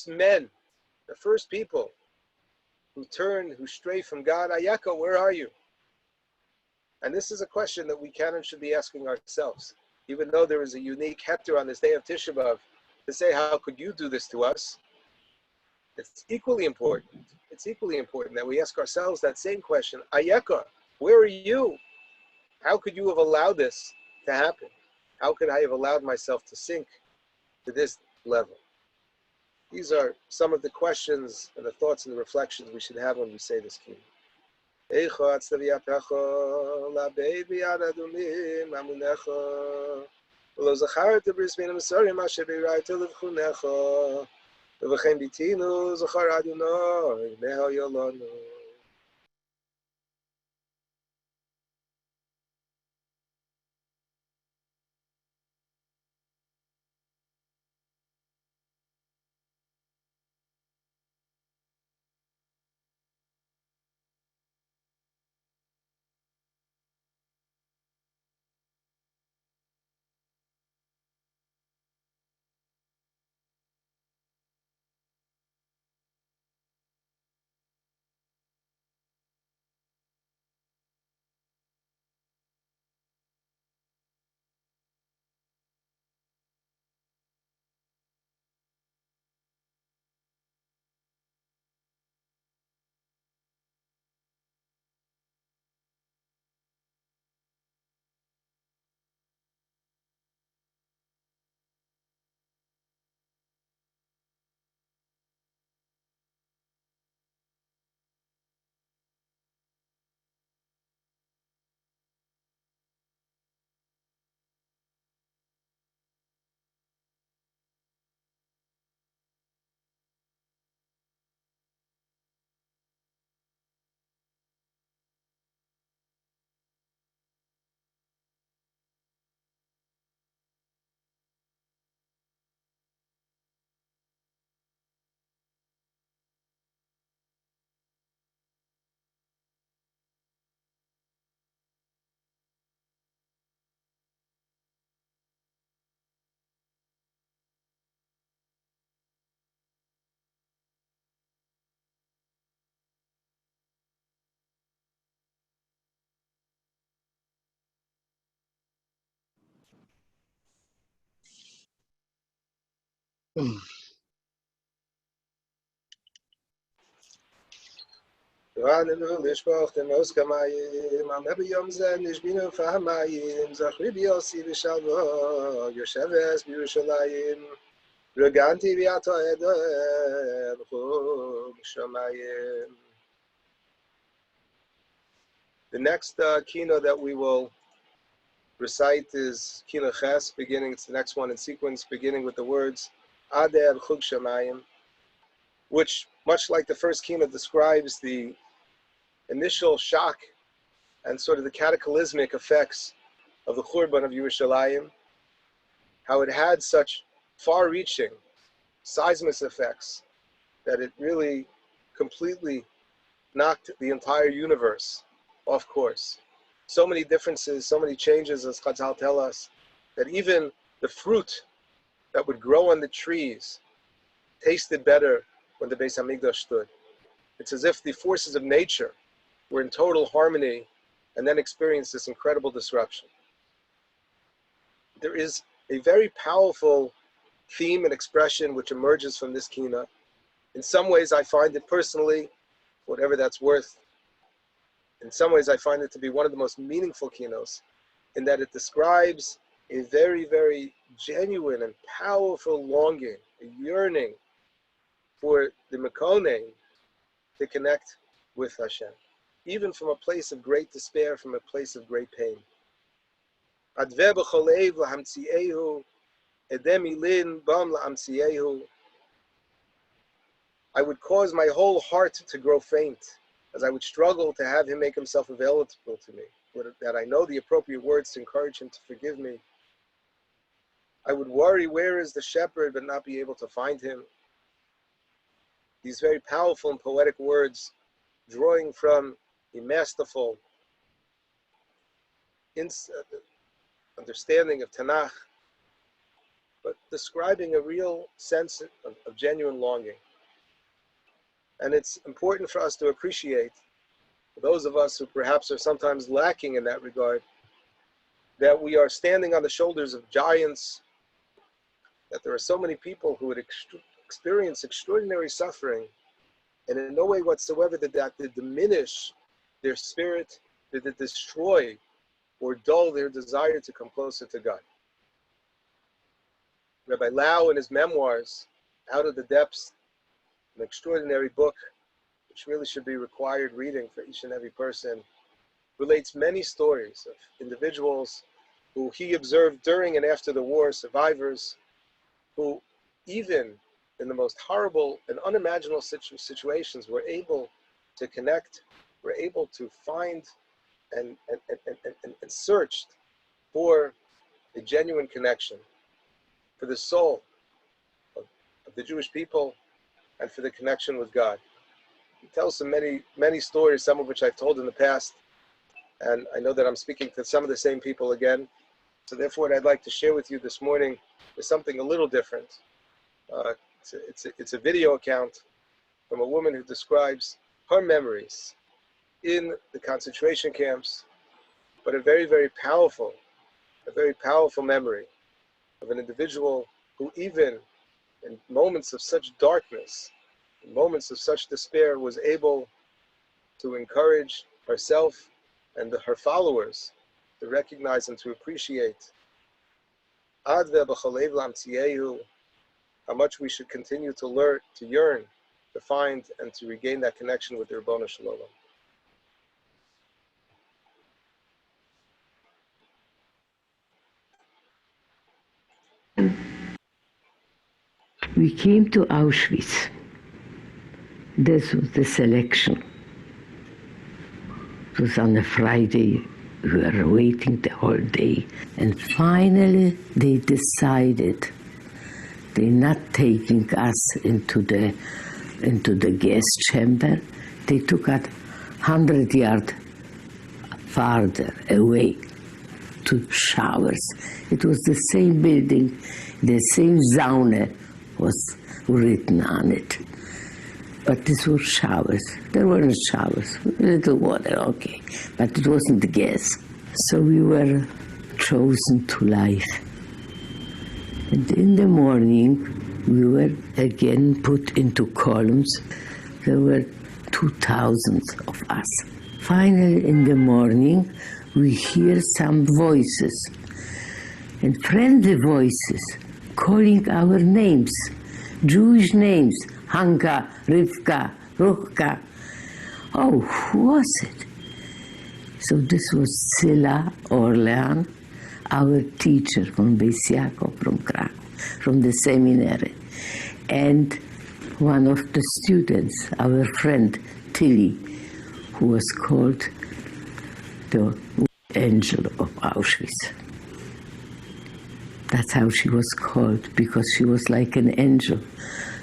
men, the first people who turn, who stray from God, Ayaka, where are you? And this is a question that we can and should be asking ourselves. Even though there is a unique hector on this day of Tisha B'Av to say, how could you do this to us? It's equally important. It's equally important that we ask ourselves that same question. Ayeka, where are you? How could you have allowed this to happen? How could I have allowed myself to sink to this level? These are some of the questions and the thoughts and the reflections we should have when we say this key. The next kino that we will recite is Kino Ches, beginning, it's the next one in sequence, beginning with the words Ader Chug Shamayim, which, much like the first kino, describes the initial shock and sort of the cataclysmic effects of the Churban of Yerushalayim, how it had such far-reaching seismic effects that it really completely knocked the entire universe off course. So many differences, so many changes, as Chazal tell us, that even the fruit that would grow on the trees tasted better when the Beis Hamikdash stood. It's as if the forces of nature were in total harmony and then experienced this incredible disruption. There is a very powerful theme and expression which emerges from this kina. In some ways, I find it personally, whatever that's worth, in some ways I find it to be one of the most meaningful kinos, in that it describes a very, very genuine and powerful longing, a yearning for the Mekoneh to connect with Hashem, even from a place of great despair, from a place of great pain. Adve b'cholev lahamtziehu, edem ilin bam lahamtziehu. I would cause my whole heart to grow faint, as I would struggle to have him make himself available to me, that I know the appropriate words to encourage him to forgive me. I would worry, where is the shepherd, but not be able to find him. These very powerful and poetic words, drawing from a masterful understanding of Tanakh, but describing a real sense of genuine longing. And it's important for us to appreciate, for those of us who perhaps are sometimes lacking in that regard, that we are standing on the shoulders of giants, that there are so many people who would experience extraordinary suffering, and in no way whatsoever did that diminish their spirit, did it destroy or dull their desire to come closer to God. Rabbi Lau, in his memoirs, Out of the Depths, an extraordinary book, which really should be required reading for each and every person, relates many stories of individuals who he observed during and after the war, survivors, who even in the most horrible and unimaginable situations were able to connect, were able to find and searched for a genuine connection, for the soul of the Jewish people and for the connection with God. He tells some many stories, some of which I've told in the past, and I know that I'm speaking to some of the same people again. So therefore, what I'd like to share with you this morning is something a little different. It's a video account from a woman who describes her memories in the concentration camps, but a very, very powerful memory of an individual who, even in moments of such darkness, in moments of such despair, was able to encourage herself and her followers to recognize and to appreciate how much we should continue to learn, to yearn, to find, and to regain that connection with the Ribono Shel Olam. We came to Auschwitz. This was the selection. It was on a Friday. We were waiting the whole day. And finally, they decided they're not taking us into the gas chamber. They took us 100 yards farther away to showers. It was the same building, the same sauna was written on it. But this was showers. There weren't showers, a little water, okay, but it wasn't gas. So we were chosen to life. And in the morning, we were again put into columns. There were 2,000 of us. Finally, in the morning, we hear some voices, and friendly voices calling our names, Jewish names, Hanka, Rivka, Ruchka. Oh, who was it? So this was Sila Orlean, our teacher from Beis Yaakov, from Krakow, from the seminary. And one of the students, our friend Tilly, who was called the Angel of Auschwitz. That's how she was called, because she was like an angel,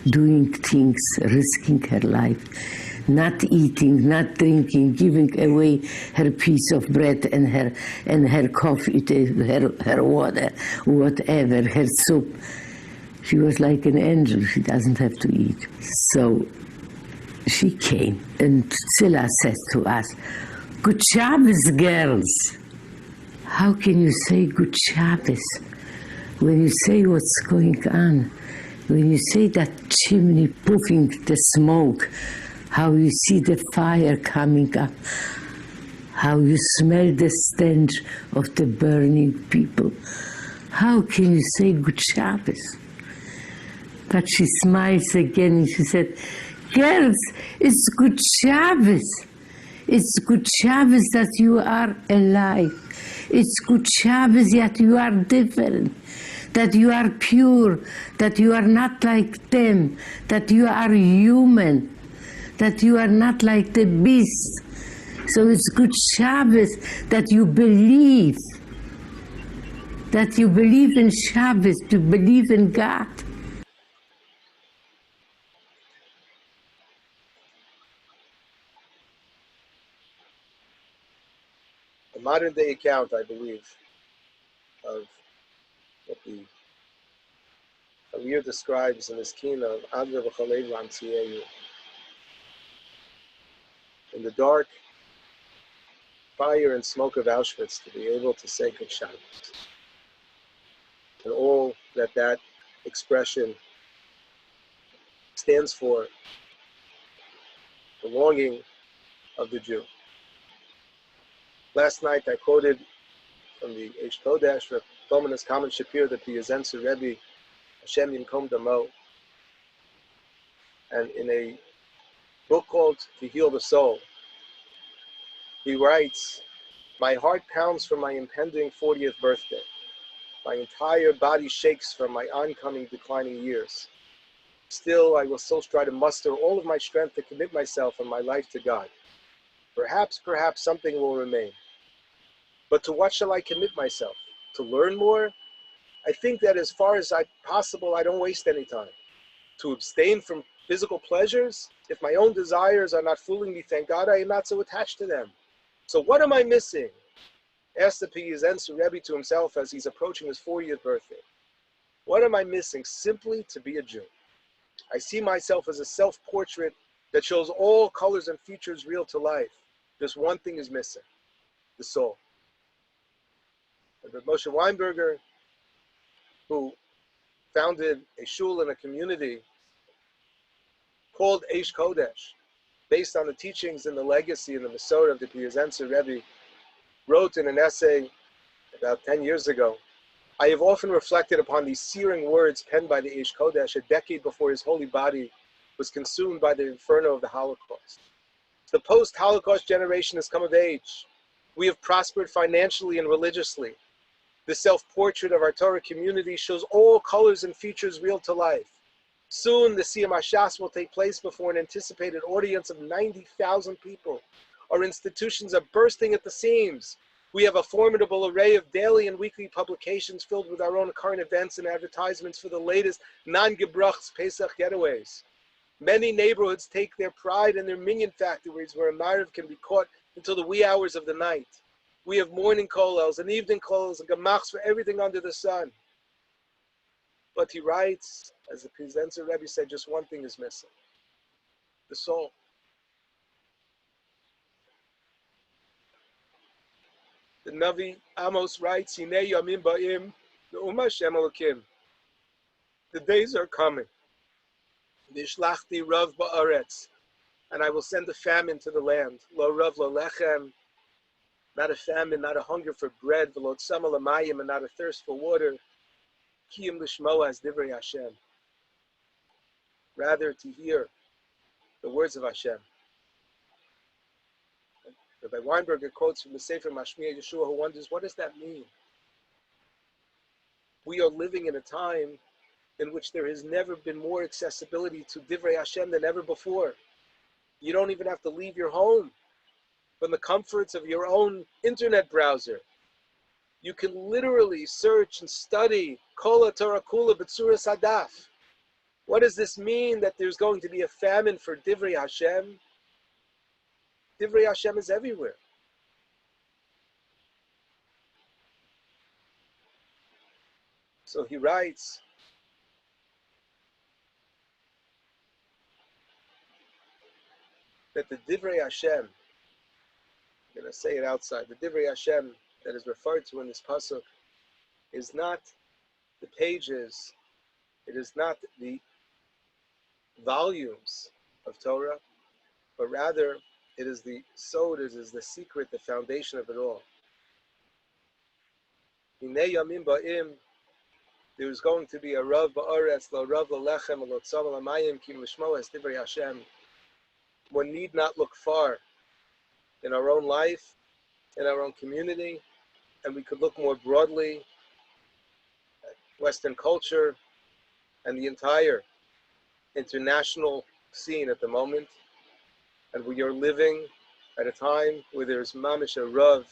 doing things, risking her life, not eating, not drinking, giving away her piece of bread and her coffee, her water, whatever, her soup. She was like an angel. She doesn't have to eat. So she came, and Sila said to us, "Good Shabbos, girls." How can you say good Shabbos when you say what's going on? When you say that chimney puffing the smoke, how you see the fire coming up, how you smell the stench of the burning people. How can you say good Shabbos? But she smiles again and she said, "Girls, it's good Shabbos. It's good Shabbos that you are alive. It's good Shabbos that you are different, that you are pure, that you are not like them, that you are human, that you are not like the beast. So it's good Shabbos that you believe in Shabbos, to believe in God." A modern day account, I believe, of what the Amir describes in his keynote, Adra v'chalev l'amtziyeyu, in the dark fire and smoke of Auschwitz, to be able to say Good Shabbos. And all that that expression stands for, the longing of the Jew. Last night I quoted from the Eish Kodesh, Reb Dominus Kamen Shapir, the Piyazensu Rebbe, Hashem Yinkom Damo, and in a book called To Heal the Soul, he writes, "My heart pounds for my impending 40th birthday. My entire body shakes from my oncoming declining years. Still, I will still try to muster all of my strength to commit myself and my life to God. Perhaps something will remain. But to what shall I commit myself? To learn more? I think that as far as possible, I don't waste any time. To abstain from physical pleasures? If my own desires are not fooling me, thank God I am not so attached to them. So what am I missing?" Asked the Piyazensu Rebbe to himself as he's approaching his 40th birthday. What am I missing? Simply to be a Jew. I see myself as a self-portrait that shows all colors and features real to life. Just one thing is missing: the soul. And Moshe Weinberger, who founded a shul in a community called Eish Kodesh, based on the teachings and the legacy and the Masorah of the Piyazensu Rebbe, wrote in an essay about 10 years ago, "I have often reflected upon these searing words penned by the Eish Kodesh a decade before his holy body was consumed by the inferno of the Holocaust. The post-Holocaust generation has come of age. We have prospered financially and religiously. The self-portrait of our Torah community shows all colors and features real to life. Soon, the Siyam HaShas will take place before an anticipated audience of 90,000 people. Our institutions are bursting at the seams. We have a formidable array of daily and weekly publications filled with our own current events and advertisements for the latest non-Gebrach's Pesach getaways. Many neighborhoods take their pride in their minion factories where a Marav can be caught until the wee hours of the night. We have morning kollels and evening kollels and gemachs for everything under the sun." But he writes, as the Piyazensu Rebbe said, just one thing is missing: the soul. The Navi Amos writes, "Hinei yamim ba'im, ne'um Hashem Elokim." The days are coming. Vishlachti rav ba'aretz, and I will send a famine to the land. Lo rav lo lechem, not a famine, not a hunger for bread. V'lo tzama l'mayim, and not a thirst for water. Kiyim l'shmoa as divrei Hashem. Rather to hear the words of Hashem. Rabbi Weinberger quotes from the Sefer Mashmiya Yeshua, who wonders, what does that mean? We are living in a time in which there has never been more accessibility to Divrei Hashem than ever before. You don't even have to leave your home. From the comforts of your own internet browser, you can literally search and study Kol HaTorah Kula B'Tzuras Hadaf. What does this mean, that there's going to be a famine for Divrei Hashem? Divrei Hashem is everywhere. So he writes, that the Divrei Hashem, I'm going to say it outside, the Divrei Hashem that is referred to in this pasuk is not the pages, it is not the volumes of Torah, but rather it is the sod, it is the secret, the foundation of it all. Hinei yamim ba'im, there's going to be a rav ba'aretz, lo rav l'lechem, lo tzama l'mayim, kim l'shmo es divrei Hashem. One need not look far in our own life, in our own community, and we could look more broadly at Western culture and the entire international scene at the moment. And we are living at a time where there's mamish a rav,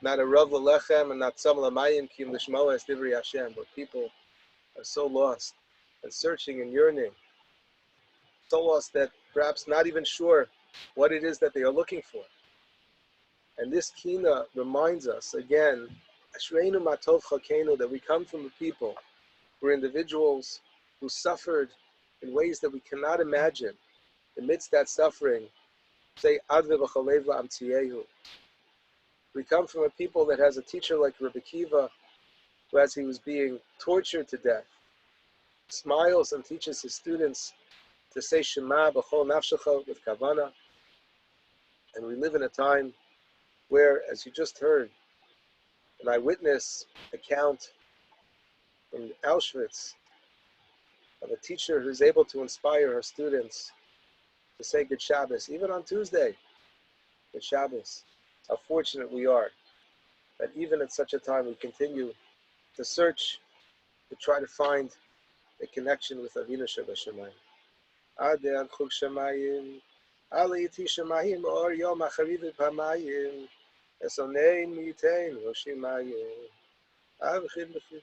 not a rav l'lechem and not tzam l'mayim kim l'shmo es divrei Hashem, where people are so lost and searching and yearning, so lost that perhaps not even sure what it is that they are looking for. And this kina reminds us again, Ashreinu matov chakenu, that we come from a people, we're individuals, who suffered in ways that we cannot imagine, amidst that suffering, say, Adve v'chalev la'amtiyehu. We come from a people that has a teacher like Rabbi Kiva, who, as he was being tortured to death, smiles and teaches his students to say Shema b'chol nafshecha with kavana. And we live in a time where, as you just heard, an eyewitness account from Auschwitz of a teacher who's able to inspire her students to say Good Shabbos, even on Tuesday, Good Shabbos. How fortunate we are that even at such a time we continue to search, to try to find a connection with Avinu Shebashamayim. Adeh Chuk Shamayim, Ali Tisha B'Av or Yom HaChariv Pamayim, Esonei Mitein Roshimayim, Avchid B'Chid.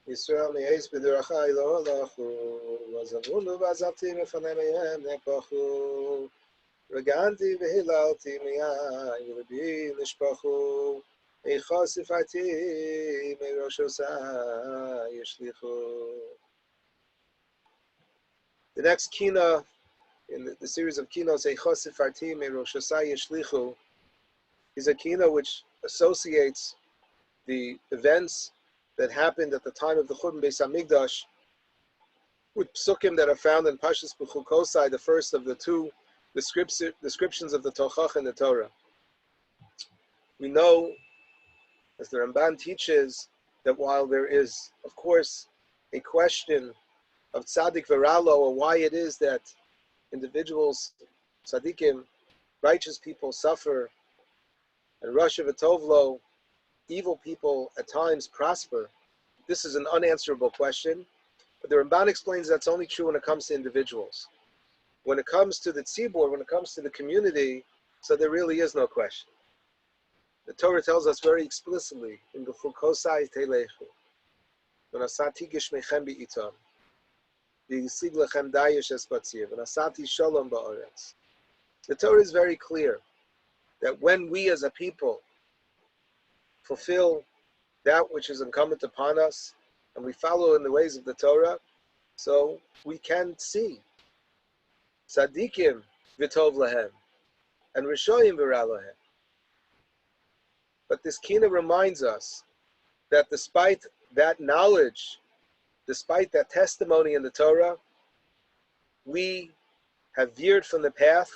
Yisrael me'ez b'derachai lo halachu, v'zavunu v'azavti mefanei mehem nepachu, reganti v'hilalti mi'ay v'libi nishpachu, eicha sifati me'roshosai yishlichu. The next kina in the series of kinos, eicha sifati me'roshosai yishlichu, is a kina which associates the events that happened at the time of the Churban Beis Hamikdash with psukim that are found in Pashas B'Chukosai, the first of the two descriptions of the Tochach and the Torah. We know, as the Ramban teaches, that while there is, of course, a question of tzaddik v'ralo, or why it is that individuals, tzaddikim, righteous people suffer, and rasha v'tovlo, evil people at times prosper. This is an unanswerable question, but the Ramban explains that's only true when it comes to individuals. When it comes to the tzibur, when it comes to the community, so there really is no question. The Torah tells us very explicitly in B'chukosai Telechu, V'nasati gishmechem bi'itam, V'yisig lechem dayesh es batzir, V'nasati shalom ba'aretz. The Torah is very clear that when we as a people fulfill that which is incumbent upon us, and we follow in the ways of the Torah, so we can see tzaddikim v'tov lahem and rishoyim v'ra lahem. But this kina reminds us that despite that knowledge, despite that testimony in the Torah, we have veered from the path,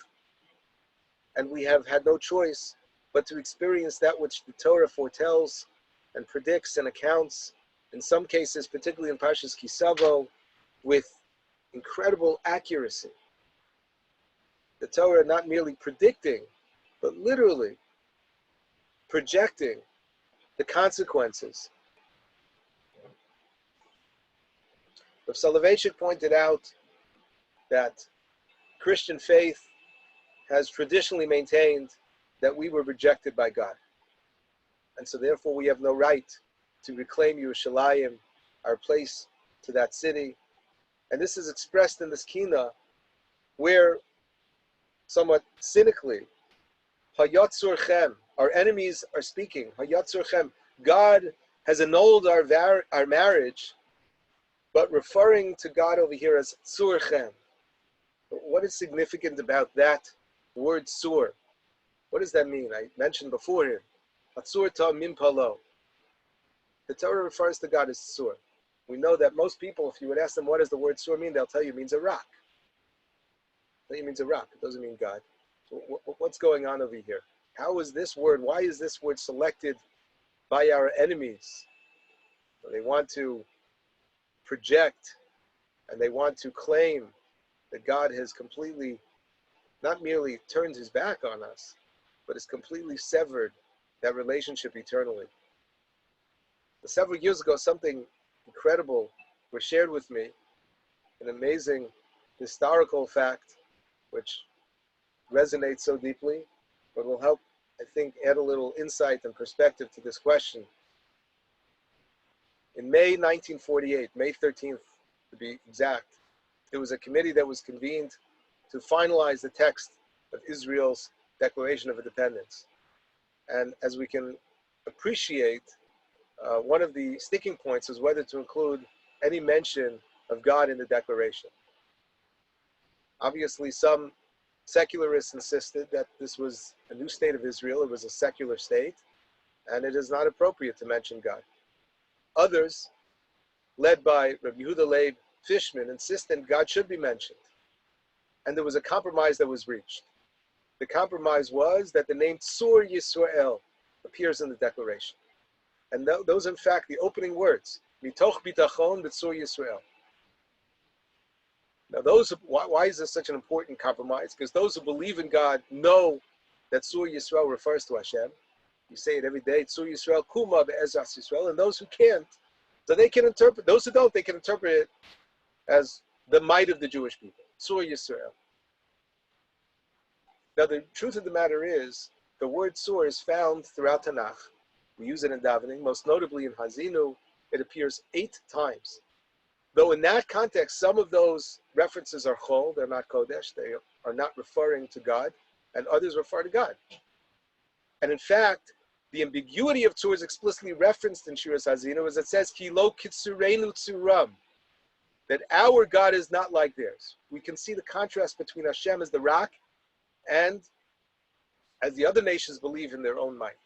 and we have had no choice but to experience that which the Torah foretells and predicts and accounts, in some cases, particularly in Parshas Kisavo, with incredible accuracy. The Torah not merely predicting, but literally projecting the consequences. Rav Soloveitchik pointed out that Christian faith has traditionally maintained that we were rejected by God. And so therefore we have no right to reclaim Yerushalayim, our place to that city. And this is expressed in this kina where, somewhat cynically, Hayatzurchem, our enemies are speaking. Hayatzurchem, God has annulled our marriage, but referring to God over here as Tzurchem. What is significant about that word Tzur? What does that mean? I mentioned before here. Atzur ta min palo. The Torah refers to God as Tzur. We know that most people, if you would ask them what does the word Tzur mean, they'll tell you it means a rock. It means a rock. It doesn't mean God. So what's going on over here? How is this word, why is this word selected by our enemies? They want to project and they want to claim that God has completely, not merely turned his back on us, but has completely severed that relationship eternally. Several years ago, something incredible was shared with me, an amazing historical fact, which resonates so deeply, but will help, I think, add a little insight and perspective to this question. In May 1948, May 13th to be exact, there was a committee that was convened to finalize the text of Israel's Declaration of Independence. And as we can appreciate, one of the sticking points was whether to include any mention of God in the declaration. Obviously, some secularists insisted that this was a new state of Israel, it was a secular state, and it is not appropriate to mention God. Others, led by Rabbi Yehuda Leib Fishman, insisted God should be mentioned. And there was a compromise that was reached. The compromise was that the name Tzur Yisrael appears in the declaration. And those, in fact, the opening words, Mitoch Bitachon B'Tzur Yisrael. Now, why is this such an important compromise? Because those who believe in God know that Tzur Yisrael refers to Hashem. You say it every day, Tzur Yisrael, Kuma Be'ezras Yisrael. And those who can't, so they can interpret, those who don't, they can interpret it as the might of the Jewish people, Tzur Yisrael. Now, the truth of the matter is, the word Tzur is found throughout Tanakh. We use it in davening, most notably in Hazinu. It appears 8 times. Though in that context, some of those references are chol, they're not kodesh, they are not referring to God, and others refer to God. And in fact, the ambiguity of Tzur is explicitly referenced in Shiras Hazinu, as it says, Ki lo kitsurenu tzuram, that our God is not like theirs. We can see the contrast between Hashem as the rock and as the other nations believe in their own might.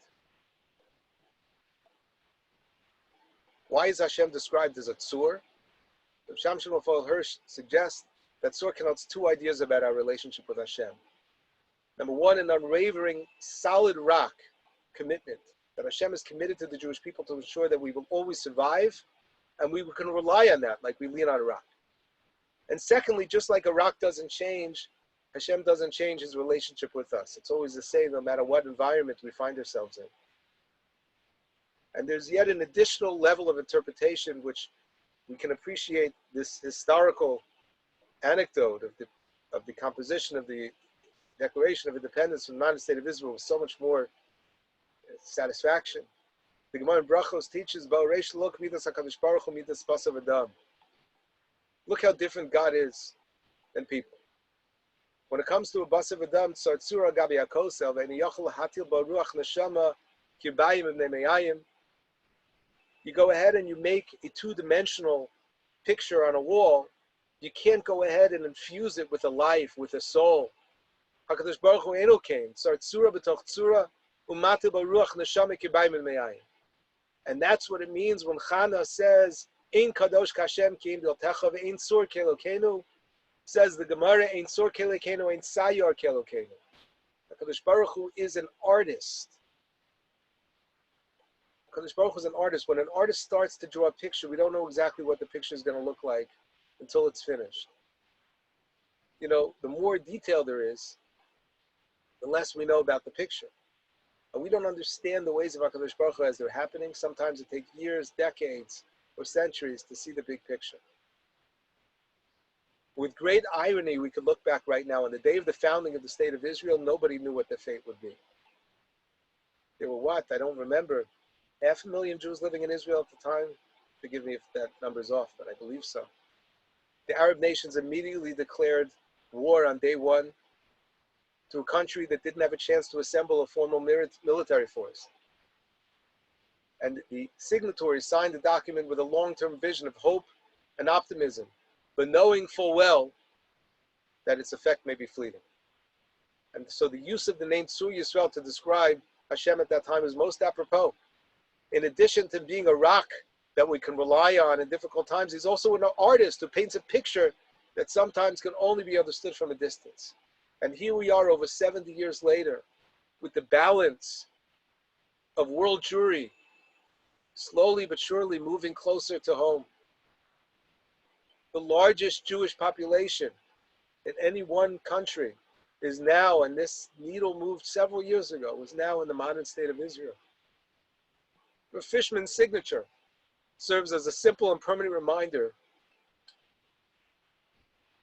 Why is Hashem described as a tzur? Sham Shimon Hirsch suggests that tzur connotes 2 ideas about our relationship with Hashem. Number 1, an unwavering, solid rock commitment, that Hashem is committed to the Jewish people to ensure that we will always survive, and we can rely on that, like we lean on a rock. And secondly, just like a rock doesn't change, Hashem doesn't change his relationship with us. It's always the same, no matter what environment we find ourselves in. And there's yet an additional level of interpretation which we can appreciate this historical anecdote of the composition of the Declaration of Independence from the United States of Israel with so much more satisfaction. The Gemara in Brachos teaches, look how different God is than people. When it comes to a basav adam, tzartzura gabi hakosel, ve'eni yochel hatil baruach neshama kirbayim v'nei you go ahead and you make a 2-dimensional picture on a wall. You can't go ahead and infuse it with a life, with a soul. HaKadosh Baruch Hu eno kain, tzartzura b'toch tzura, u'matil baruach neshama kirbayim v'nei and that's what it means when Chana says, Ein kadosh kashem ki ein biltecha ve'ein tzur kelokenu. Says the Gemara, Ein tzur kelokenu, ein sayar kelokenu. HaKadosh Baruch Hu is an artist. HaKadosh Baruch Hu is an artist. When an artist starts to draw a picture, we don't know exactly what the picture is going to look like until it's finished. You know, the more detail there is, the less we know about the picture. And we don't understand the ways of HaKadosh Baruch Hu as they're happening. Sometimes it takes years, decades, or centuries to see the big picture. With great irony, we could look back right now. On the day of the founding of the State of Israel, nobody knew what their fate would be. There were what? I don't remember. 500,000 Jews living in Israel at the time. Forgive me if that number's off, but I believe so. The Arab nations immediately declared war on day one to a country that didn't have a chance to assemble a formal military force. And the signatories signed the document with a long-term vision of hope and optimism, but knowing full well that its effect may be fleeting. And so the use of the name Tzur Yisrael to describe Hashem at that time is most apropos. In addition to being a rock that we can rely on in difficult times, he's also an artist who paints a picture that sometimes can only be understood from a distance. And here we are over 70 years later with the balance of world Jewry slowly but surely moving closer to home. The largest Jewish population in any one country is now, and this needle moved several years ago, was now in the modern state of Israel. The Fishman's signature serves as a simple and permanent reminder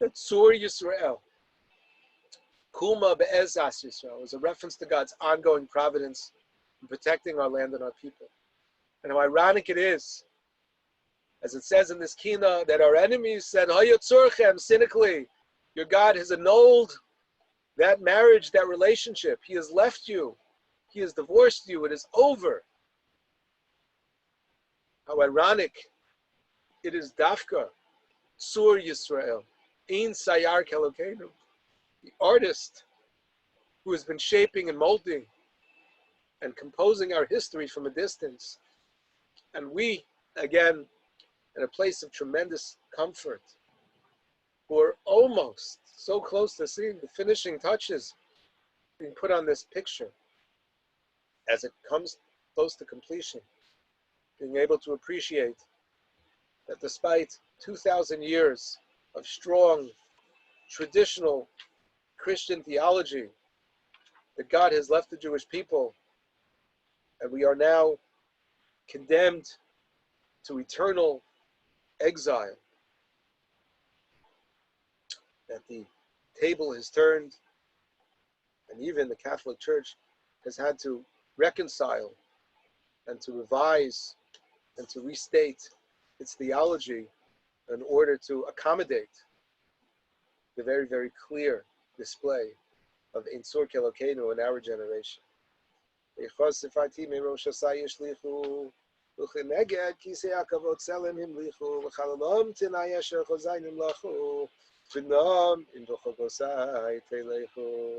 that Tzur Yisrael, Kuma Be'ezas Yisrael, is a reference to God's ongoing providence in protecting our land and our people. And how ironic it is, as it says in this kina, that our enemies said, Hayatzurchem, cynically, your God has annulled that marriage, that relationship. He has left you. He has divorced you. It is over. How ironic it is, Dafka, Tzur Yisrael, Ein Sayar Kelokeinu, the artist who has been shaping and molding and composing our history from a distance. And we, again, in a place of tremendous comfort, who are almost so close to seeing the finishing touches being put on this picture as it comes close to completion, being able to appreciate that despite 2,000 years of strong, traditional Christian theology, that God has left the Jewish people, and we are now condemned to eternal exile, that the table has turned, and even the Catholic Church has had to reconcile and to revise and to restate its theology in order to accommodate the very, very clear display of Ein Tzur Kelokeinu in our generation. וכנגד כיסא הכבוד צלם המליכו, וחללום תנאי אשר חוזיים המלכו, ונום עם בחוגוסי תלכו.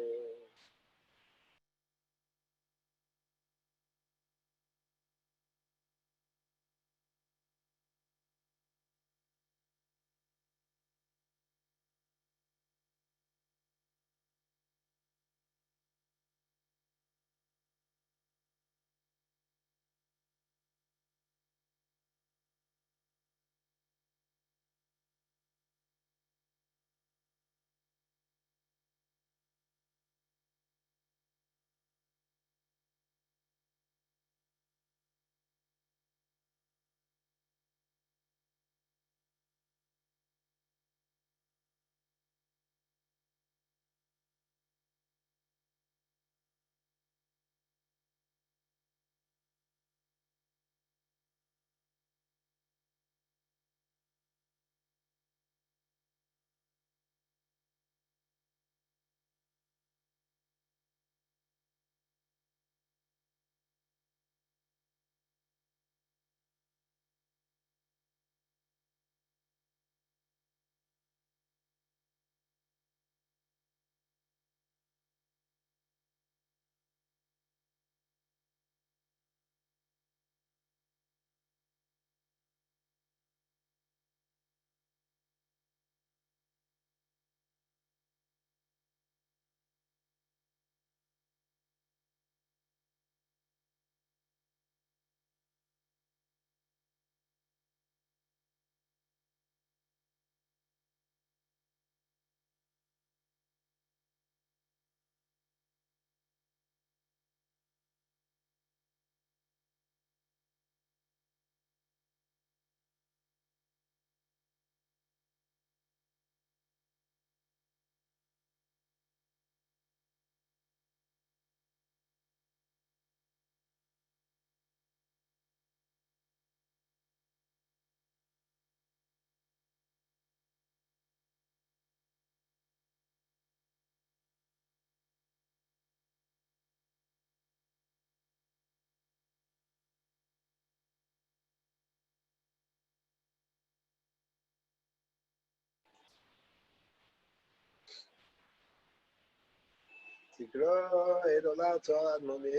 תקרא עדולתו עד מומי,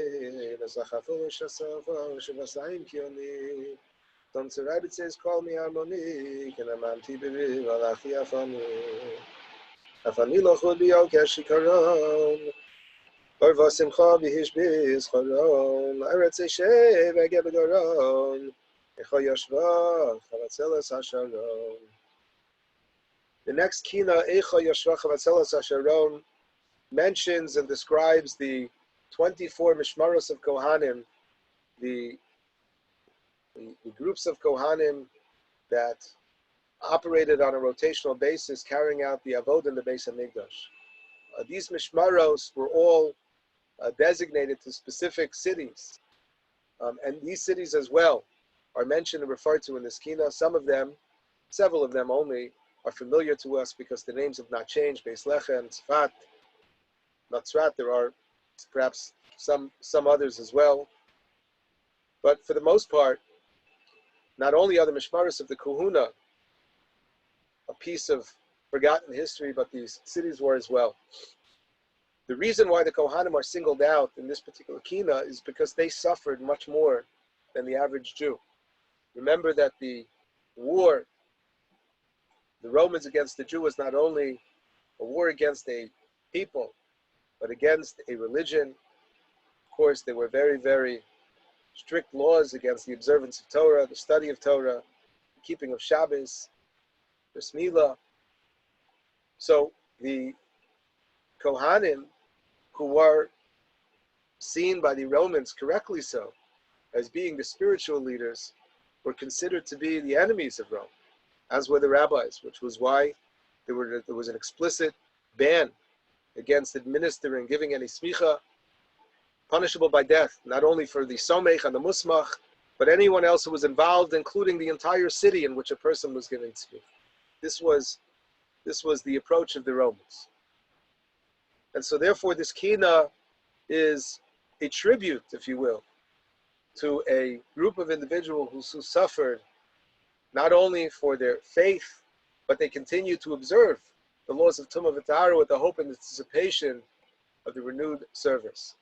וזכפו שסופו שבשאים קיוני. תמצרי בצז כל מי הרמוני, כנאמנתי בבי והלכתי אף אני לא חוד ביום כשיכרון. אור ושמחה בהשביז חורון, ארץ אשב אגע בגרון, איכה ישבה חבצלת השרון. The next kina, Eicha Yashva Chavatzelas Asharon, mentions and describes the 24 Mishmaros of Kohanim, the groups of Kohanim that operated on a rotational basis, carrying out the Avod in the Beis HaMikdash. These Mishmaros were all designated to specific cities, and these cities as well are mentioned and referred to in this kina. Some of them, several of them only, are familiar to us because the names have not changed. Beis Lechem, Tzfat, Natzrat, there are perhaps some others as well. But for the most part, not only are the Mishmaros of the Kahuna a piece of forgotten history, but these cities were as well. The reason why the Kohanim are singled out in this particular kina is because they suffered much more than the average Jew. Remember that the war, the Romans against the Jew, was not only a war against a people, but against a religion. Of course, there were very, very strict laws against the observance of Torah, the study of Torah, the keeping of Shabbos, the Smila. So the Kohanim, who were seen by the Romans, correctly so, as being the spiritual leaders, were considered to be the enemies of Rome, as were the rabbis, which was why there was an explicit ban against administering, giving any smicha, punishable by death, not only for the somech and the musmach, but anyone else who was involved, including the entire city in which a person was giving smicha. This was the approach of the Romans. And so therefore this kina is a tribute, if you will, to a group of individuals who suffered not only for their faith, but they continue to observe the laws of Tumah V'Tahara with the hope and anticipation of the renewed service.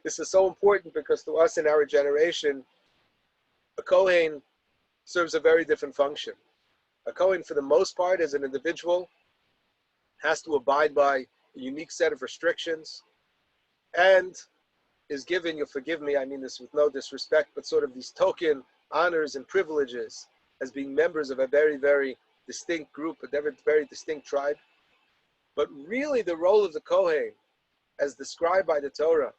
This is so important because to us in our generation, a Kohen serves a very different function. A Kohen, for the most part, as an individual, has to abide by a unique set of restrictions and is given, you'll forgive me, I mean this with no disrespect, but sort of these token honors and privileges as being members of a very, very distinct group, a very, very distinct tribe. But really the role of the Kohen, as described by the Torah,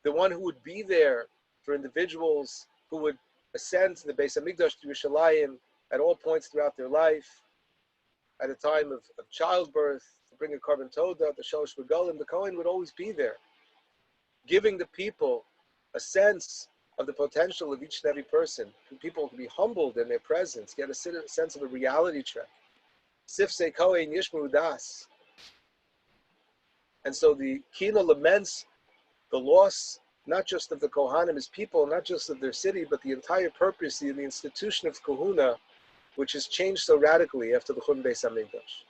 the one who would be there for individuals who would ascend to the Beis HaMikdash, to Yerushalayim, at all points throughout their life, at a time of childbirth, to bring a korban todah, the Shalosh Regalim, the Kohen would always be there, giving the people a sense of the potential of each and every person, for people to be humbled in their presence, get a sense of a reality check. Sifsei Kohen Yishmu Das. And so the Kina laments the loss, not just of the Kohanim as people, not just of their city, but the entire purpose, the institution of Kahuna, which has changed so radically after the Churban Beis HaMikdash.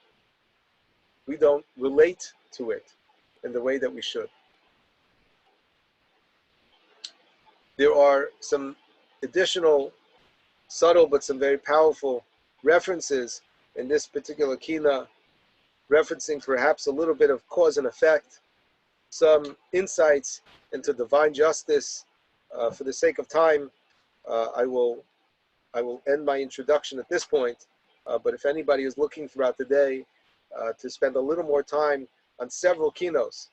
We don't relate to it in the way that we should. There are some additional, subtle, but some very powerful references in this particular kina, referencing perhaps a little bit of cause and effect, some insights into divine justice. For the sake of time, I will end my introduction at this point, but if anybody is looking throughout the day to spend a little more time on several kinos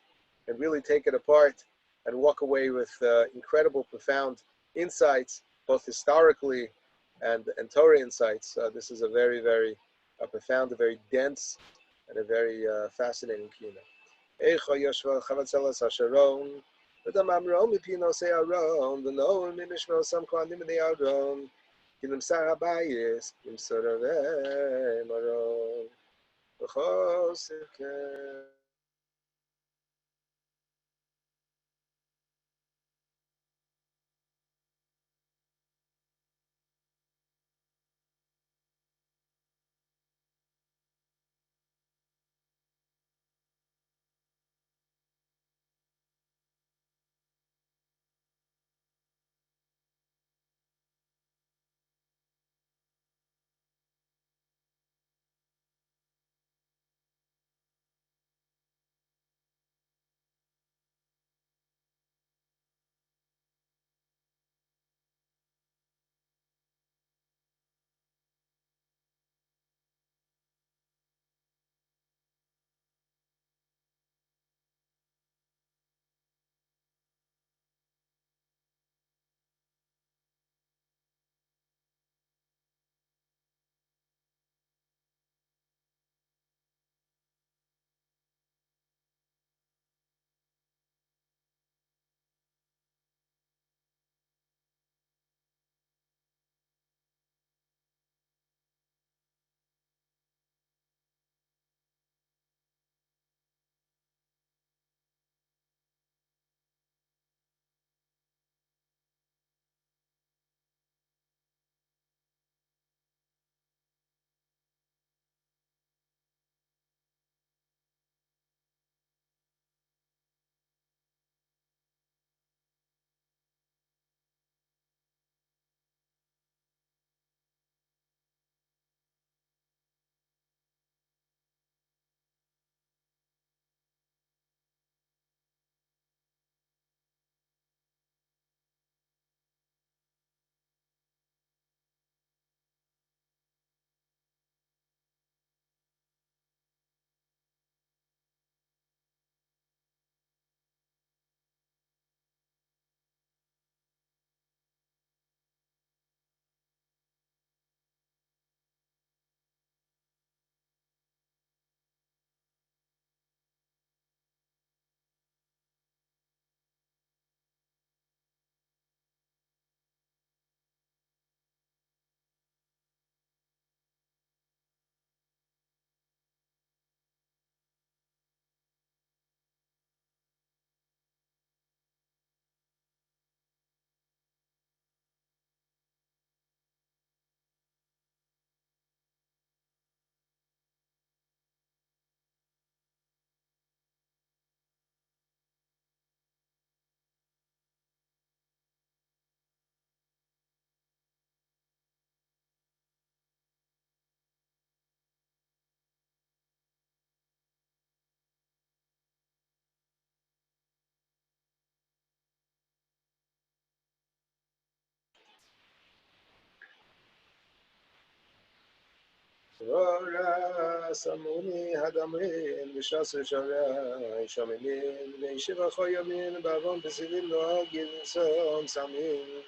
and really take it apart and walk away with incredible, profound insights, both historically and Torah insights, this is a very, very profound, a very dense, and a very fascinating kina. Eicha Yashva Chavatzelas Hasharon, V'damam Rom Mipinosei Aron, V'noim Mimishmo Sam Kohanim B'nei Aron, Kinimsar Habayis, Kimsorave Maron, V'chosike. Vora samuni hadamin v'shas v'sharai shamimin v'yeshiva choyamin b'avon b'sidim noagin som samin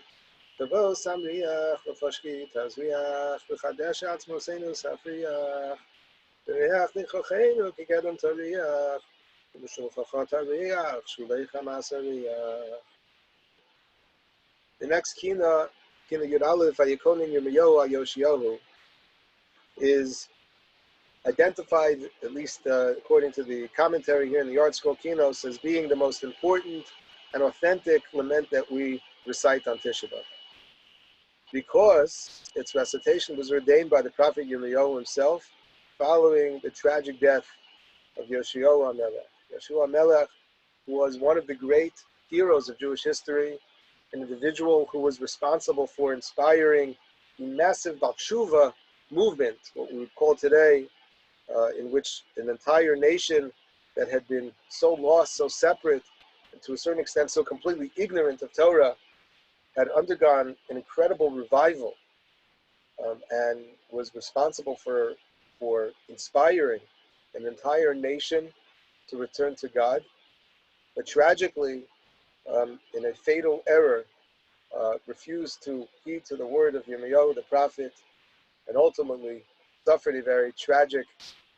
tavo samriach v'fashki tazriach v'chadesh atzmoseinu safriach v'reach nichocheinu k'kedem tariach v'shulchacha tariach shuleicha ma'asariach. The next Kina Yud Aleph Vayikonin Yirmiyahu Yoshiyahu, is identified, at least according to the commentary here in the Yard Scroll Kinos, as being the most important and authentic lament that we recite on Tisha B'Av, because its recitation was ordained by the prophet Yirmiyahu himself following the tragic death of Yoshiyahu HaMelech. Yoshiyahu HaMelech was one of the great heroes of Jewish history, an individual who was responsible for inspiring the massive Bal Tshuva movement, what we would call today, in which an entire nation that had been so lost, so separate, and to a certain extent so completely ignorant of Torah, had undergone an incredible revival, and was responsible for inspiring an entire nation to return to God. But tragically, in a fatal error, refused to heed to the word of Yirmiyahu, the prophet, and ultimately suffered a very tragic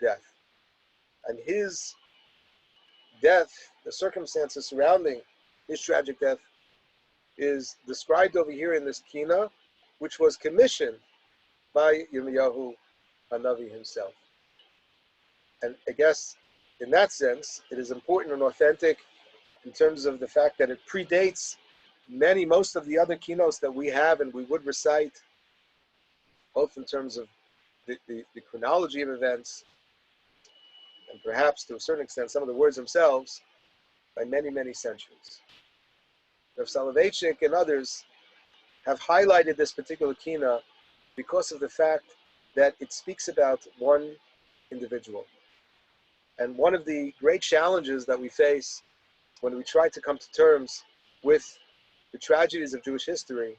death. And his death, the circumstances surrounding his tragic death, is described over here in this Kina, which was commissioned by Yirmiyahu HaNavi himself. And I guess in that sense, it is important and authentic in terms of the fact that it predates most of the other Kinos that we have and we would recite, both in terms of the chronology of events, and perhaps to a certain extent some of the words themselves, by many, many centuries. Rav Soloveitchik and others have highlighted this particular Kina because of the fact that it speaks about one individual. And one of the great challenges that we face when we try to come to terms with the tragedies of Jewish history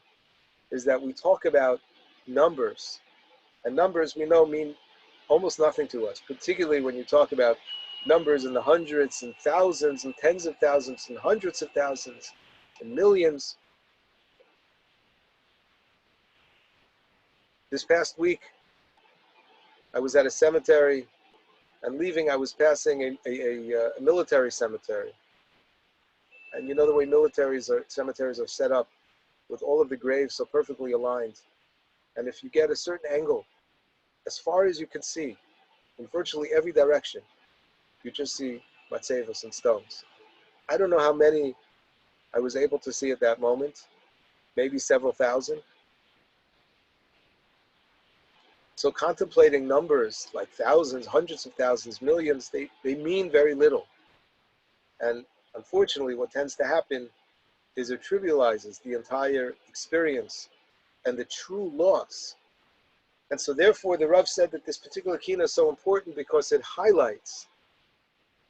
is that we talk about numbers. And numbers, we know, mean almost nothing to us, particularly when you talk about numbers in the hundreds and thousands and tens of thousands and hundreds of thousands and millions. This past week, I was at a cemetery, and leaving, I was passing a military cemetery. And you know the way cemeteries are set up, with all of the graves so perfectly aligned. And if you get a certain angle, as far as you can see, in virtually every direction, you just see matzevos and stones. I don't know how many I was able to see at that moment, maybe several thousand. So contemplating numbers like thousands, hundreds of thousands, millions, they mean very little. And unfortunately, what tends to happen is it trivializes the entire experience and the true loss. And so therefore, the Rav said that this particular Kina is so important because it highlights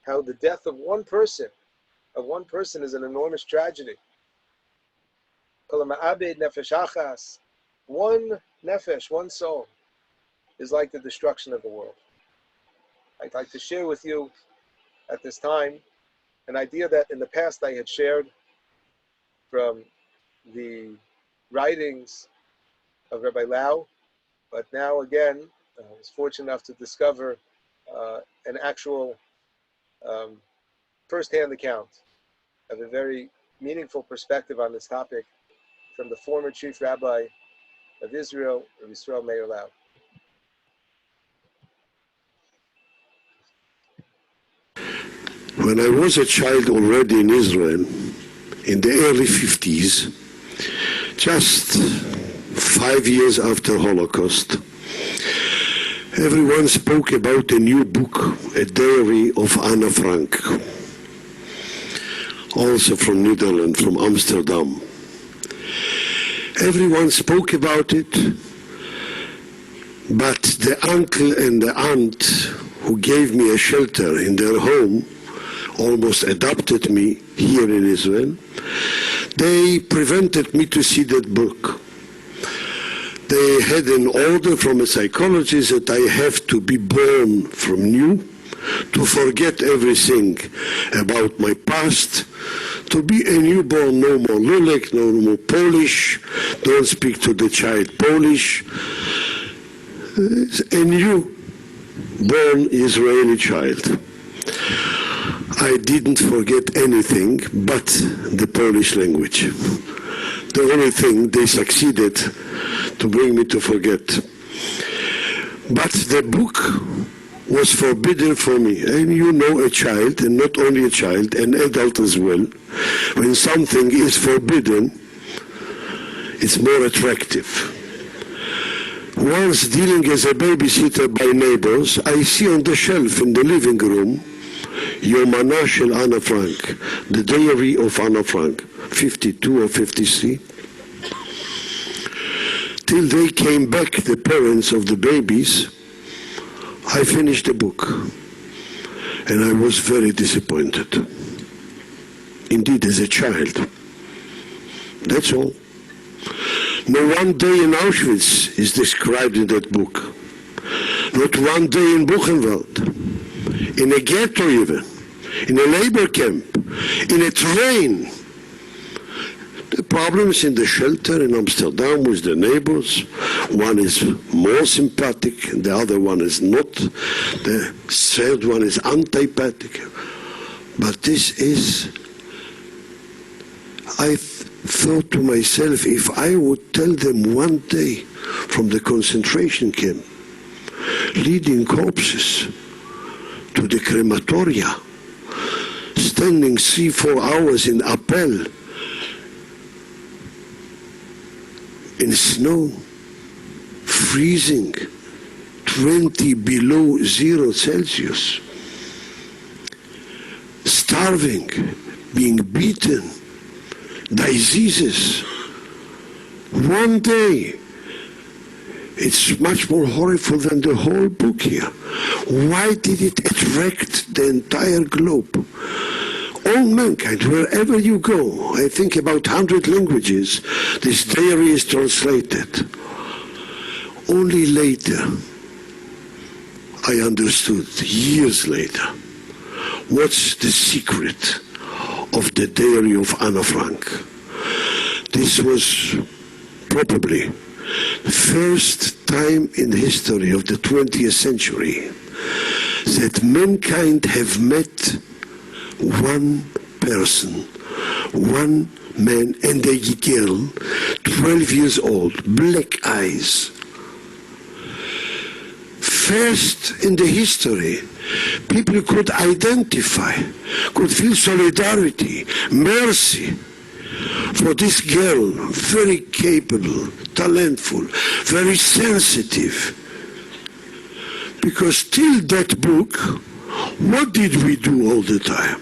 how the death of one person is an enormous tragedy. One nefesh, one soul, is like the destruction of the world. I'd like to share with you at this time an idea that in the past I had shared from the writings of Rabbi Lau, but now again, I was fortunate enough to discover an actual first-hand account of a very meaningful perspective on this topic from the former chief rabbi of Israel, Rabbi Yisrael Meir Lau. When I was a child already in Israel, in the early 50s, just 5 years after Holocaust, everyone spoke about a new book, a diary of Anna Frank, also from Netherlands, from Amsterdam. Everyone spoke about it, but the uncle and the aunt who gave me a shelter in their home, almost adopted me here in Israel, they prevented me to see that book. They had an order from a psychologist that I have to be born from new, to forget everything about my past, to be a newborn, no more Lulek, no more Polish, don't speak to the child Polish, a newborn Israeli child. I didn't forget anything but the Polish language. The only thing they succeeded to bring me to forget. But the book was forbidden for me. And you know, a child, and not only a child, an adult as well, when something is forbidden, it's more attractive. Once dealing as a babysitter by neighbors, I see on the shelf in the living room Yomana Shel Anna Frank, the diary of Anna Frank, 52 or 53. Till they came back, the parents of the babies, I finished the book. And I was very disappointed. Indeed, as a child. That's all. No one day in Auschwitz is described in that book. Not one day in Buchenwald. In a ghetto even. In a labor camp. In a train. The problems in the shelter in Amsterdam with the neighbors. One is more sympathetic, the other one is not. The third one is antipathic. But this is, I thought to myself, if I would tell them one day from the concentration camp, leading corpses to the crematoria, standing 3-4 hours in Appel, in snow, freezing, 20 below 0 Celsius, starving, being beaten, diseases. One day, it's much more horrible than the whole book here. Why did it attract the entire globe? All mankind, wherever you go, I think about 100 languages, this diary is translated. Only later, I understood, years later, what's the secret of the diary of Anna Frank. This was probably the first time in the history of the 20th century that mankind have met one person, one man and a girl, 12 years old, black eyes. First in the history, people could identify, could feel solidarity, mercy for this girl, very capable, talentful, very sensitive. Because till that book, what did we do all the time?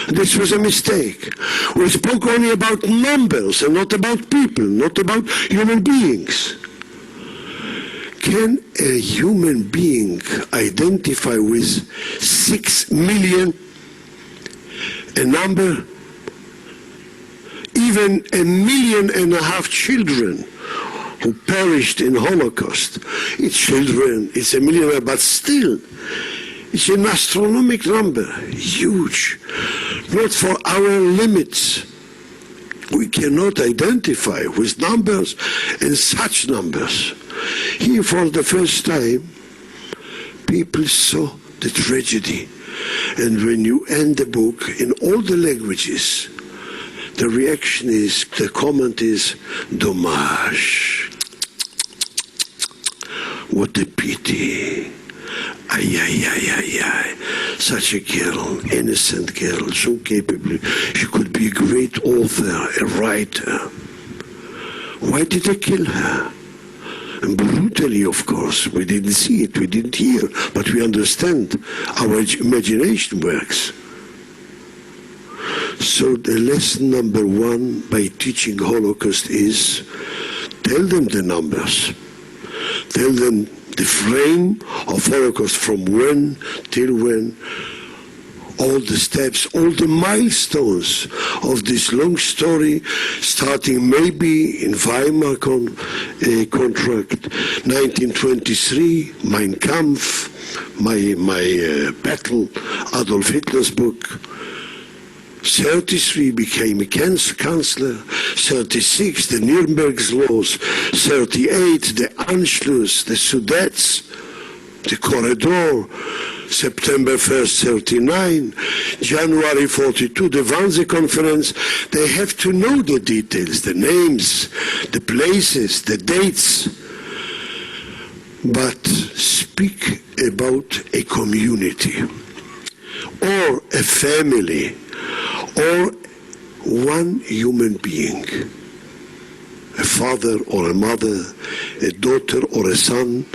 This was a mistake. We spoke only about numbers and not about people, not about human beings. Can a human being identify with 6 million, a number, even 1.5 million children who perished in Holocaust? It's children, it's 1 million, but still, it's an astronomical number, huge, not for our limits. We cannot identify with numbers and such numbers. Here for the first time, people saw the tragedy. And when you end the book in all the languages, the reaction is, the comment is, dommage. What a pity. Ay, ay, ay, ay, ay. Such a girl, innocent girl, so capable. She could be a great author, a writer. Why did they kill her? And brutally, of course. We didn't see it, we didn't hear, but we understand our imagination works. So the lesson number 1 by teaching Holocaust is, tell them the numbers. Tell them the frame of Holocaust, from when till when, all the steps, all the milestones of this long story, starting maybe in Weimar contract, 1923, Mein Kampf, my battle, Adolf Hitler's book. 33 became a chancellor, 36 the Nuremberg laws, 38 the Anschluss, the Sudets, the corridor, September 1st, 39, January 42, the Wannsee Conference. They have to know the details, the names, the places, the dates, but speak about a community or a family or one human being, a father or a mother, a daughter or a son,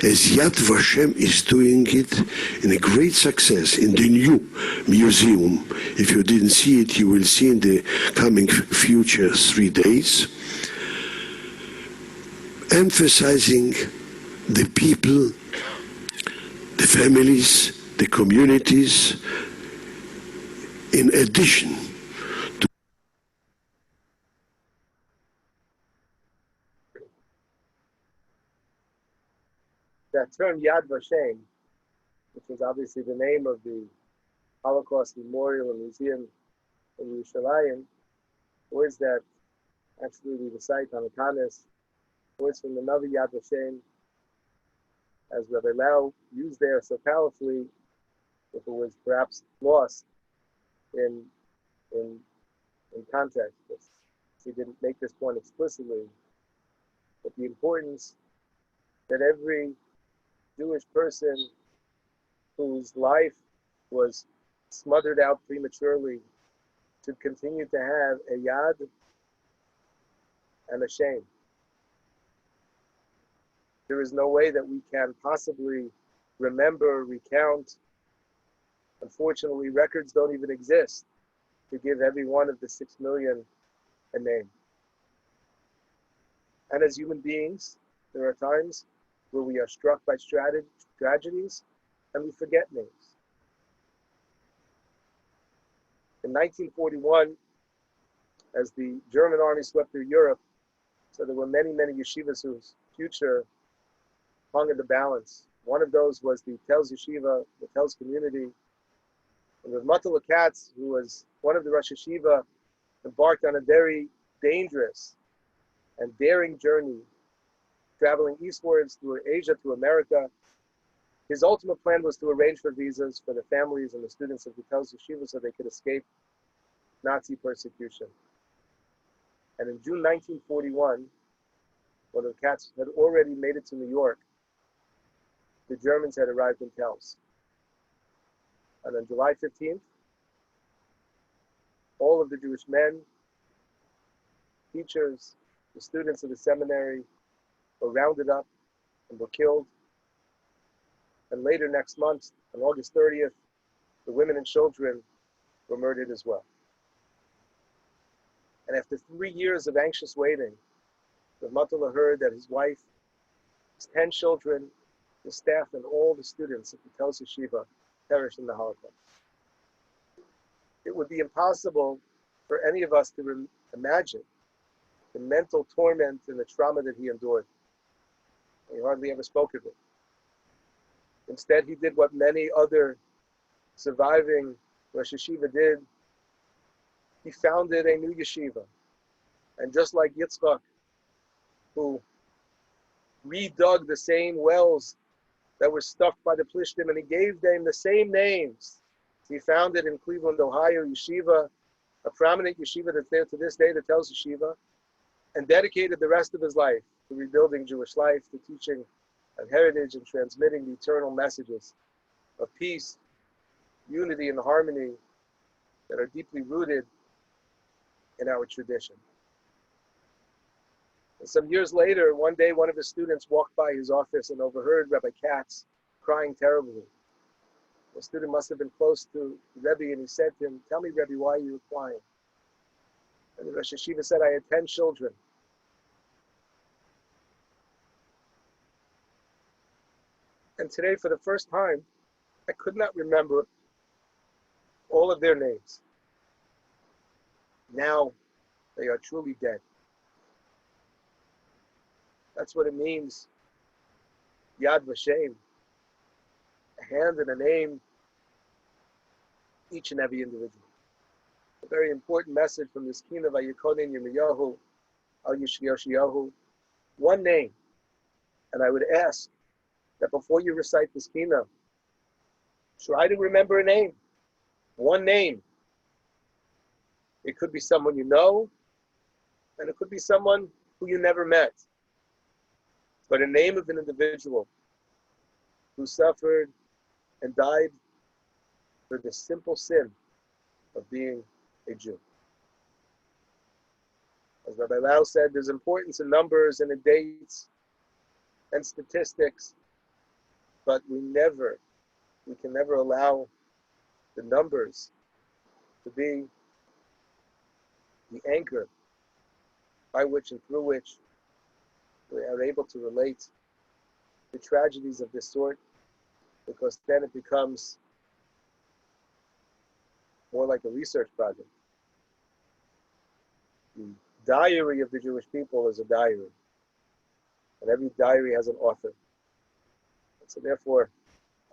as Yad Vashem is doing it in a great success in the new museum. If you didn't see it, you will see in the coming future 3 days, emphasizing the people, the families, the communities, in addition to that term Yad Vashem, which was obviously the name of the Holocaust Memorial and Museum in Yerushalayim, words that actually we recite on the Tanis, words from another Yad Vashem, as Rabbi Lau used there so powerfully, if it was perhaps lost in context. He didn't make this point explicitly, but the importance that every Jewish person whose life was smothered out prematurely should continue to have a yad and a shame. There is no way that we can possibly remember, recount. Unfortunately, records don't even exist to give every one of the 6 million a name. And as human beings, there are times where we are struck by tragedies and we forget names. In 1941, as the German army swept through Europe, so there were many, many yeshivas whose future hung in the balance. One of those was the Telz Yeshiva, the Telz community. And Rav Matala Katz, who was one of the Rosh Yeshiva, embarked on a very dangerous and daring journey, traveling eastwards through Asia to America. His ultimate plan was to arrange for visas for the families and the students of the Telz Yeshiva so they could escape Nazi persecution. And in June 1941, when the Katz had already made it to New York, the Germans had arrived in Telz. And on July 15th, all of the Jewish men, teachers, the students of the seminary were rounded up and were killed. And later next month, on August 30th, the women and children were murdered as well. And after 3 years of anxious waiting, the Matala heard that his wife, his 10 children, the staff, and all the students of the Telz Yeshiva perished in the Holocaust. It would be impossible for any of us to imagine the mental torment and the trauma that he endured. He hardly ever spoke of it. Instead, he did what many other surviving Rosh Yeshiva did. He founded a new yeshiva. And just like Yitzchak, who redug the same wells that were stuffed by the Plishtim, and he gave them the same names. He founded in Cleveland, Ohio, yeshiva, a prominent yeshiva that's there to this day, the Telz Yeshiva, and dedicated the rest of his life to rebuilding Jewish life, to teaching of heritage and transmitting the eternal messages of peace, unity, and harmony that are deeply rooted in our tradition. And some years later, one day, one of his students walked by his office and overheard Rabbi Katz crying terribly. The student must have been close to Rebbe, and he said to him, "Tell me, Rebbe, why are you crying?" And the Rosh Yeshiva said, "I had 10 children. And today, for the first time, I could not remember all of their names. Now they are truly dead. That's what it means. Yad Vashem, a hand and a name, each and every individual. A very important message from this Kina Vayikonin Yirmiyahu Al Yoshiyahu. One name. And I would ask that before you recite this Kina, try to remember a name. One name. It could be someone you know, and it could be someone who you never met. But a name of an individual who suffered and died for the simple sin of being a Jew. As Rabbi Lau said, there's importance in numbers and in dates and statistics, but we can never allow the numbers to be the anchor by which and through which we are able to relate to tragedies of this sort, because then it becomes more like a research project. The diary of the Jewish people is a diary, and every diary has an author. And so therefore,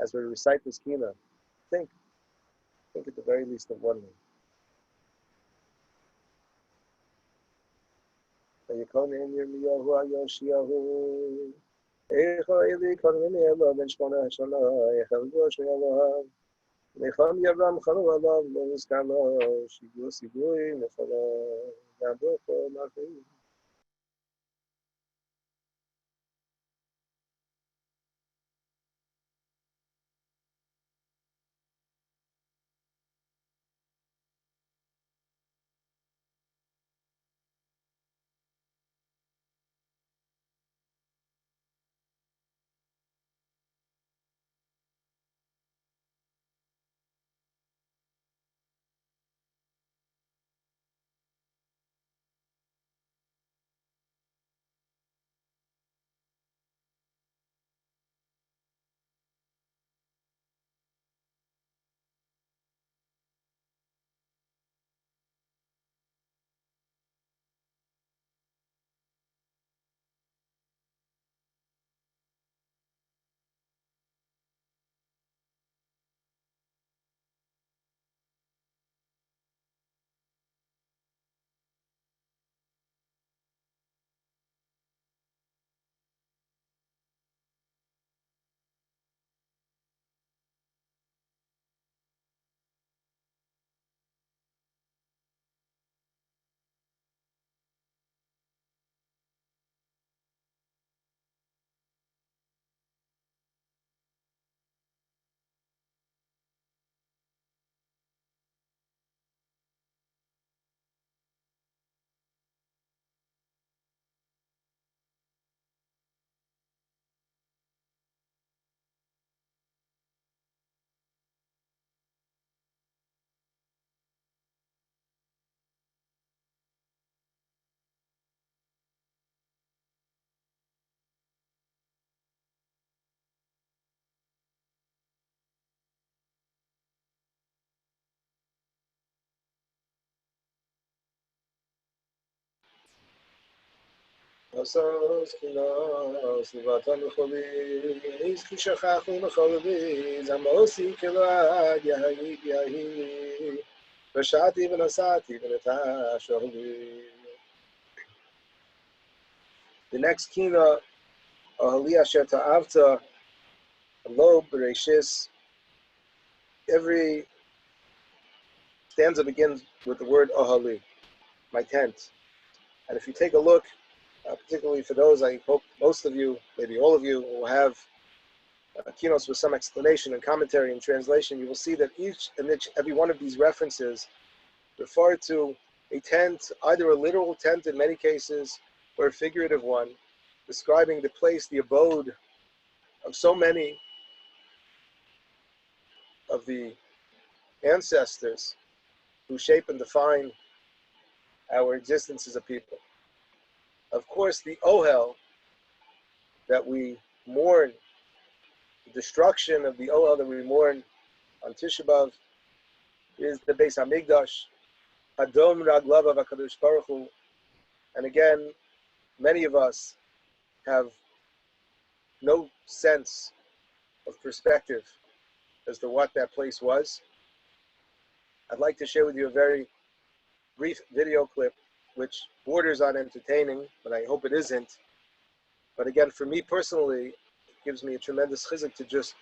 as we recite this Kina, think at the very least of one name. Vayikonin Yirmiyahu Al Yoshiyahu Eicha Eli Konin Elo Ben Shmona Shana Eicha Gosh Yalav Necham Yavram Chanu Alav Lo Nizkar Lo Shigu Sibui Nefala Yaboko Marfi. Osos Kinos Livatan Choli Iski Shachachnu Choli Zamosi Kilad Yahi Yahi Vashati V'Nasati V'Nata Sholi. The next Kina Ahali Asher Ta'avta Lo Bereshis. Every stanza begins with the word Ahali, my tent. And if you take a look, particularly for those, I hope most of you, maybe all of you, will have keynotes with some explanation and commentary and translation, you will see that each and every one of these references refer to a tent, either a literal tent in many cases, or a figurative one, describing the place, the abode of so many of the ancestors who shape and define our existence as a people. Of course, the Ohel that we mourn, the destruction of the Ohel that we mourn on Tisha B'Av, is the Beis Hamikdash, Adom Raglav HaKadosh Baruch Hu. And again, many of us have no sense of perspective as to what that place was. I'd like to share with you a very brief video clip which borders on entertaining, but I hope it isn't. But again, for me personally, it gives me a tremendous chizuk to just,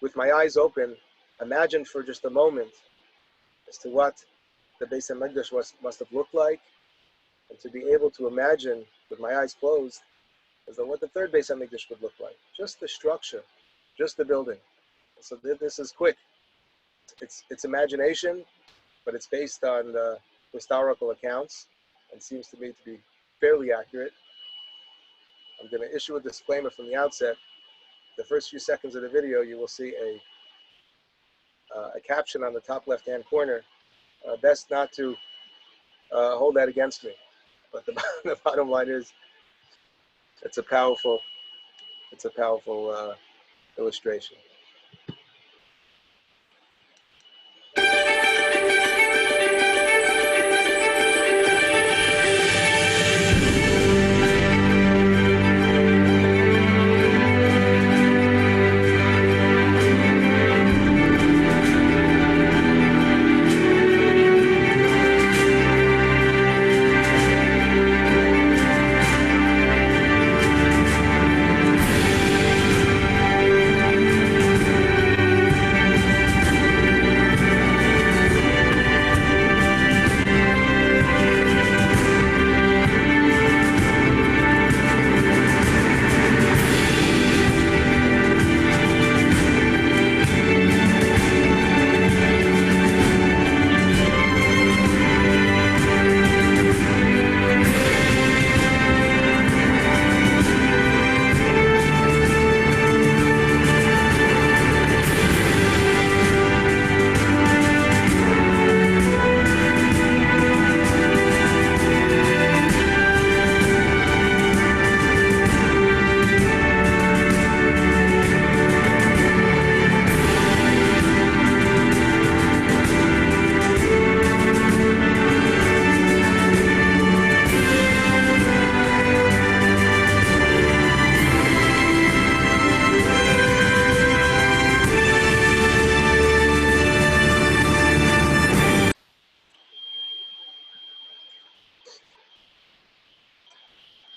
with my eyes open, imagine for just a moment as to what the Beis Hamikdash must have looked like, and to be able to imagine with my eyes closed as to what the third Beis Hamikdash would look like. Just the structure, just the building. So this is quick. It's imagination, but it's based on historical accounts and seems to me to be fairly accurate. I'm going to issue a disclaimer from the outset. The first few seconds of the video, you will see a caption on the top left-hand corner. Best not to hold that against me. But the bottom line is, it's a powerful illustration.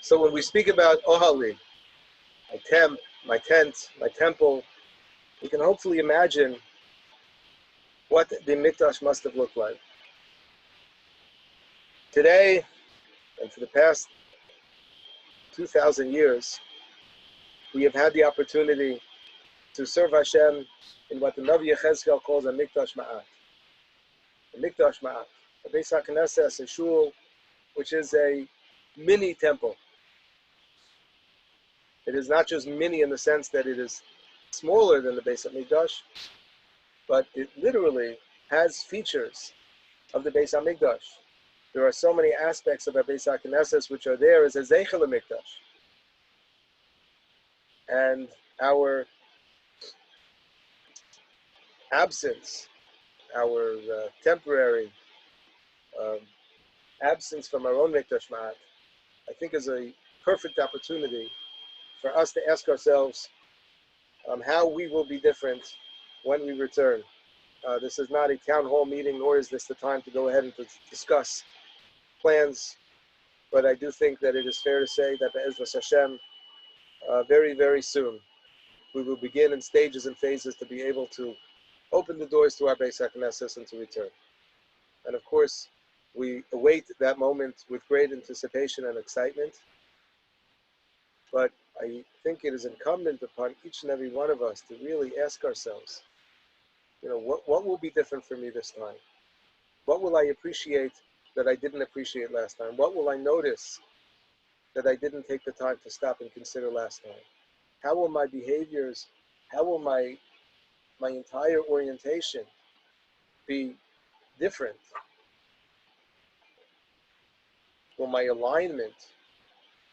So when we speak about Ohali, my tent, my temple, we can hopefully imagine what the Mikdash must have looked like. Today, and for the past 2,000 years, we have had the opportunity to serve Hashem in what the Navi Yechezkel calls a Mikdash Ma'at. A Mikdash Ma'at, a Beis HaKnesses, a shul, which is a mini temple. It is not just mini in the sense that it is smaller than the Beis HaMikdash, but it literally has features of the Beis HaMikdash. There are so many aspects of our Beis HaKnesses which are there as a Zeichel HaMikdash. And our absence, our temporary absence from our own Mikdash Ma'at, I think is a perfect opportunity for us to ask ourselves how we will be different when we return. This is not a town hall meeting, nor is this the time to go ahead and to discuss plans, but I do think that it is fair to say that Be'ezras Hashem, very, very soon, we will begin in stages and phases to be able to open the doors to our Beis HaKnesses and to return. And of course, we await that moment with great anticipation and excitement. But I think it is incumbent upon each and every one of us to really ask ourselves, what will be different for me this time? What will I appreciate that I didn't appreciate last time? What will I notice that I didn't take the time to stop and consider last time? How will my behaviors, how will my entire orientation be different? Will my alignment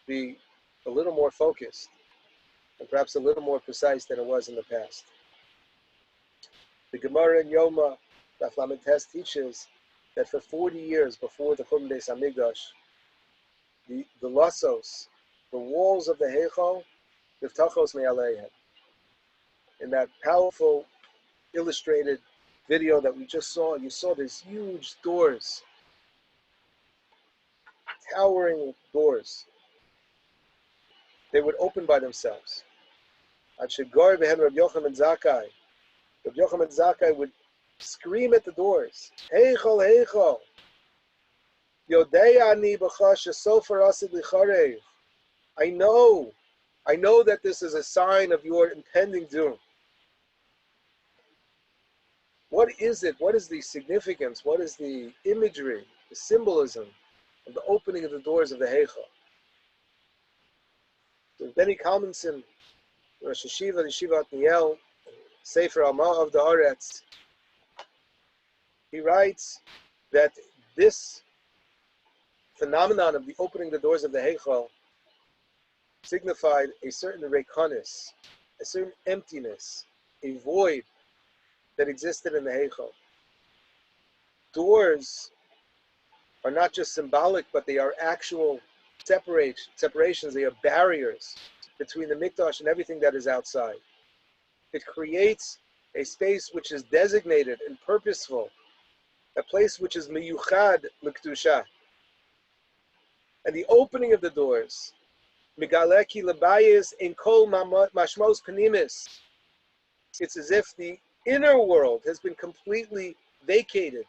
be a little more focused and perhaps a little more precise than it was in the past? The Gemara in Yoma Daf Lamed Tes teaches that for 40 years before the Churban Beis Hamikdash, the lasos, the walls of the Heichal, Niftachos Me'aleihem. In that powerful illustrated video that we just saw, you saw these huge doors, towering doors. They would open by themselves. At Shegor Behen Rabbi Yochanan Zakkai, Rabbi Yochanan Zakkai would scream at the doors, Heichal, Heichal, Yodei ani b'cha shesofer asid licharev. I know that this is a sign of your impending doom. What is it? What is the significance? What is the imagery, the symbolism of the opening of the doors of the Heichal? So Benny Kalmanson, Rosh Hashiva, the Yeshiva Otniel, Sefer Alma of the Aretz, he writes that this phenomenon of the opening the doors of the Heichal signified a certain rekonis, a certain emptiness, a void that existed in the Heichal. Doors are not just symbolic, but they are actual separations. They are barriers between the Mikdash and everything that is outside. It creates a space which is designated and purposeful, a place which is miyuchad l'kedusha. And the opening of the doors, migaleki lebayis in kol mashmos panimis. It's as if the inner world has been completely vacated.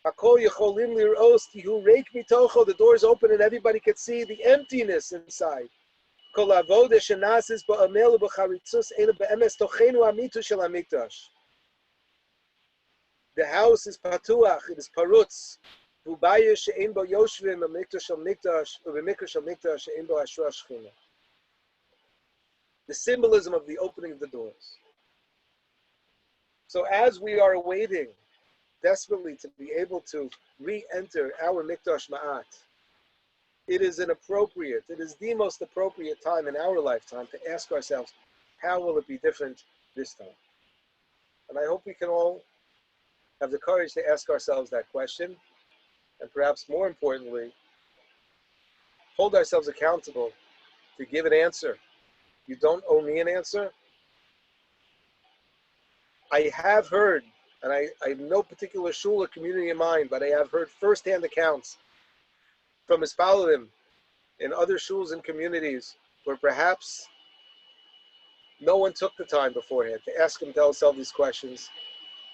Hakol yecholim lir'os tihu reik mitocho. The doors open and everybody can see the emptiness inside. Kol avoda shenasis ba'amel u'b'charitzus ela be'emes tochenu amitu shel hamikdash. The house is patuach, it is parutz. V'bayis she'en bo yoshvim b'mikdash shel mikdash u'b'mikdash shel mikdash she'en bo ashra shchina. The symbolism of the opening of the doors. So as we are waiting desperately to be able to re-enter our Mikdash Ma'at, it is the most appropriate time in our lifetime to ask ourselves, how will it be different this time? And I hope we can all have the courage to ask ourselves that question, and perhaps more importantly, hold ourselves accountable to give an answer. You don't owe me an answer. I have heard, and I have no particular shul or community in mind, but I have heard firsthand accounts from Ispalim in other shuls and communities where perhaps no one took the time beforehand to ask themselves these questions.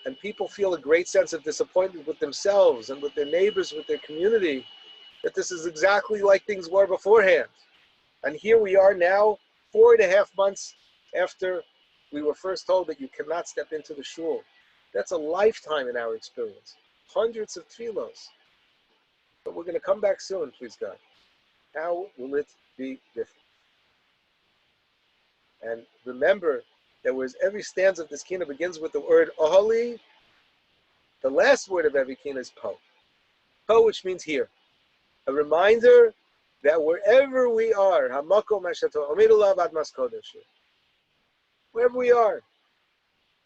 And people feel a great sense of disappointment with themselves and with their neighbors, with their community, that this is exactly like things were beforehand. And here we are now, 4.5 months after we were first told that you cannot step into the shul. That's a lifetime in our experience. Hundreds of tefillos. But we're going to come back soon, please God. How will it be different? And remember that whereas every stanza of this kina begins with the word ohali, the last word of every kina is po. Po, which means here. A reminder that wherever we are, hamakom mashato omidulav ad maskodesh, wherever we are,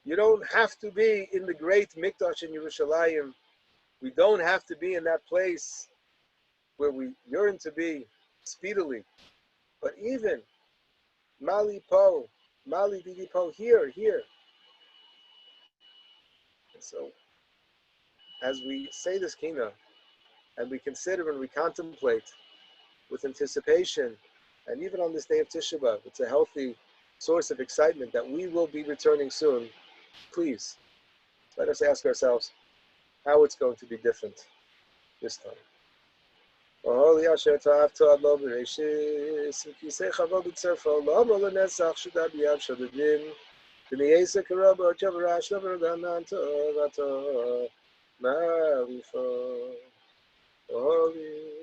you don't have to be in the great Mikdash in Yerushalayim. We don't have to be in that place where we yearn to be speedily. But even Mali Po, Mali Didi Po, here. And so, as we say this kina, and we consider and we contemplate with anticipation, and even on this day of Tisha B'Av, it's a healthy source of excitement that we will be returning soon. Please, let us ask ourselves how it's going to be different this time. Holy Asher Ta'af Ta'ad Lo B'Reishis V'Kisei Chavo B'Tzerfo Lo Mo L'Nesach Shada B'Yav Shodadim V'Niyesa Karabo Javarash Lo V'Raganan Tov Ato Ma'arifo Holy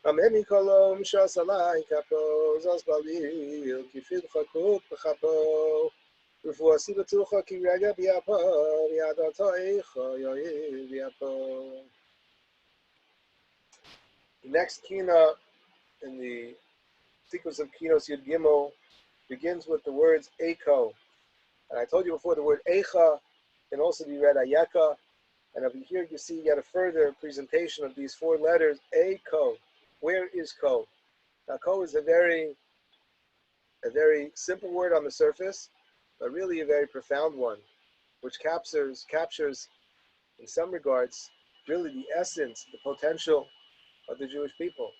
Ameni kolom shas alai kapo zos balil kifid chakut b'chapo Rufuasi b'tucha ki rega b'yapo v'yadato eicha yoyi b'yapo. The next kina in the sequence of kinos Yud Gimel begins with the words Eiko. And I told you before the word Eicha can also be read Ayaka. And over here you see yet a further presentation of these four letters, Eiko. Where is Ko? Now Ko is a very simple word on the surface, but really a very profound one, which captures in some regards really the essence, the potential of the Jewish people.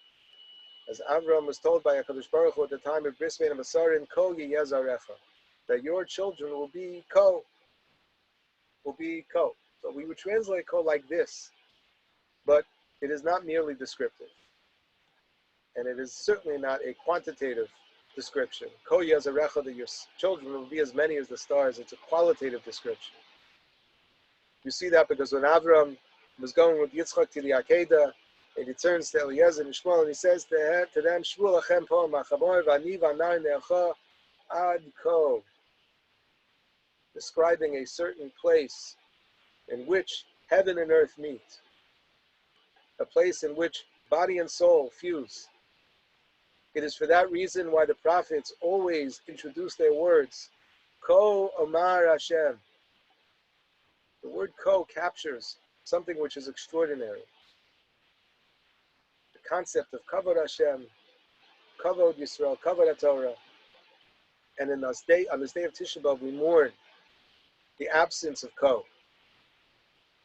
As Avram was told by HaKadosh Baruch Hu at the time of Bris Bein HaMasarim, Ko Yezarecha, that your children will be Ko. So we would translate Ko like this, but it is not merely descriptive. And it is certainly not a quantitative description. Ko Yezarecha, that your children will be as many as the stars. It's a qualitative description. You see that because when Avram was going with Yitzchak to the Akedah, and he turns to Eliezer and Shmuel and he says to them, Shmuel achem po machamor v'ani v'anar ne'acha ad ko, describing a certain place in which heaven and earth meet, a place in which body and soul fuse. It is for that reason why the prophets always introduce their words, Ko Omar Hashem. The word Ko captures something which is extraordinary. The concept of Kavod Hashem, Kavod Yisrael, Kavod Torah. And on this day of Tisha B'Av, we mourn the absence of Ko.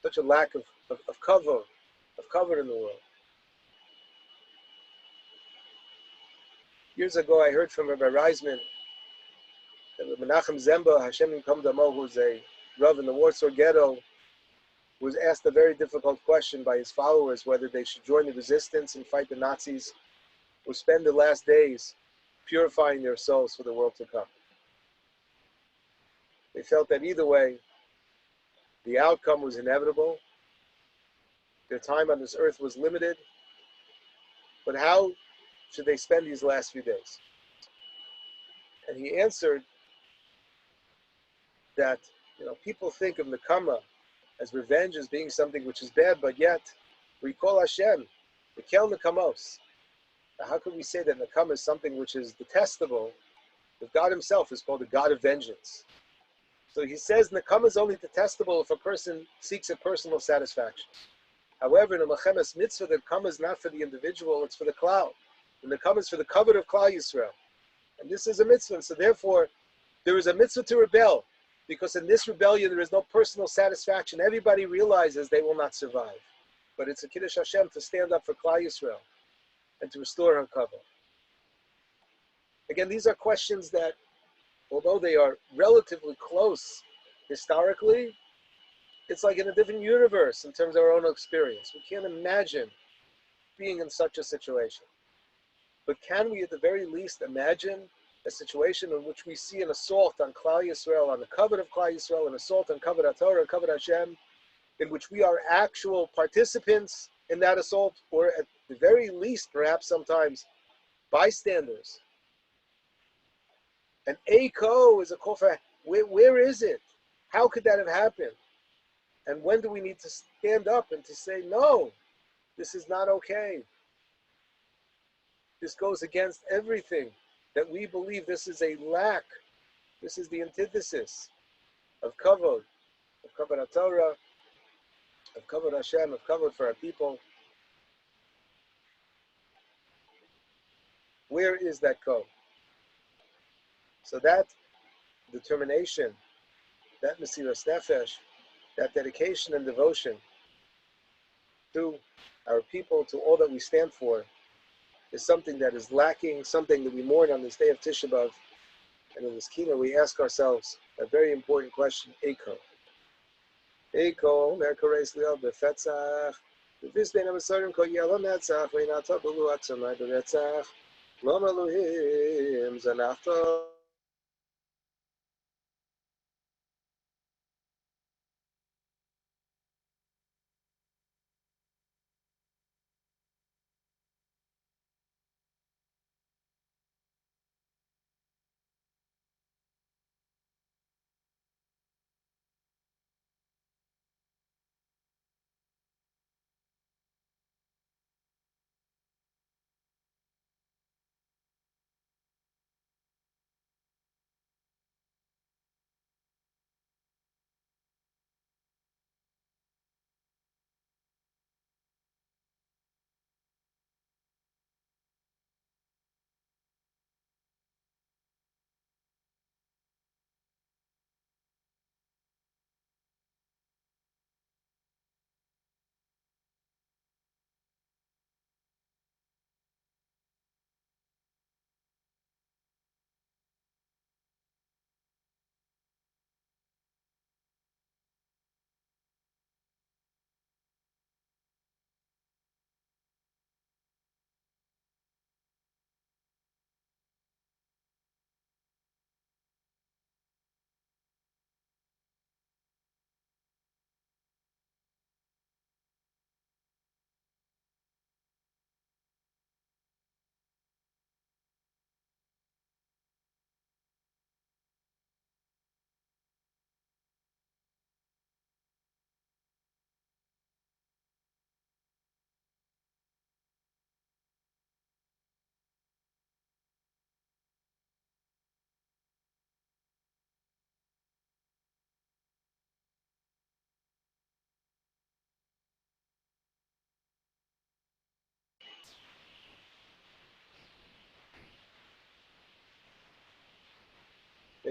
Such a lack of Kavod in the world. Years ago, I heard from Rabbi Reisman that Menachem Zemba, Hashem Yikam Damo, who's a Rav in the Warsaw Ghetto, was asked a very difficult question by his followers whether they should join the resistance and fight the Nazis or spend the last days purifying their souls for the world to come. They felt that either way, the outcome was inevitable. Their time on this earth was limited. But how should they spend these last few days? And he answered that, people think of Nekama as revenge as being something which is bad, but yet we call Hashem, Mekel Nekamos. Now, how could we say that Nekama is something which is detestable if God himself is called the God of vengeance? So he says Nekama is only detestable if a person seeks a personal satisfaction. However, in a Mechemes mitzvah, the Nekama is not for the individual, it's for the Klal. The Nekama is for the covet of Klal Yisrael. And this is a mitzvah, so therefore, there is a mitzvah to rebel, because in this rebellion, there is no personal satisfaction. Everybody realizes they will not survive. But it's a Kiddush Hashem to stand up for Klal Yisrael and to restore her covet. Again, these are questions that, although they are relatively close historically, it's like in a different universe in terms of our own experience. We can't imagine being in such a situation. But can we at the very least imagine a situation in which we see an assault on Klal Yisrael, on the covet of Klal Yisrael, an assault on covet HaTorah, covet Hashem, in which we are actual participants in that assault, or at the very least, perhaps sometimes, bystanders. And Eiko is a call for, where is it? How could that have happened? And when do we need to stand up and to say, no, this is not okay. This goes against everything that we believe. This is a lack. This is the antithesis of kavod HaTorah, of kavod Hashem, of kavod for our people. Where is that code? So that determination, that Mesiras Nefesh, that dedication and devotion to our people, to all that we stand for, is something that is lacking, something that we mourn on this day of Tisha B'Av. And in this keynote, we ask ourselves a very important question, Eiko. Eiko, Merkoreis Liel Befetzach, B'vis Bein HaMasarim Ko Yelo Netzach, Ve'inata B'lu Atzamai B'Netzach, Lo Elohim Zanachto.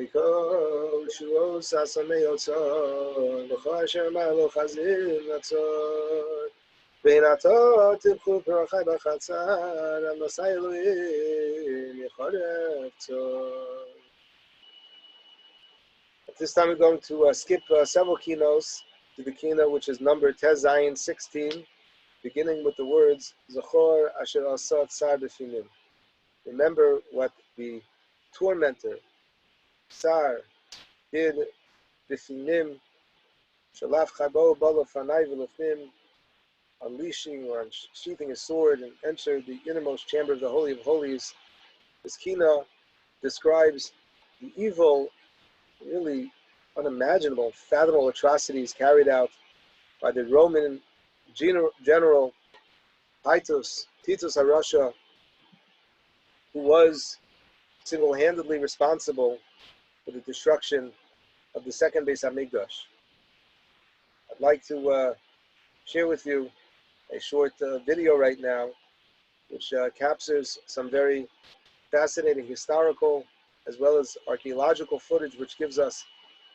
Eko shuo sasame yotzor, L'cho asher malo chazir natzor, Beinato tilchu perachai b'chatzar, Anosai Elohim yichorev tzor. At this time we're going to skip several keynotes to the keynote which is number Tez Zayin 16, beginning with the words Zachor asher asa tsar b'finim. Remember what the tormentor Tsar did b'finim, shalaf chabo balo fanai v'lefnim, unleashing or unsheathing his sword and entered the innermost chamber of the Holy of Holies. This keynote describes the evil, really unimaginable, unfathomable atrocities carried out by the Roman general Titus HaRasha, who was single-handedly responsible for the destruction of the second Beis HaMikdash. I'd like to share with you a short video right now, which captures some very fascinating historical as well as archaeological footage, which gives us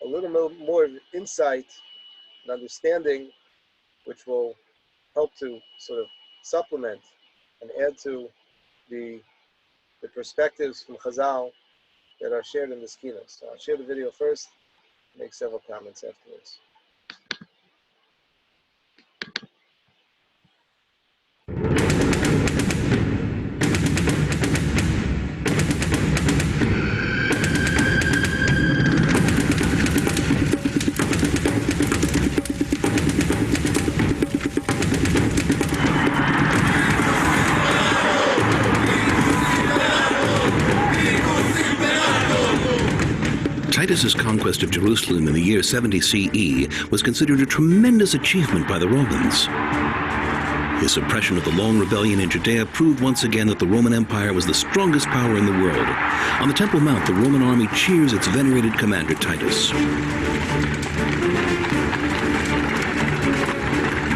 a little more insight and understanding, which will help to sort of supplement and add to the perspectives from Chazal that are shared in this keynote. So I'll share the video first, make several comments afterwards. Titus's conquest of Jerusalem in the year 70 CE was considered a tremendous achievement by the Romans. His suppression of the long rebellion in Judea proved once again that the Roman Empire was the strongest power in the world. On the Temple Mount, the Roman army cheers its venerated commander Titus.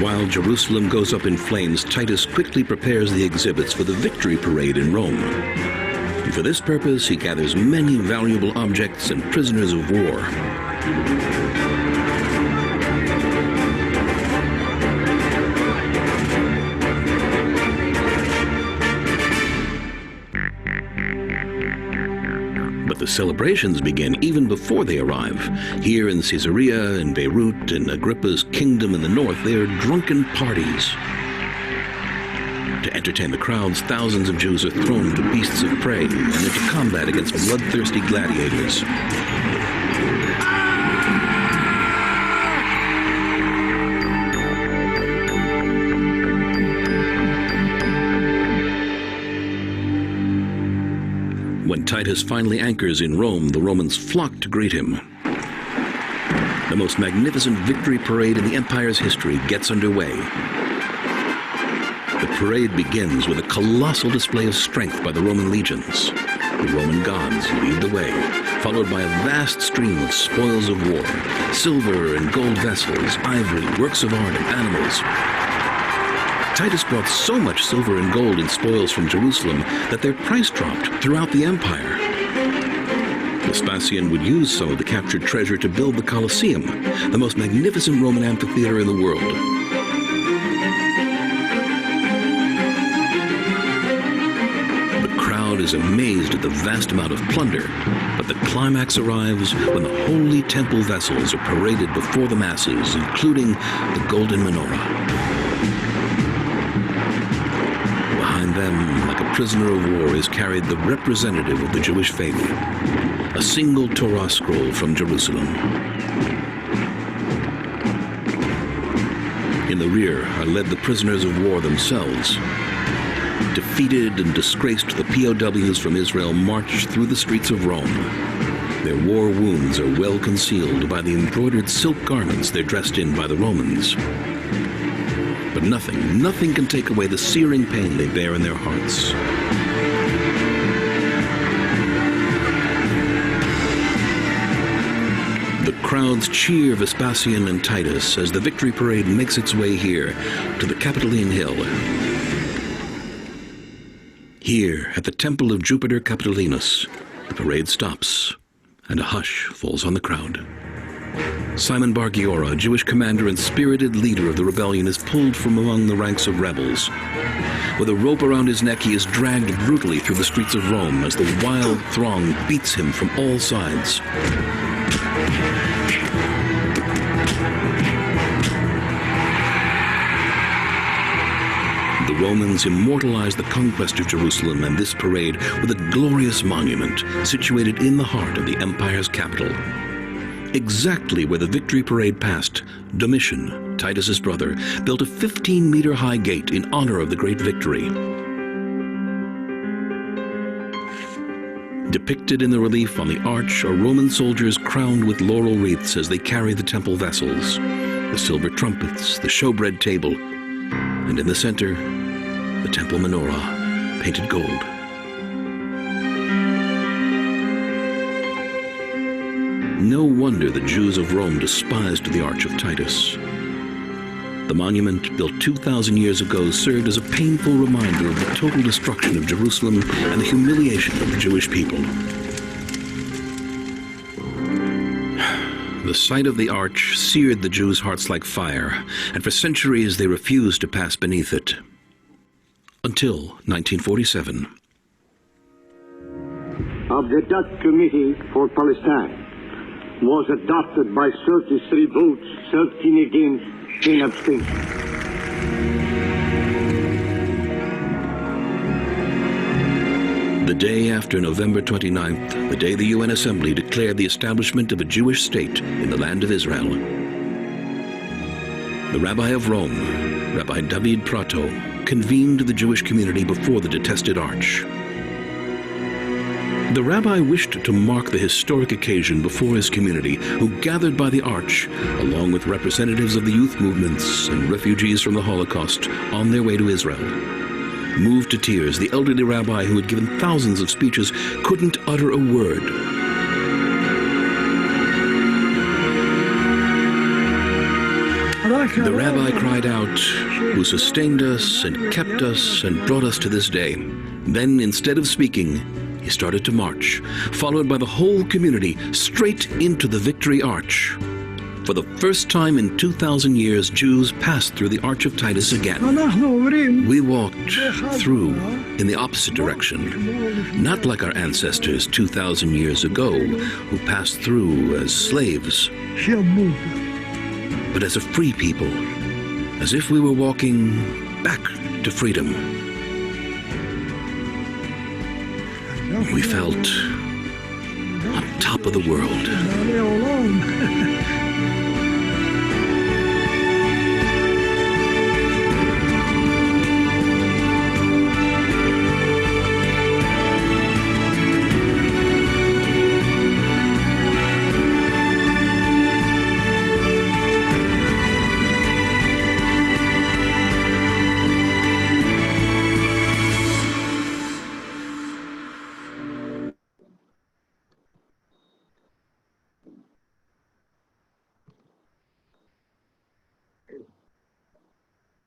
While Jerusalem goes up in flames, Titus quickly prepares the exhibits for the victory parade in Rome. And for this purpose, he gathers many valuable objects and prisoners of war. But the celebrations begin even before they arrive. Here in Caesarea, in Beirut, in Agrippa's kingdom in the north, they are drunken parties. To entertain the crowds, thousands of Jews are thrown to beasts of prey and into combat against bloodthirsty gladiators. When Titus finally anchors in Rome, the Romans flock to greet him. The most magnificent victory parade in the empire's history gets underway. The parade begins with a colossal display of strength by the Roman legions. The Roman gods lead the way, followed by a vast stream of spoils of war, silver and gold vessels, ivory, works of art, and animals. Titus brought so much silver and gold in spoils from Jerusalem that their price dropped throughout the empire. Vespasian would use some of the captured treasure to build the Colosseum, the most magnificent Roman amphitheater in the world. Is amazed at the vast amount of plunder, but the climax arrives when the holy temple vessels are paraded before the masses, including the golden menorah. Behind them, like a prisoner of war, is carried the representative of the Jewish faith, a single Torah scroll from Jerusalem. In the rear are led the prisoners of war themselves. Defeated and disgraced, the POWs from Israel march through the streets of Rome. Their war wounds are well concealed by the embroidered silk garments they're dressed in by the Romans. But nothing can take away the searing pain they bear in their hearts. The crowds cheer Vespasian and Titus as the victory parade makes its way here to the Capitoline Hill. Here, at the temple of Jupiter Capitolinus, the parade stops, and a hush falls on the crowd. Simon Bar Giora, a Jewish commander and spirited leader of the rebellion, is pulled from among the ranks of rebels. With a rope around his neck, he is dragged brutally through the streets of Rome as the wild throng beats him from all sides. The Romans immortalized the conquest of Jerusalem and this parade with a glorious monument situated in the heart of the empire's capital. Exactly where the victory parade passed, Domitian, Titus's brother, built a 15-meter-high gate in honor of the great victory. Depicted in the relief on the arch are Roman soldiers crowned with laurel wreaths as they carry the temple vessels, the silver trumpets, the showbread table, and in the center, the temple menorah, painted gold. No wonder the Jews of Rome despised the Arch of Titus. The monument, built 2,000 years ago, served as a painful reminder of the total destruction of Jerusalem and the humiliation of the Jewish people. The sight of the arch seared the Jews' hearts like fire, and for centuries they refused to pass beneath it. Until 1947. Of the Dutch Committee for Palestine was adopted by 33 votes, 13 against, 10 abstentions. The day after November 29th, the day the UN Assembly declared the establishment of a Jewish state in the land of Israel, the Rabbi of Rome, Rabbi David Prato, convened the Jewish community before the detested arch. The rabbi wished to mark the historic occasion before his community, who gathered by the arch, along with representatives of the youth movements and refugees from the Holocaust, on their way to Israel. Moved to tears, the elderly rabbi, who had given thousands of speeches, couldn't utter a word. The rabbi cried out, "Who sustained us and kept us and brought us to this day." Then, instead of speaking, he started to march, followed by the whole community, straight into the Victory Arch. For the first time in 2,000 years, Jews passed through the Arch of Titus again. We walked through in the opposite direction, not like our ancestors 2,000 years ago, who passed through as slaves, but as a free people, as if we were walking back to freedom. We felt on top of the world.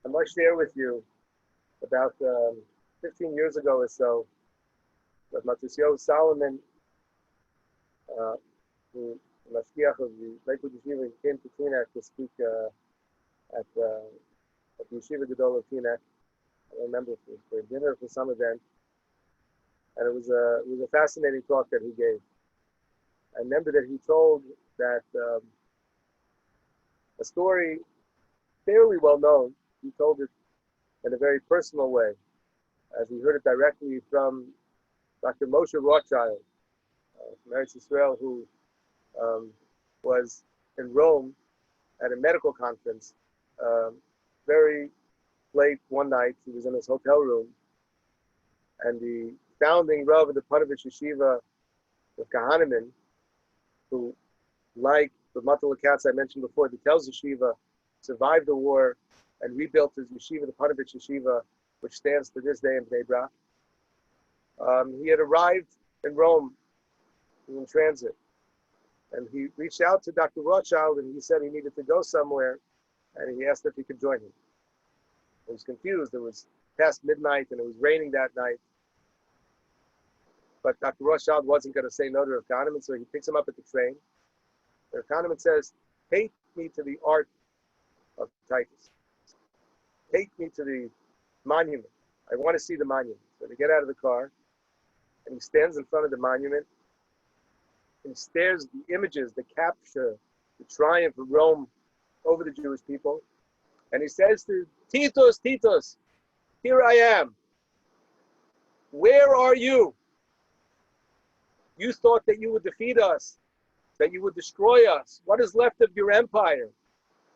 I must share with you about 15 years ago or so, that Matisyahu Solomon, who Mashgiach of the Lakewood Yeshiva, came to Teaneck to speak at the Yeshiva Gedol of Teaneck. I don't remember, for a dinner for some event, and it was a fascinating talk that he gave. I remember that he told that a story fairly well known. He told it in a very personal way, as he heard it directly from Dr. Moshe Rothschild from Eretz Yisrael, who was in Rome at a medical conference very late one night. He was in his hotel room, and the founding Rav of the Panovich Yeshiva of Kahaniman, who, like the Matal Katz I mentioned before, the Telz Yeshiva, survived the war and rebuilt his yeshiva, the Panovich Yeshiva, which stands to this day in Bnei Brak. He had arrived in Rome in transit, and he reached out to Dr. Rothschild, and he said he needed to go somewhere, and he asked if he could join him. He was confused. It was past midnight, and it was raining that night. But Dr. Rothschild wasn't going to say no to Rav Kahneman, so he picks him up at the train. Rav Kahneman says, take me to the art of Titus. Take me to the monument. I want to see the monument. So they get out of the car, and he stands in front of the monument, and he stares at the images that capture the triumph of Rome over the Jewish people. And he says to Titus, Titus, here I am. Where are you? You thought that you would defeat us, that you would destroy us. What is left of your empire?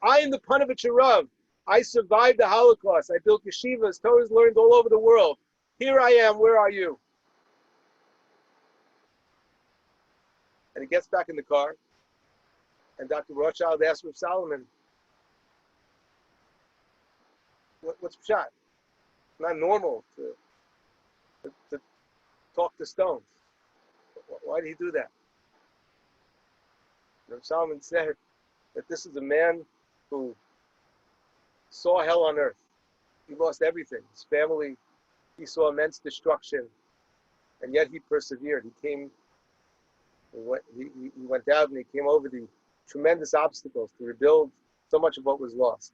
I am the Panovich Rav. I survived the Holocaust. I built yeshivas. Torahs learned all over the world. Here I am. Where are you? And he gets back in the car. And Dr. Rothschild asks Rav Solomon, what's Pshat? It's not normal to talk to stones. Why did he do that? Rav Solomon said that this is a man who saw hell on earth. He lost everything. His family, he saw immense destruction, and yet he persevered. He went out and he came over the tremendous obstacles to rebuild so much of what was lost.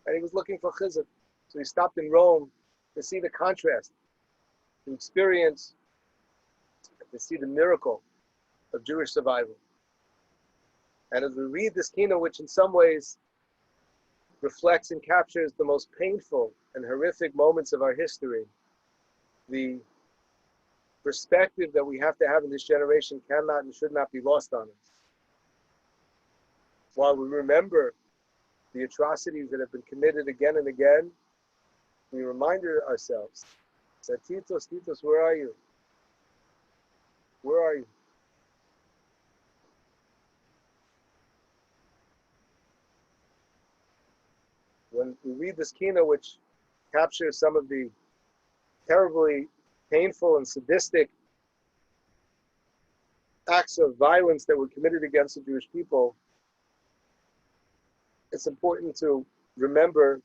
And he was looking for chizuk. So he stopped in Rome to see the contrast, to experience, to see the miracle of Jewish survival. And as we read this kino, which in some ways reflects and captures the most painful and horrific moments of our history, the perspective that we have to have in this generation cannot and should not be lost on us. While we remember the atrocities that have been committed again and again, we remind ourselves that Titus, where are you? Where are you? When we read this kino, which captures some of the terribly painful and sadistic acts of violence that were committed against the Jewish people, it's important to remember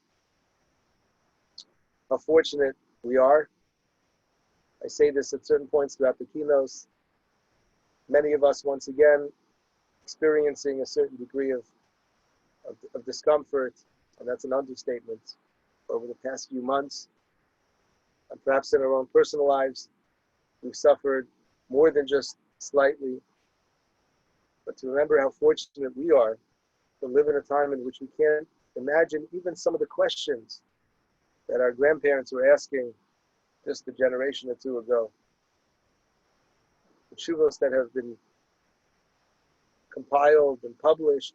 how fortunate we are. I say this at certain points throughout the kinos. Many of us, once again, experiencing a certain degree of discomfort, and that's an understatement, over the past few months. And perhaps in our own personal lives, we've suffered more than just slightly. But to remember how fortunate we are to live in a time in which we can't imagine even some of the questions that our grandparents were asking just a generation or two ago. The tshuvos that have been compiled and published,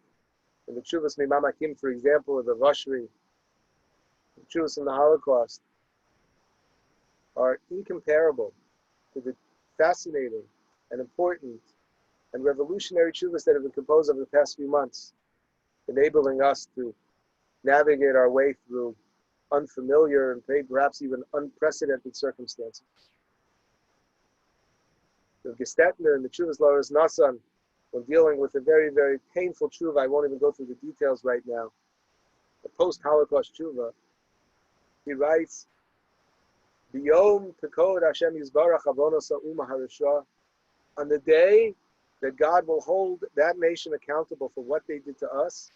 in the tshuvos Mimamakim, for example, of the Rashri, the tshuvos in the Holocaust, are incomparable to the fascinating and important and revolutionary tshuvos that have been composed over the past few months, enabling us to navigate our way through unfamiliar and perhaps even unprecedented circumstances. The Gestetner and the Tshuvas Loras Nasan, when dealing with a very, very painful tshuva, I won't even go through the details right now, the post-Holocaust tshuva, he writes, B'yom Pekod Hashem Yizbarach Avonos Ha'uma Harishah, on the day that God will hold that nation accountable for what they did to us,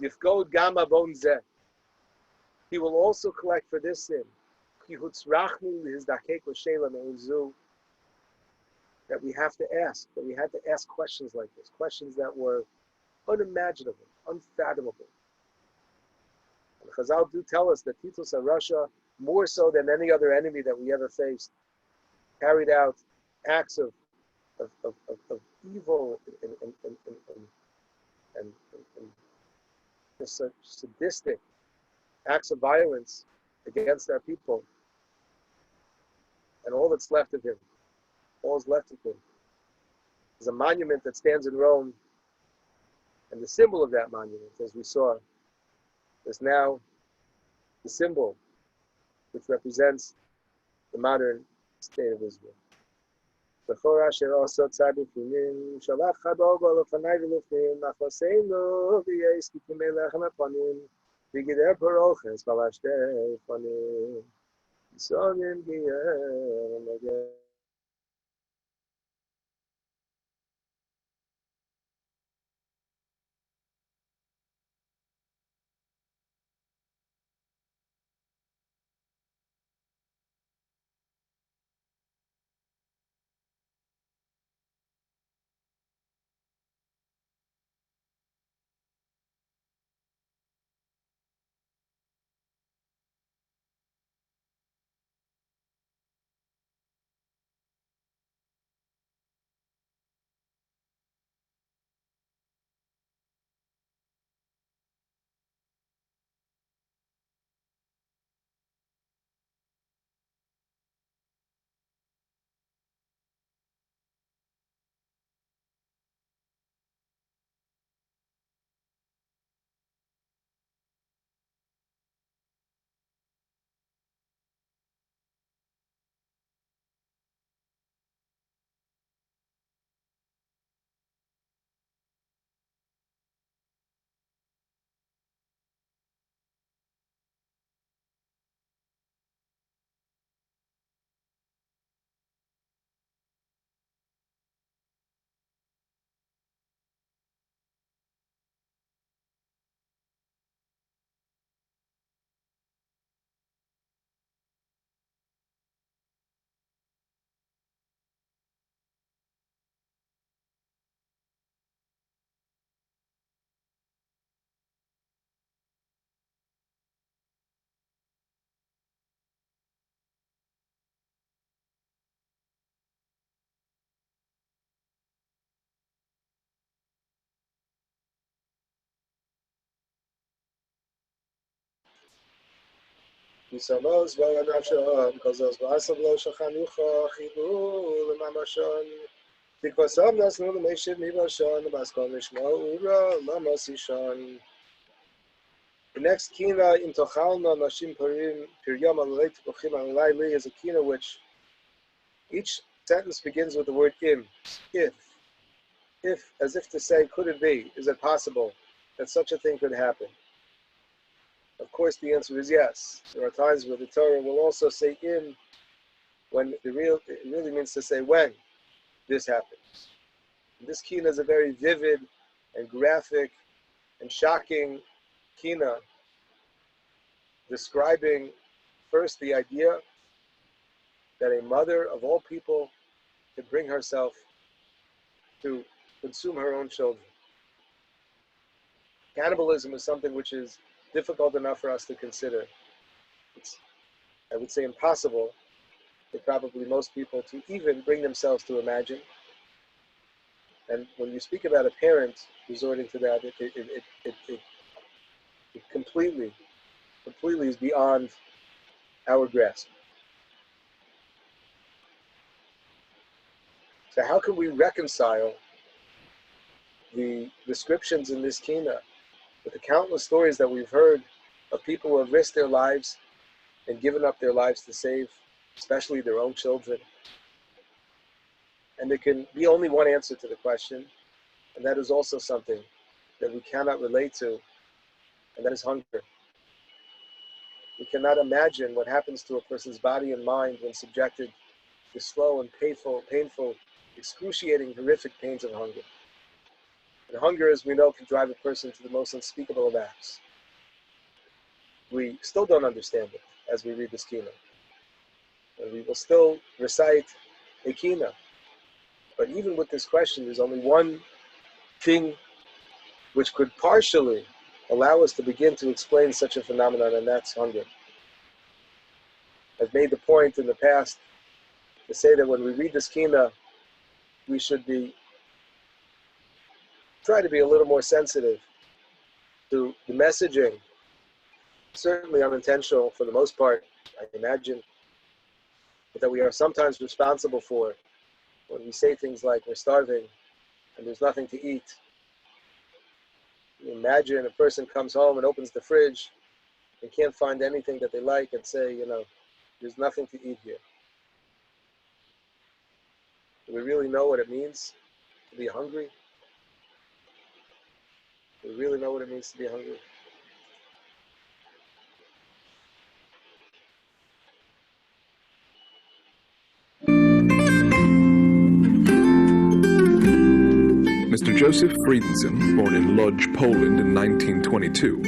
Yifkod Gam Avon Zeh, he will also collect for this sin, that we have to ask, that we had to ask questions like this, questions that were unimaginable, unfathomable. And Chazal do tell us that Titus Russia, more so than any other enemy that we ever faced, carried out acts of evil and sadistic acts of violence against our people. And all that's left of him, all is left of him, is a monument that stands in Rome. And the symbol of that monument, as we saw, is now the symbol which represents the modern state of Israel. B'chor asher oso tzadikim, shalach chado bo lefanai v'lufnim, nachoseinu v'yeis kitimei lechem hapanim, v'gider paroches v'lashtei panim, sonim giyem again. Yisamos v'anavsham kozos v'asav lo shachanucha chilu l'mamashon tikvasam nasnu l'meishiv mivashon v'askol nishmo ura l'masishon. The next kina in tochalna nashim parim piryam alalei tikuchim alalei li is a kina which each sentence begins with the word im, if, as if to say, could it be? Is it possible that such a thing could happen? Of course, the answer is yes. There are times where the Torah will also say im when it really means to say when this happens. And this kina is a very vivid and graphic and shocking kina, describing first the idea that a mother of all people could bring herself to consume her own children. Cannibalism is something which is difficult enough for us to consider. It's, I would say, impossible for probably most people to even bring themselves to imagine. And when you speak about a parent resorting to that, it completely is beyond our grasp. So how can we reconcile the descriptions in this kina with the countless stories that we've heard of people who have risked their lives and given up their lives to save, especially their own children? And there can be only one answer to the question, and that is also something that we cannot relate to, and that is hunger. We cannot imagine what happens to a person's body and mind when subjected to slow and painful, excruciating, horrific pains of hunger. And hunger, as we know, can drive a person to the most unspeakable of acts. We still don't understand it as we read this kina. And we will still recite a kina. But even with this question, there's only one thing which could partially allow us to begin to explain such a phenomenon, and that's hunger. I've made the point in the past to say that when we read this kina, we should try to be a little more sensitive to the messaging, certainly unintentional for the most part, I imagine, but that we are sometimes responsible for when we say things like we're starving and there's nothing to eat. You imagine a person comes home and opens the fridge and can't find anything that they like and say, there's nothing to eat here. Do we really know what it means to be hungry? Do we really know what it means to be hungry? Mr. Joseph Friedensen, born in Lodz, Poland in 1922,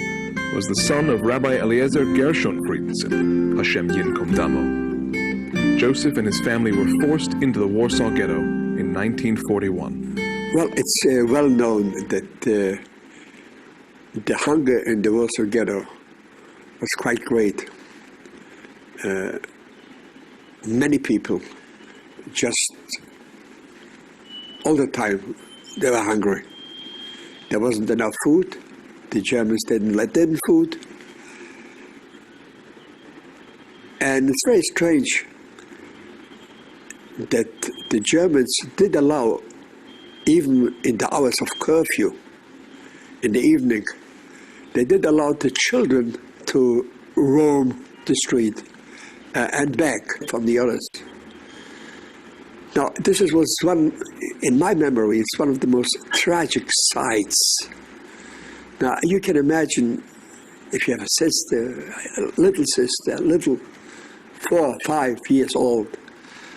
was the son of Rabbi Eliezer Gershon Friedensen, Hashem Yinkom Damo. Joseph and his family were forced into the Warsaw Ghetto in 1941. Well, it's well known that the hunger in the Warsaw Ghetto was quite great. Many people just all the time they were hungry. There wasn't enough food. The Germans didn't let in food. And it's very strange that the Germans did allow, even in the hours of curfew, in the evening, they did allow the children to roam the street and beg from the others. Now, this was one, in my memory, it's one of the most tragic sights. Now, you can imagine if you have a sister, a little 4 or 5 years old,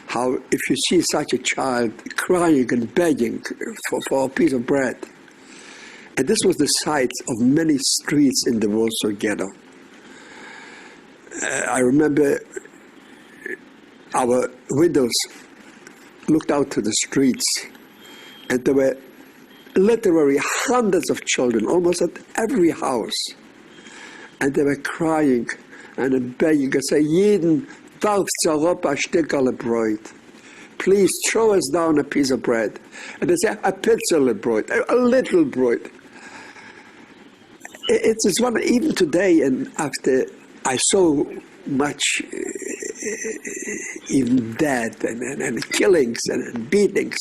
how if you see such a child crying and begging for a piece of bread. And this was the sight of many streets in the Warsaw Ghetto. I remember our windows looked out to the streets, and there were literally hundreds of children, almost at every house. And they were crying and begging and saying, Jeden, warf zurück a Stückerle Brot. Please throw us down a piece of bread. And they say, a pizzale bread, a little bread. It's one, even today, and after I saw much even death and killings and beatings.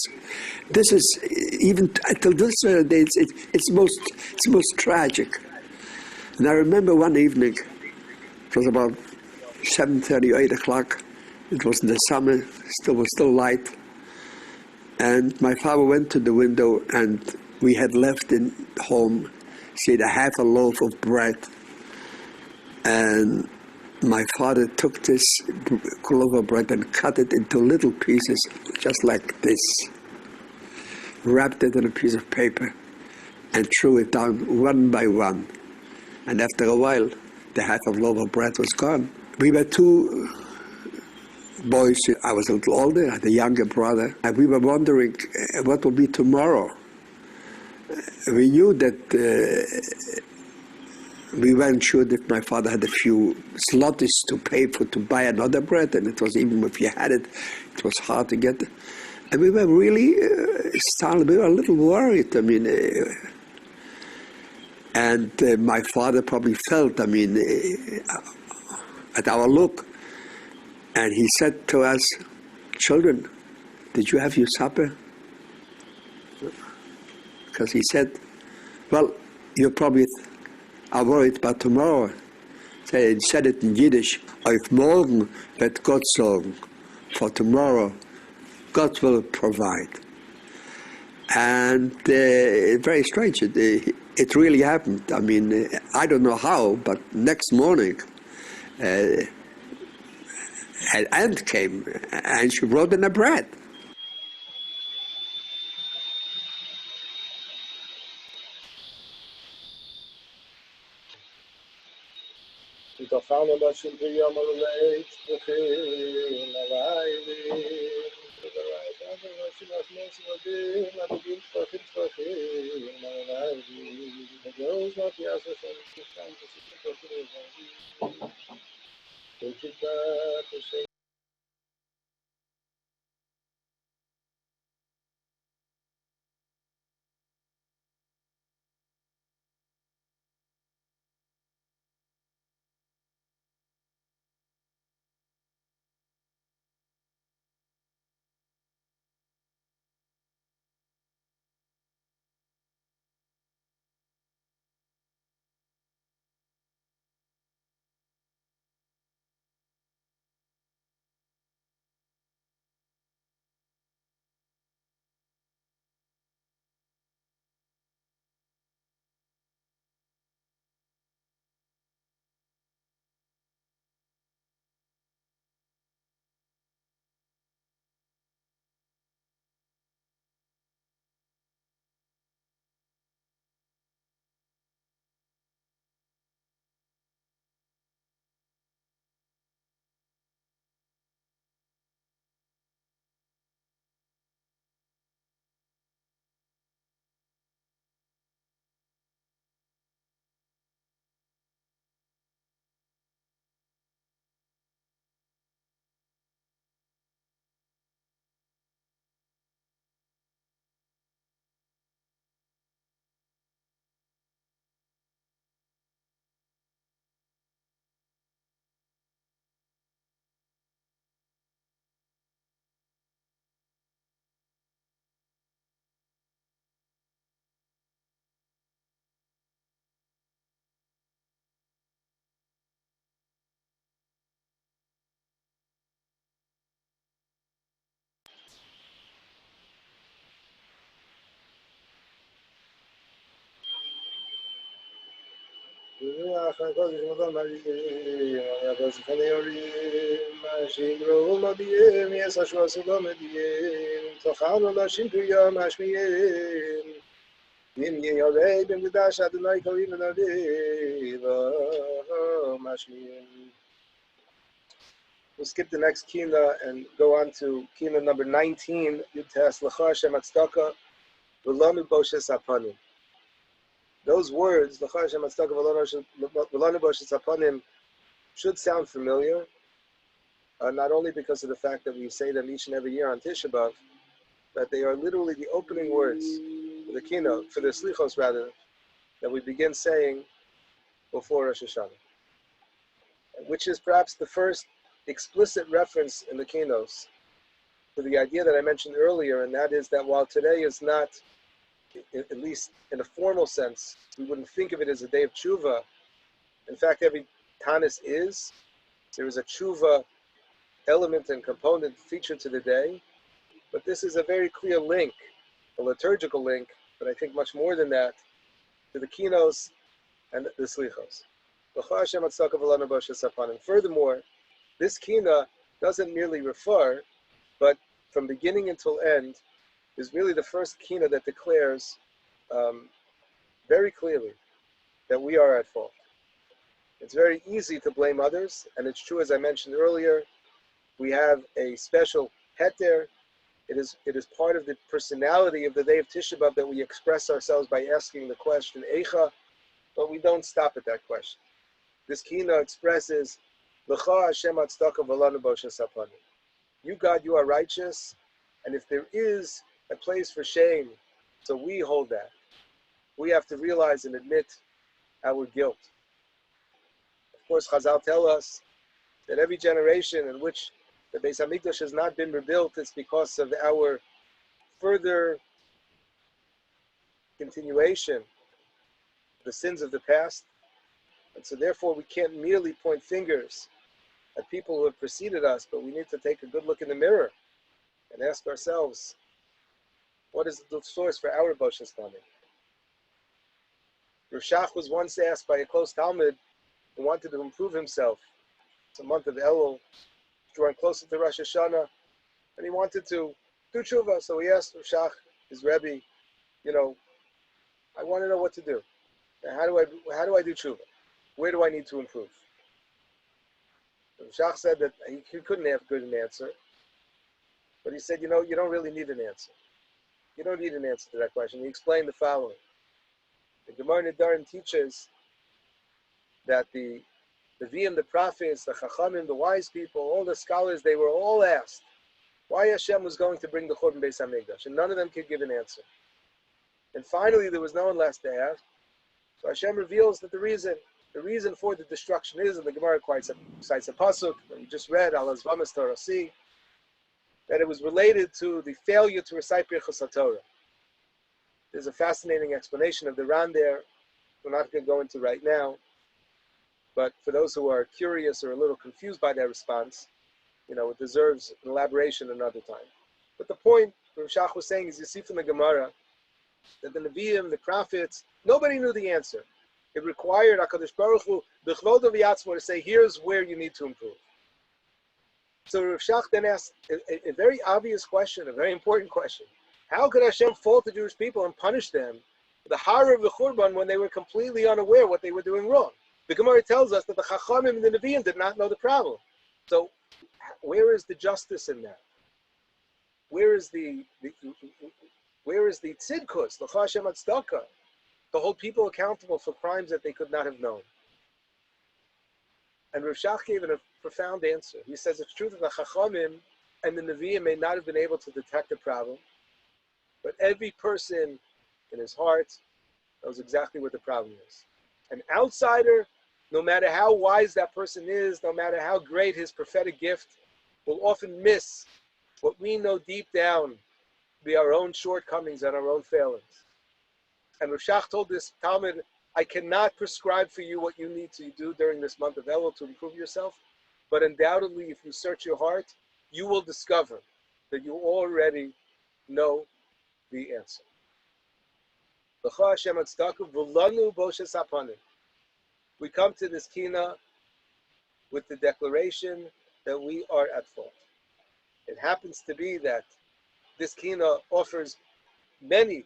This is even until this day. It's most tragic. And I remember one evening, it was about 7:30 or 8 o'clock. It was in the summer, was still light. And my father went to the window, and we had left in home, say, a half a loaf of bread. And my father took this loaf of bread and cut it into little pieces, just like this, wrapped it in a piece of paper, and threw it down one by one. And after a while, the half of loaf of bread was gone. We were two boys. I was a little older, I had a younger brother, and we were wondering what will be tomorrow. We knew that we weren't sure that my father had a few zlotys to pay for to buy another bread, and it was, even if you had it, it was hard to get. And we were really startled. We were a little worried. I mean, and my father probably felt, I mean, at our look, and he said to us, "Children, did you have your supper?" Because he said, "Well, you probably are worried about tomorrow." So he said it in Yiddish, "Auf morgen wird Gott sorgen. For tomorrow, God will provide." And very strange, it really happened. I mean, I don't know how, but next morning, an aunt came, and she brought in a bread. We'll skip the next kina and go on to kina number 19. Those words, should sound familiar, not only because of the fact that we say them each and every year on Tisha B'Av, but they are literally the opening words for the keynote, for the slichos rather, that we begin saying before Rosh Hashanah. which is perhaps the first explicit reference in the Kinos to the idea that I mentioned earlier, and that is that while today is not, at least in a formal sense, we wouldn't think of it as a day of tshuva. In fact, every Tanis is. There is a tshuva element and component featured to the day, but this is a very clear link, a liturgical link, but I think much more than that, to the Kinos and the Slichos. And furthermore, this Kina doesn't merely refer, but from beginning until end, is really the first Kina that declares very clearly that we are at fault. It's very easy to blame others, and it's true, as I mentioned earlier, we have a special heter. It is part of the personality of the day of Tisha B'Av that we express ourselves by asking the question, Eicha, but we don't stop at that question. This Kina expresses, L'cha Hashem Hatzdaka v'lanu b'oshes hapanim. You, God, you are righteous, and if there is a place for shame, so we hold that. We have to realize and admit our guilt. Of course, Chazal tell us that every generation in which the Beis Hamikdash has not been rebuilt, it's because of our further continuation of the sins of the past. And so therefore we can't merely point fingers at people who have preceded us, but we need to take a good look in the mirror and ask ourselves, what is the source for our Boshes Tamid? Rav Shach was once asked by a close Talmud who wanted to improve himself. It's a month of Elul, drawing closer to Rosh Hashanah, and he wanted to do tshuva. So he asked Rav Shach, his Rebbe, I want to know what to do. How do I do tshuva? Where do I need to improve? Rav Shach said that he couldn't have good an answer, but he said, you don't really need an answer. You don't need an answer to that question. He explained the following. The Gemara Nedarim teaches that the Nevi'im, the prophets, the Chachamim, the wise people, all the scholars, they were all asked why Hashem was going to bring the Churban Beis Hamikdash, and none of them could give an answer. And finally, there was no one left to ask. So Hashem reveals that the reason for the destruction is, and the Gemara cites a pasuk that we just read, Al Azvamas Torasi, that it was related to the failure to recite Birchos HaTorah. There's a fascinating explanation of the Ran there. We're not going to go into right now. But for those who are curious or a little confused by that response, it deserves an elaboration another time. But the point Rav Shach was saying is, you see from the Gemara, that the Nevi'im, the prophets, nobody knew the answer. It required HaKadosh Baruch Hu, B'chvod V'yatzmo, to say, here's where you need to improve. So Rav Shach then asked a very obvious question, a very important question. How could Hashem fault the Jewish people and punish them for the horror of the Churban when they were completely unaware what they were doing wrong? The Gemara tells us that the Chachamim and the Nevi'im did not know the problem. So where is the justice in that? Where is the tzidkus, the Hashem Hatzdaka, to hold people accountable for crimes that they could not have known? And Rav Shach gave it a profound answer. He says it's true that the Chachamim and the Nevi'im may not have been able to detect the problem, but every person in his heart knows exactly what the problem is. An outsider, no matter how wise that person is, no matter how great his prophetic gift, will often miss what we know deep down to be our own shortcomings and our own failings. And Rav Shach told this Talmud, I cannot prescribe for you what you need to do during this month of Elul to improve yourself, but undoubtedly, if you search your heart, you will discover that you already know the answer. We come to this Kina with the declaration that we are at fault. It happens to be that this Kina offers many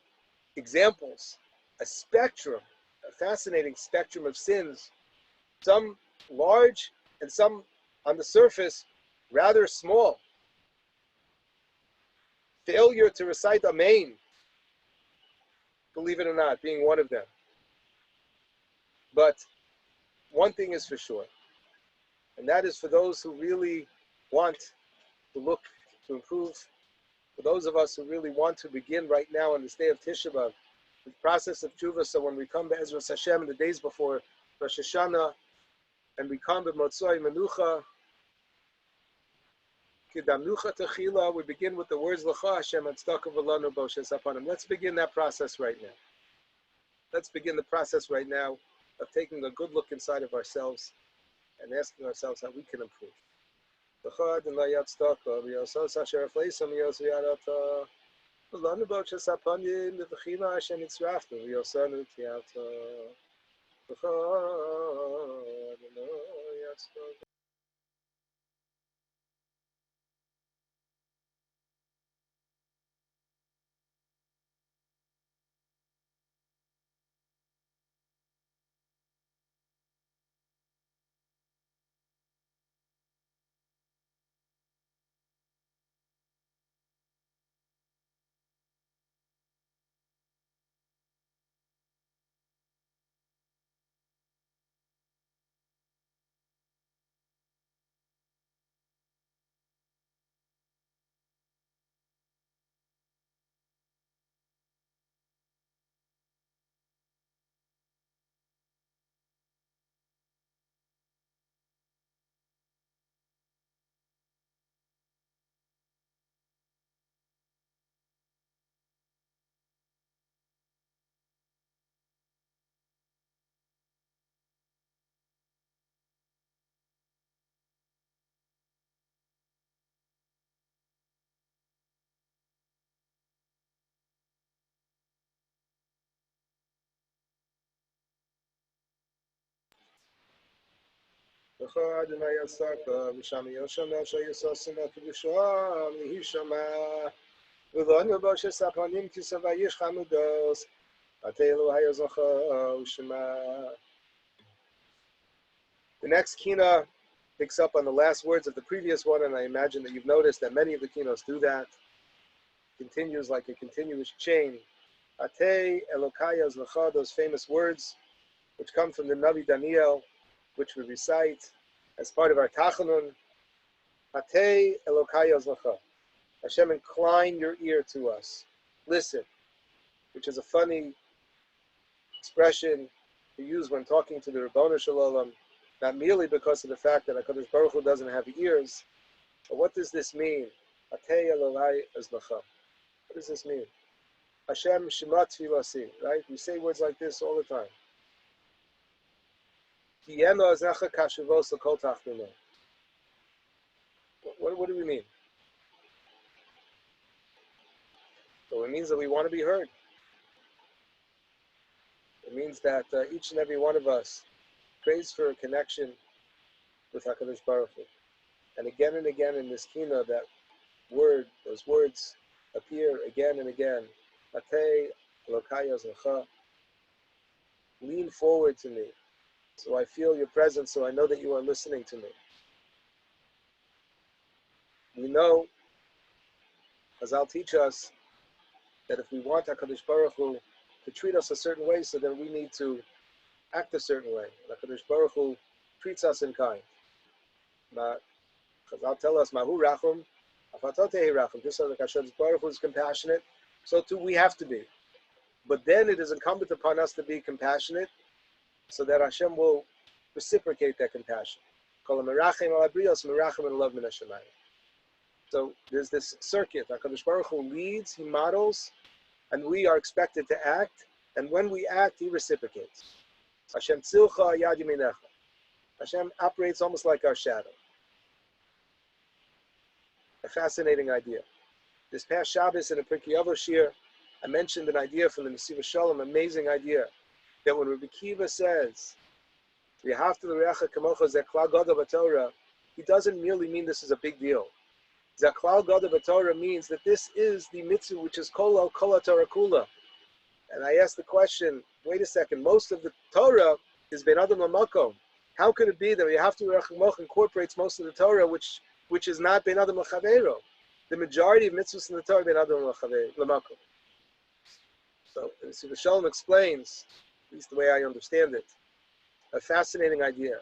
examples, a spectrum, a fascinating spectrum of sins, some large and some on the surface rather small. Failure to recite Amen, believe it or not, being one of them. But one thing is for sure, and that is for those who really want to look to improve, for those of us who really want to begin right now on this day of Tisha B'Av, the process of tshuva, so when we come to Ezras Hashem in the days before Rosh Hashanah, and we come to Motzoi Menucha. We begin with the words L'cha Hashem Tzedakah V'lanu Boshes Hapanim. Let's begin that process right now. Let's begin the process right now of taking a good look inside of ourselves and asking ourselves how we can improve. L'cha Adonai Tzedakah V'yosos Asher Afleisam Yos V'yarata V'lanu Boshes Hapanim V'chila Hashem Yitzrafnu V'yosanu Tiyata L'cha Adonai Tzedakah. L'cha Adonai Tzedakah V'sham Yosham Asher Yisosina K'V'sham Yihishama V'lanu Boshes Hapanim Kisavayish Chamudos Atei Elohai Zocha U'Shema. The next kina picks up on the last words of the previous one, and I imagine that you've noticed that many of the kinos do that. Continues like a continuous chain. Atei Elokai Zocha, those famous words which come from the Navi Daniel, which we recite as part of our Tachanun. Hatei Elokai Azlacha. Hashem, incline your ear to us. Listen, which is a funny expression to use when talking to the Ribono Shel Olam, not merely because of the fact that HaKadosh Baruch Hu doesn't have ears, but what does this mean? Hatei Elokai Azlacha. What does this mean? Hashem Shema Tfilasi, right? We say words like this all the time. What do we mean? So it means that we want to be heard. It means that each and every one of us prays for a connection with HaKadosh Baruch Hu. And again in this kina, that word, those words appear again and again. Atei Elokai Azlecha. Lean forward to me, so I feel your presence, so I know that you are listening to me. We know, Chazal teach us, that if we want HaKadosh Baruch Hu to treat us a certain way, so then we need to act a certain way. HaKadosh Baruch Hu treats us in kind. Chazal tell us, Mahu Rachum, Afatotei Rachum. Just like HaKadosh Baruch Hu is compassionate, so too we have to be. But then it is incumbent upon us to be compassionate, so that Hashem will reciprocate that compassion. So there's this circuit. HaKadosh Baruch Hu leads, He models, and we are expected to act. And when we act, He reciprocates. Hashem tzilcha yad yaminecha. Hashem operates almost like our shadow. A fascinating idea. This past Shabbos in a Pirkei Avos shir, I mentioned an idea from the Nesiva Shalom, amazing idea, that when Rabbi Kiva says, "V'ahavta l'reacha kamocha zeh klal gadol b'Torah," he doesn't merely mean this is a big deal. Zeh klal gadol b'Torah means that this is the mitzvah which is kol Torah kula. And I asked the question, wait a second, most of the Torah is ben adam l'makom. How could it be that v'ahavta l'reacha kamocha incorporates most of the Torah which is not ben adam l'chavero? The majority of mitzvahs in the Torah ben adam l'makom. So the Shalom explains, at least the way I understand it, a fascinating idea.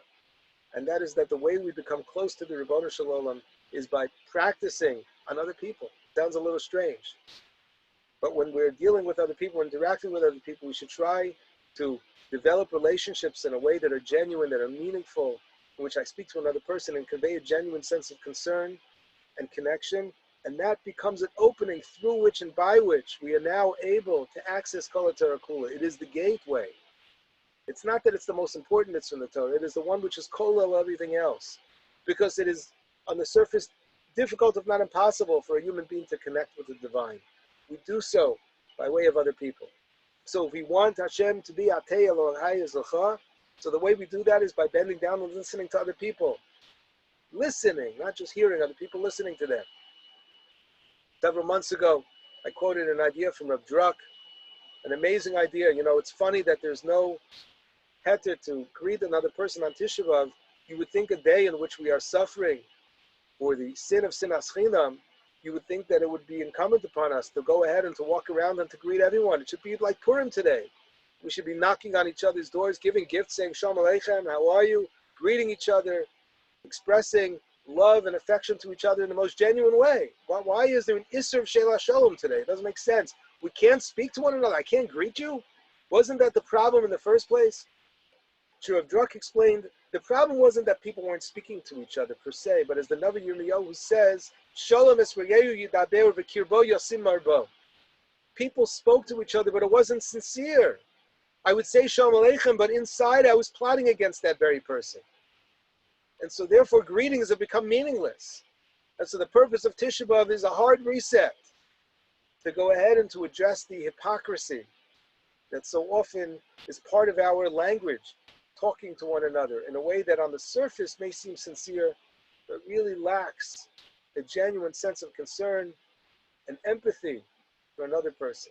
And that is that the way we become close to the Ribono Shel Olam is by practicing on other people. Sounds a little strange. But when we're dealing with other people, interacting with other people, we should try to develop relationships in a way that are genuine, that are meaningful, in which I speak to another person and convey a genuine sense of concern and connection, and that becomes an opening through which and by which we are now able to access Kol HaTorah Kula. It is the gateway. It's not that it's the most important mitzvah in the Torah. It is the one which is kolel everything else, because it is on the surface difficult, if not impossible, for a human being to connect with the divine. We do so by way of other people. So if we want Hashem to be Atei Elohai Ezlecha, so the way we do that is by bending down and listening to other people. Listening, not just hearing other people, listening to them. Several months ago, I quoted an idea from Rav Druck, an amazing idea. You know, it's funny that there's no heter to greet another person on Tisha B'Av. You would think a day in which we are suffering for the sin of sinas chinam, you would think that it would be incumbent upon us to go ahead and to walk around and to greet everyone. It should be like Purim today. We should be knocking on each other's doors, giving gifts, saying Shalom Aleichem, how are you? Greeting each other, expressing love and affection to each other in the most genuine way. Why is there an Isser of Sheila Shalom today? It doesn't make sense. We can't speak to one another. I can't greet you? Wasn't that the problem in the first place? Rav Druck explained, the problem wasn't that people weren't speaking to each other per se, but as the Navi Yirmiyahu says, Shalom es reyehu yidaber v'kirbo yosim marbo. People spoke to each other, but it wasn't sincere. I would say Shalom Aleichem, but inside I was plotting against that very person. And so therefore greetings have become meaningless. And so the purpose of Tisha B'Av is a hard reset, to go ahead and to address the hypocrisy that so often is part of our language, talking to one another in a way that on the surface may seem sincere, but really lacks a genuine sense of concern and empathy for another person.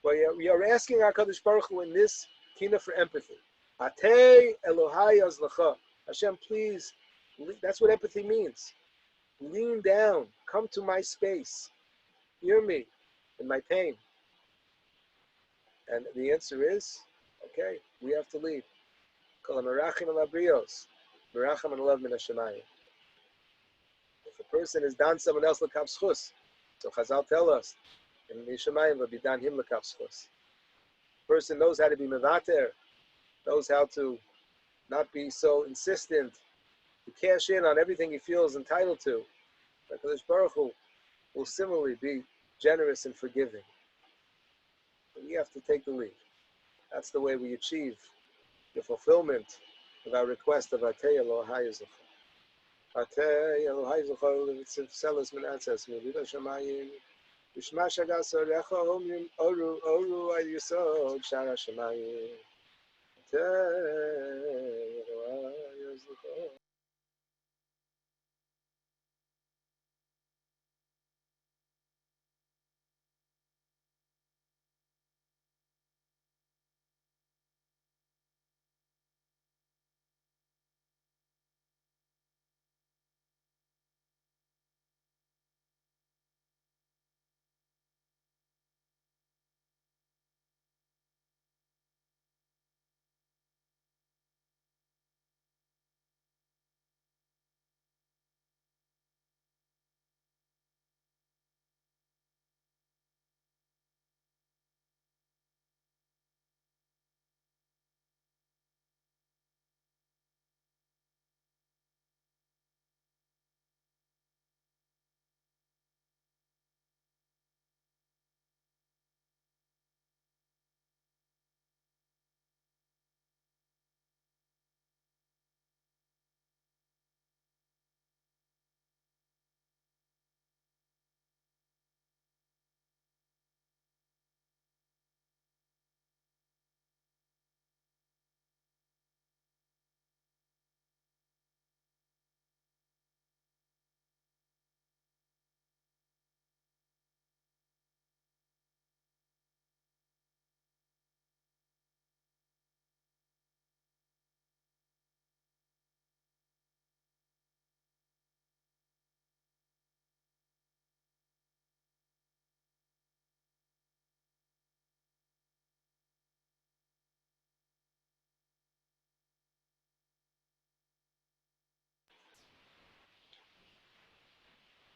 But we are asking HaKadosh Baruch Hu in this kina for empathy. Atei Elohai Azlecha. Hashem, please, that's what empathy means. Lean down, come to my space, hear me in my pain. And the answer is, okay, we have to lead. Kol hamerachim al habrios, merachim alav min hashamayim. If a person has done someone else l'kav schus, so Chazal tell us, in Mishamayim will be done him l'kav schus. Person knows how to be mevater, knows how to not be so insistent, to cash in on everything he feels entitled to. The Kadosh Baruch Hu will similarly be generous and forgiving. But we have to take the lead. That's the way we achieve the fulfillment of our request of Atei Elohai Zechah. Atei Elohai Zechah Selas Min Atzes Min Vida Shamayim Bishma Shagas Orecha Omrim Oru Oru Ayusod Shara Shamayim Atei Elohai Zechah.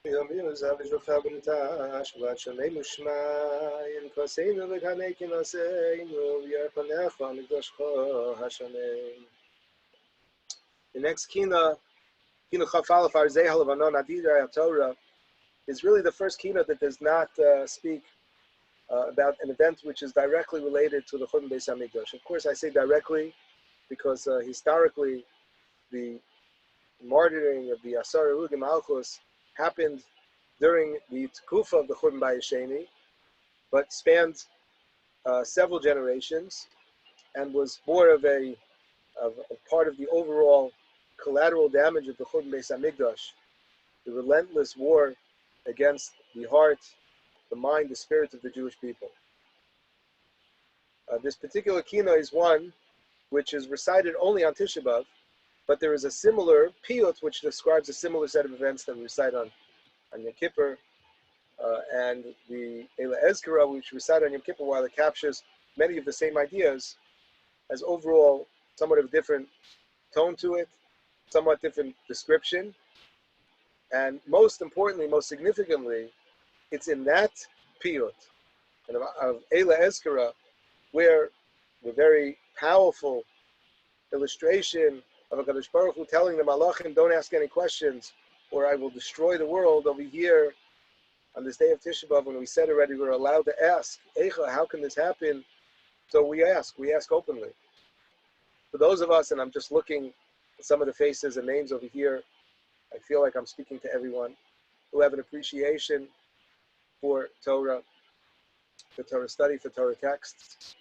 Yom Yuzav Yishvach B'nitash V'ad Shonei Mushmayim Koseinu V'kanei Kinoseinu V'yarpanecha Mikdoshcho HaShonei. The next Kina Chafal Farzei Halavanon Adidai Torah, is really the first Kina that does not speak about an event which is directly related to the Churban Beis Hamikdash. Of course, I say directly because historically, the martyring of the Asar Erugim Malchus happened during the Tekufa of the Churban Bayis Sheni, but spanned several generations and was more of a part of the overall collateral damage of the Churban Beis Hamikdash, the relentless war against the heart, the mind, the spirit of the Jewish people. This particular kina is one which is recited only on Tisha B'Av, but there is a similar piyut which describes a similar set of events that we recite on Yom Kippur, and the Eila Ezkara, which we recite on Yom Kippur, while it captures many of the same ideas, has overall somewhat of a different tone to it, somewhat different description, and most importantly, most significantly, it's in that piyut of Eila Ezkara where the very powerful illustration of HaKadosh Baruch Hu telling the Malachim, don't ask any questions or I will destroy the world. Over here on this day of Tisha B'Av, when we said already we're allowed to ask, Eicha, how can this happen? So we ask openly. For those of us, and I'm just looking at some of the faces and names over here, I feel like I'm speaking to everyone who have an appreciation for Torah, for Torah study, for Torah texts.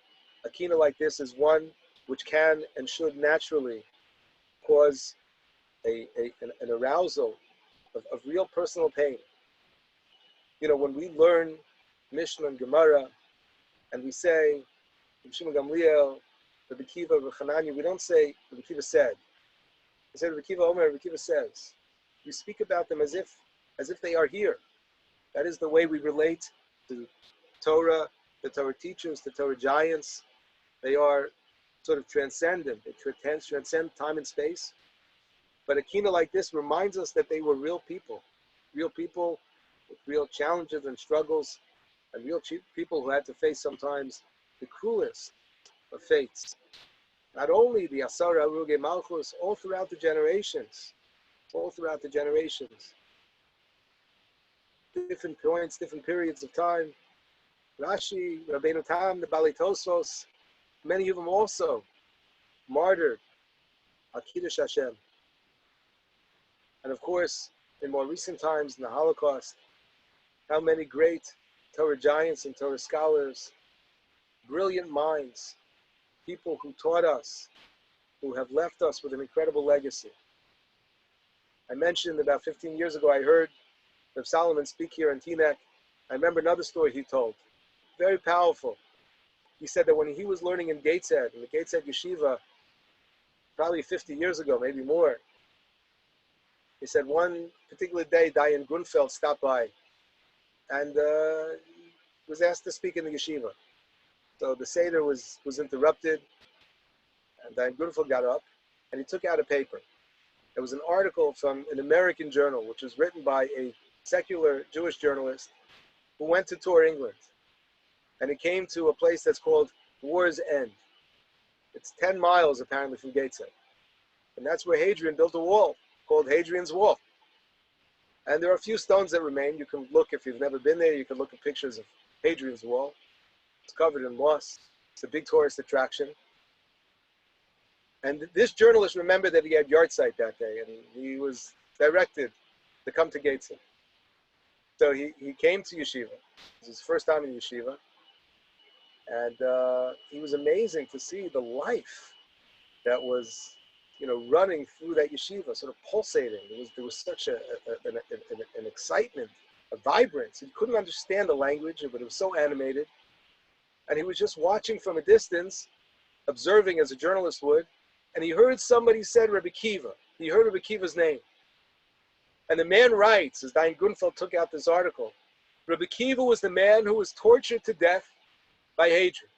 A kina like this is one which can and should naturally cause an arousal of real personal pain. You know, when we learn Mishnah and Gemara, and we say, Shimon Gamliel, Rabbi Kiva, Rabbi Hananya, we don't say Rabbi Kiva said. We say Rabbi Kiva Omer, Rabbi Kiva says. We speak about them as if they are here. That is the way we relate to Torah, the Torah teachers, the Torah giants. They are sort of transcendent. They transcend time and space. But a kina like this reminds us that they were real people with real challenges and struggles, and real people who had to face sometimes the cruelest of fates. Not only the Asar Aruge Malchus, all throughout the generations. Different points, different periods of time. Rashi, Rabbeinu Tam, the Bali Tosfos, many of them also martyred al Kiddush Hashem. And of course, in more recent times, in the Holocaust, how many great Torah giants and Torah scholars, brilliant minds, people who taught us, who have left us with an incredible legacy. I mentioned about 15 years ago, I heard Rav Solomon speak here in Teaneck. I remember another story he told, very powerful. He said that when he was learning in Gateshead, in the Gateshead Yeshiva, probably 50 years ago, maybe more, he said one particular day, Dayan Grunfeld stopped by and was asked to speak in the yeshiva. So the Seder was interrupted, and Dayan Grunfeld got up, and he took out a paper. It was an article from an American journal, which was written by a secular Jewish journalist who went to tour England. And he came to a place that's called War's End. It's 10 miles, apparently, from Gateshead. And that's where Hadrian built a wall called Hadrian's Wall. And there are a few stones that remain. You can look, if you've never been there, you can look at pictures of Hadrian's Wall. It's covered in moss. It's a big tourist attraction. And this journalist remembered that he had yahrzeit that day, and he was directed to come to Gateshead. So he came to yeshiva. It was his first time in yeshiva. And he was amazing to see the life that was, running through that yeshiva, sort of pulsating. There was such an excitement, a vibrance. He couldn't understand the language, but it was so animated. And he was just watching from a distance, observing as a journalist would, and he heard somebody said Rabbi Kiva. He heard Rabbi Kiva's name. And the man writes, as Dayan Grunfeld took out this article, Rabbi Kiva was the man who was tortured to death by Hadrian.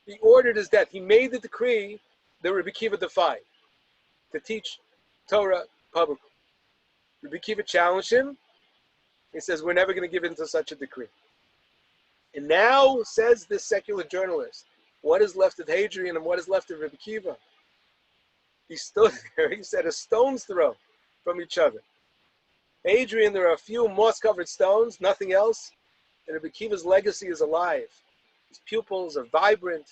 He ordered his death. He made the decree that Rabbi Kiva defied to teach Torah publicly. Rabbi Kiva challenged him. He says, we're never going to give in to such a decree. And now, says this secular journalist, what is left of Hadrian and what is left of Rabbi Kiva? He stood there, he said, a stone's throw from each other. Adrian, there are a few moss-covered stones, nothing else. And Rabbi Akiva's legacy is alive. His pupils are vibrant.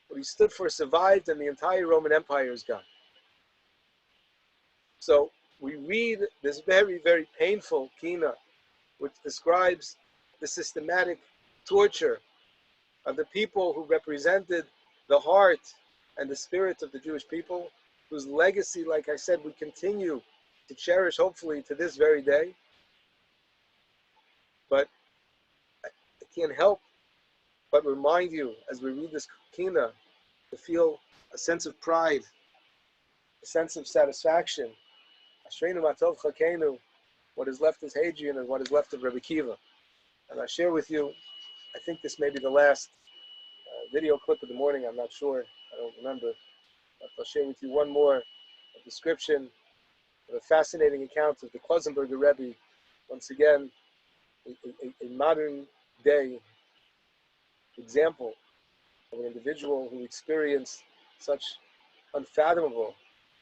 What he stood for survived, and the entire Roman Empire is gone. So we read this very, very painful kina, which describes the systematic torture of the people who represented the heart and the spirit of the Jewish people, whose legacy, like I said, we continue to cherish, hopefully, to this very day. But I can't help but remind you, as we read this kina, to feel a sense of pride, a sense of satisfaction. Ashreinu matov chakenu, what is left is Hadrian and what is left of Rabbi Akiva. And I share with you, I think this may be the last video clip of the morning, I'm not sure, I don't remember. But I'll share with you one more description of a fascinating account of the Klausenberger Rebbe, once again, a modern day example of an individual who experienced such unfathomable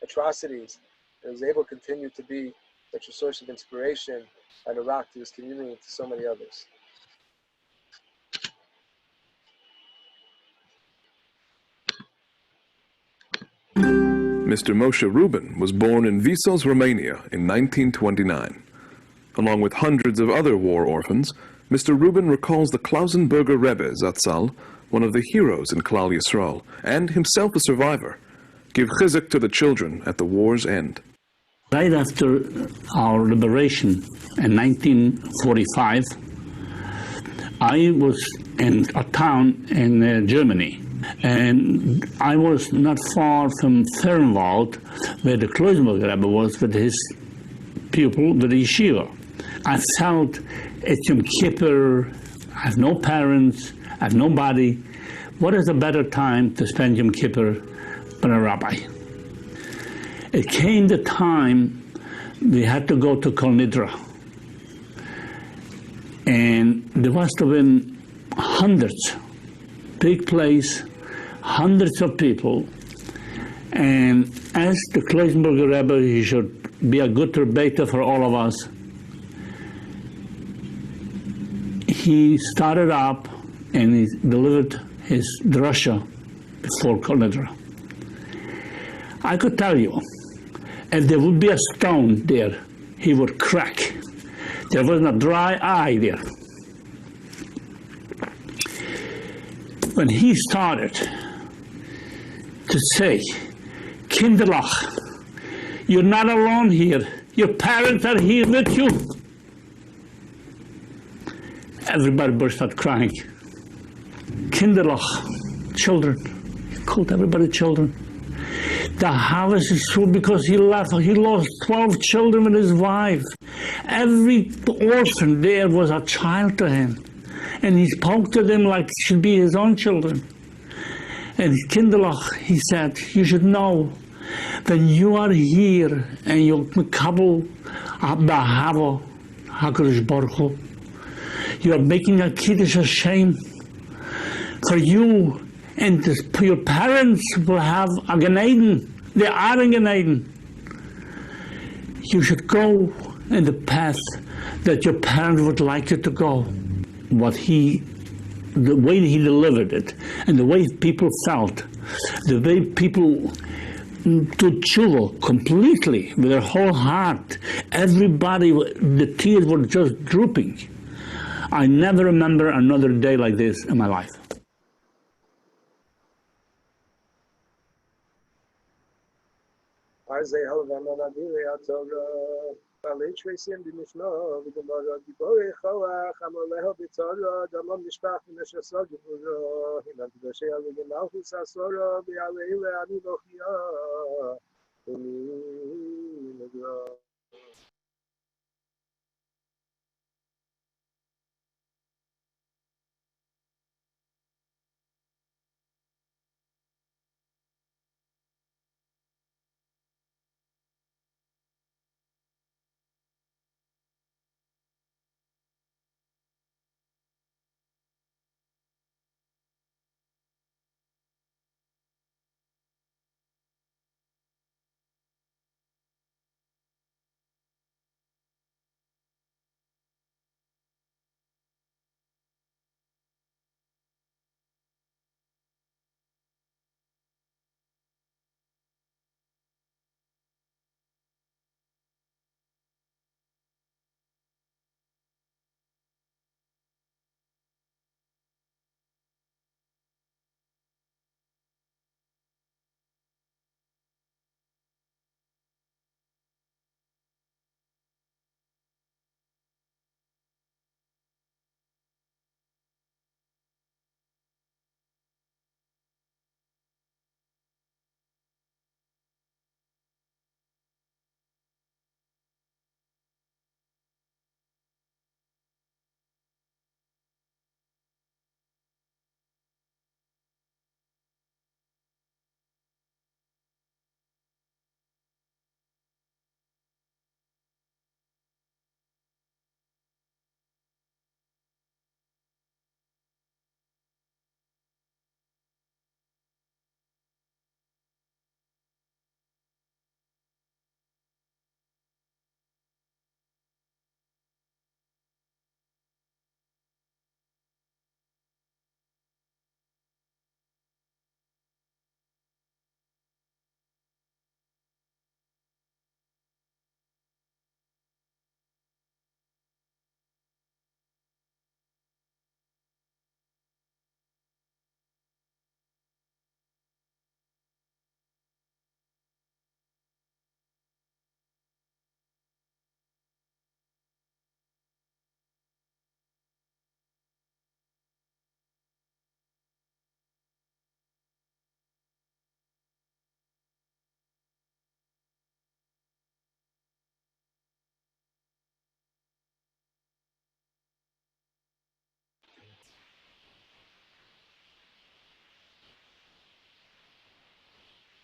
atrocities and was able to continue to be such a source of inspiration and a rock to his community and to so many others. Mr. Moshe Rubin was born in Visos, Romania in 1929. Along with hundreds of other war orphans, Mr. Rubin recalls the Klausenberger Rebbe Zatzal, one of the heroes in Klal Yisrael, and himself a survivor. Give chizuk to the children at the war's end. Right after our liberation in 1945, I was in a town in Germany, and I was not far from Fernwald, where the Klausenberger Rebbe was with his pupil, with the yeshiva. I felt it's Yom Kippur, I have no parents, I have nobody. What is a better time to spend Yom Kippur than a rabbi? It came the time we had to go to Kol Nidra. And there must have been hundreds, big place, hundreds of people. And as the Klausenberger Rebbe, he should be a good rebbeiter for all of us. He started up and he delivered his drasha before Kol Nidra. I could tell you, if there would be a stone there, he would crack. There wasn't a dry eye there. When he started to say, Kinderlach, you're not alone here. Your parents are here with you. Everybody burst out crying. Kinderlach, children. He called everybody children. The house is full because he left. He lost 12 children with his wife. Every orphan there was a child to him. And he spoke to them like it should be his own children. And Kinderlach, he said, you should know, when you are here and you're Mekabel B'Ahava HaKadosh Baruch Hu, you are making a Kiddush Hashem for you, and your parents will have a Gan Eden. They are in Gan Eden. You should go in the path that your parents would like you to go. The way he delivered it, and the way people felt, the way people did tshuva completely with their whole heart. Everybody, the tears were just drooping. I never remember another day like this in my life. בעלי תריסים במשנו, וגמרא גיבורי כוח, אמר להו בצורו, דמם נשפך ונשסו גבורו, הנה קדושי על וגמלכוס עשורו, ויעלה לעני בוכייה, ומי נגרו.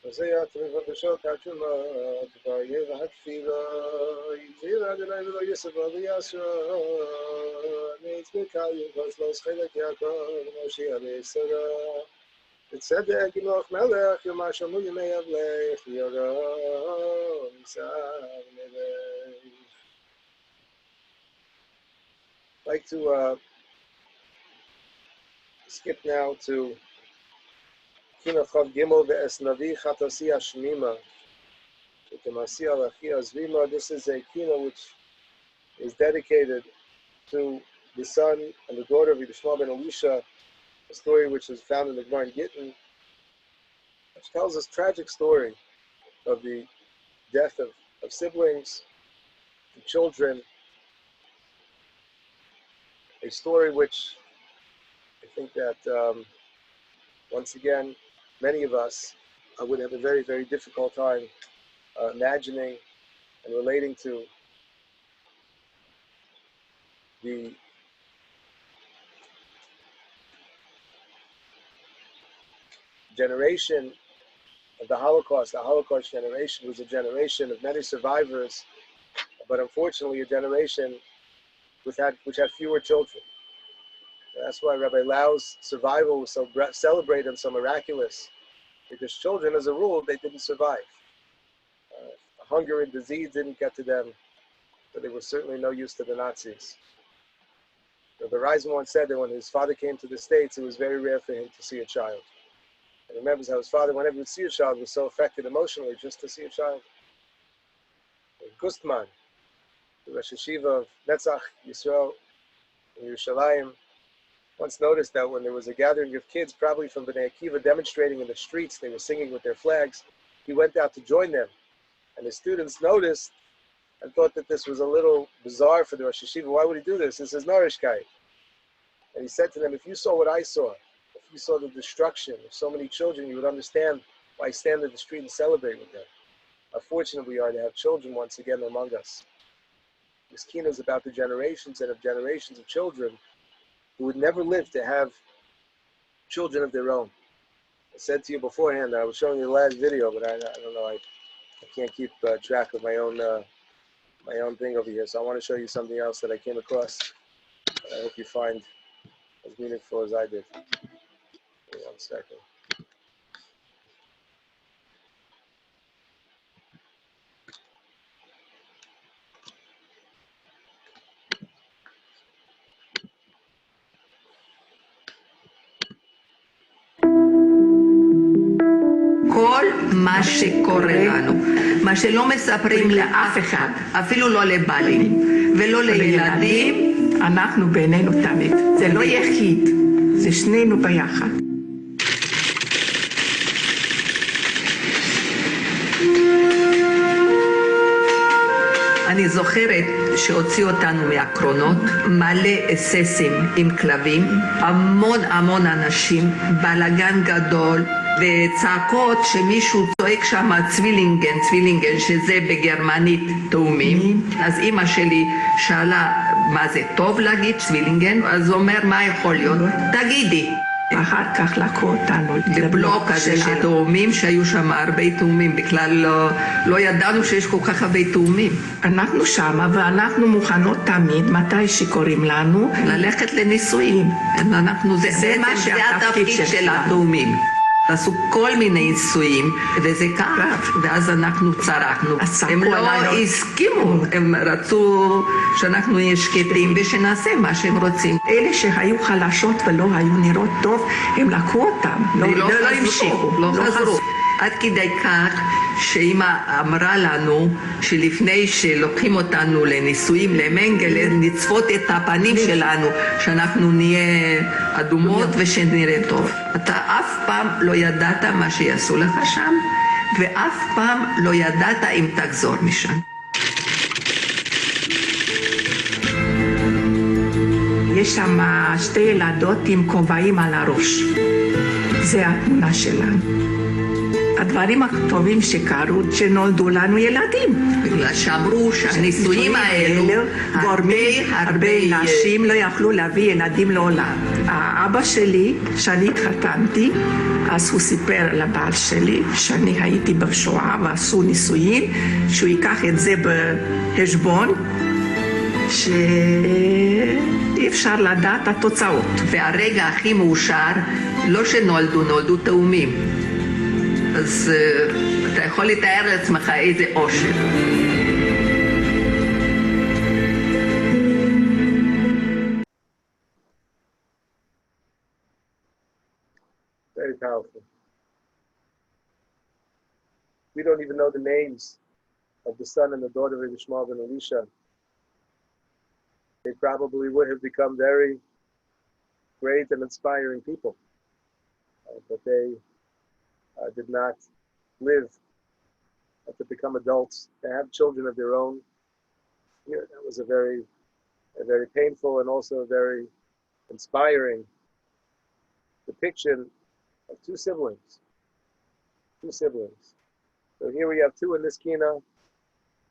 Hosea Teva B'Shot HaTshuma Tevayeh HaTfila Yitzir Adonai V'lo Yisrael V'lo Yasra Neitz B'Kayim V'Zlos Chelek Yaakov Moshe Alei Sarah Tzedek Inoch Melech Yom HaShamu Yemei Avlech Yoram Yisav Melech. I'd like to skip now to Kina Chav Gimel Ve'es Navi Chatasi Hashmima V'Temasi Alachi Azvima. This is a Kina which is dedicated to the son and the daughter of Yishmael ben Elisha, a story which is found in the Gemara in Gittin, which tells us a tragic story of the death of siblings and children. A story which I think that once again, many of us would have a very, very difficult time imagining and relating to. The generation of the Holocaust generation was a generation of many survivors, but unfortunately a generation which had fewer children. That's why Rabbi Lau's survival was so celebrated and so miraculous, because children, as a rule, they didn't survive. Hunger and disease didn't get to them, but they were certainly no use to the Nazis. Rabbi Reisman once said that when his father came to the States, it was very rare for him to see a child. And he remembers how his father, whenever he would see a child, was so affected emotionally just to see a child. Gustman, the Rosh Yeshiva of Netzach Yisrael in Yerushalayim, once noticed that when there was a gathering of kids, probably from Bnei Akiva, demonstrating in the streets, they were singing with their flags, he went out to join them. And his students noticed and thought that this was a little bizarre for the Rosh Yeshiva. Why would he do this? This is Norishkeit. And he said to them, if you saw what I saw, if you saw the destruction of so many children, you would understand why I stand in the street and celebrate with them. How fortunate we are to have children once again among us. This keynote is about the generations and of generations of children who would never live to have children of their own. I said to you beforehand, I was showing you the last video, but I don't know, I can't keep track of my own thing over here. So I want to show you something else that I came across. I hope you find as meaningful as I did. Give me 1 second. כל מה שקורה לנו, מה שלא מספרים לאף אחד, אפילו לא לבעלים ולא לילדים, אנחנו בינינו תמיד. זה לא יחיד, זה שנינו ביחד. אני זוכרת שהוציאו אותנו מהקרונות, מלא אססים עם כלבים, המון אנשים, בלגן גדול, וצעקות שמישהו צועק שם צווילינגן, שזה בגרמנית תאומים. אז אמא שלי שאלה מה זה טוב להגיד צווילינגן, אז הוא אומר מה יכול להיות? תגידי. אחר כך לקחו אותנו לבלוק הזה של תאומים, שהיו שם הרבה תאומים, בכלל לא ידענו שיש כל כך הרבה תאומים. אנחנו שמה ואנחנו מוכנות תמיד, מתי שקוראים לנו, ללכת לנישואים. זה התפקיד של התאומים. עשו כל מיני ניסויים, וזה כאב, ואז אנחנו צרחנו. הם לא הסכימו, הם רצו שאנחנו נהיה שקטים ושנעשה מה שהם רוצים. אלה שהיו חלשות ולא היו נראות טוב, הם לקחו אותם, לא המשיכו, לא חזרו. עד כדי כך שאמא אמרה לנו שלפני שלוקחים אותנו לניסויים למנגלה, נצפות את הפנים שלנו, שאנחנו נהיה אדומות ושנראה טוב. אתה אף פעם לא ידעת מה שיעשו לך שם, ואף פעם לא ידעת אם תחזור משם. יש שם 2 ילדות עם כובעים על הראש. זה התמונה שלנו. הדברים הטובים שקרו, שנולדו לנו ילדים. בגלל שאמרו שהנישואים האלו הרבה נשים לא יכלו להביא ילדים לעולם. האבא שלי, שאני התחתנתי, אז הוא סיפר לבעל שלי שאני הייתי בשואה ועשו נישואים, שהוא ייקח את זה בחשבון, שאי אפשר לדעת התוצאות. והרגע הכי מאושר, לא שנולדו תאומים. אז אתה יכול לתאר לעצמך איזה אושר. Very powerful. We don't even know the names of the son and the daughter of Yishmael and Elisha. They probably would have become very great and inspiring people, but they did not live to become adults, to have children of their own. Yeah, that was a very painful and also a very inspiring depiction of two siblings. So here we have two in this kina.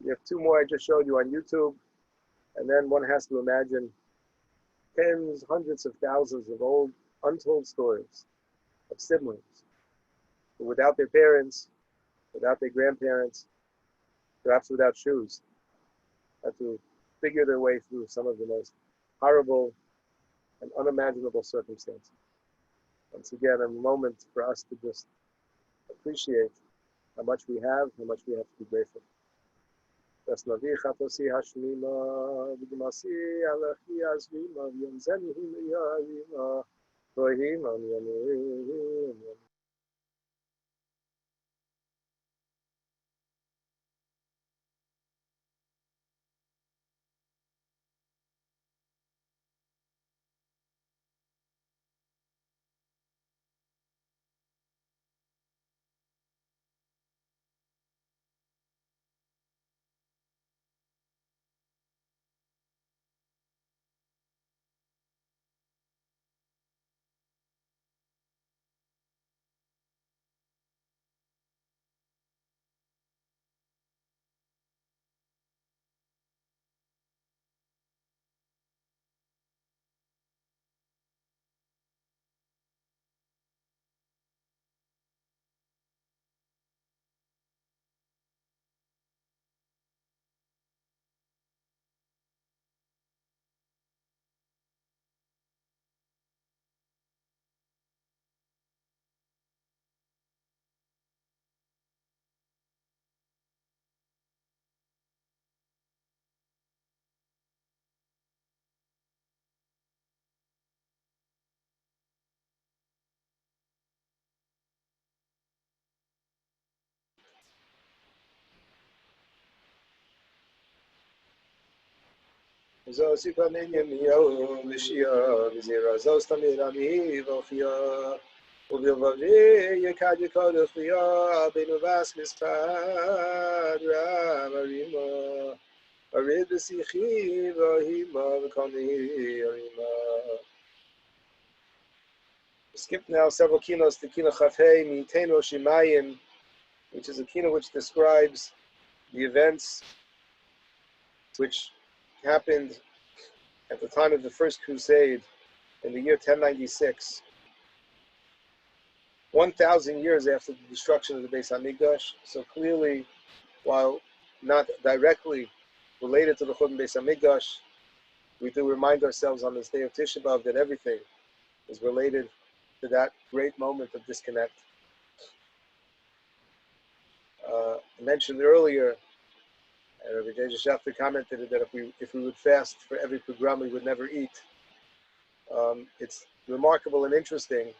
You have two more I just showed you on YouTube. And then one has to imagine tens, hundreds of thousands of old, untold stories of siblings who, without their parents, without their grandparents, perhaps without shoes, had to figure their way through some of the most horrible and unimaginable circumstances. Once again, a moment for us to just appreciate how much we have, how much we have to be grateful. Skip now several kinos to Kino Chafhei Miteno Shimayim, which is a kino which describes the events which happened at the time of the First Crusade in the year 1096, 1,000 years after the destruction of the Beis Hamikdash. So clearly, while not directly related to the Churban Beis Hamikdash, we do remind ourselves on this day of Tisha B'Av that everything is related to that great moment of disconnect. I mentioned earlier, Rabbi J. Shafter commented that if we would fast for every pogrom, we would never eat. It's remarkable and interesting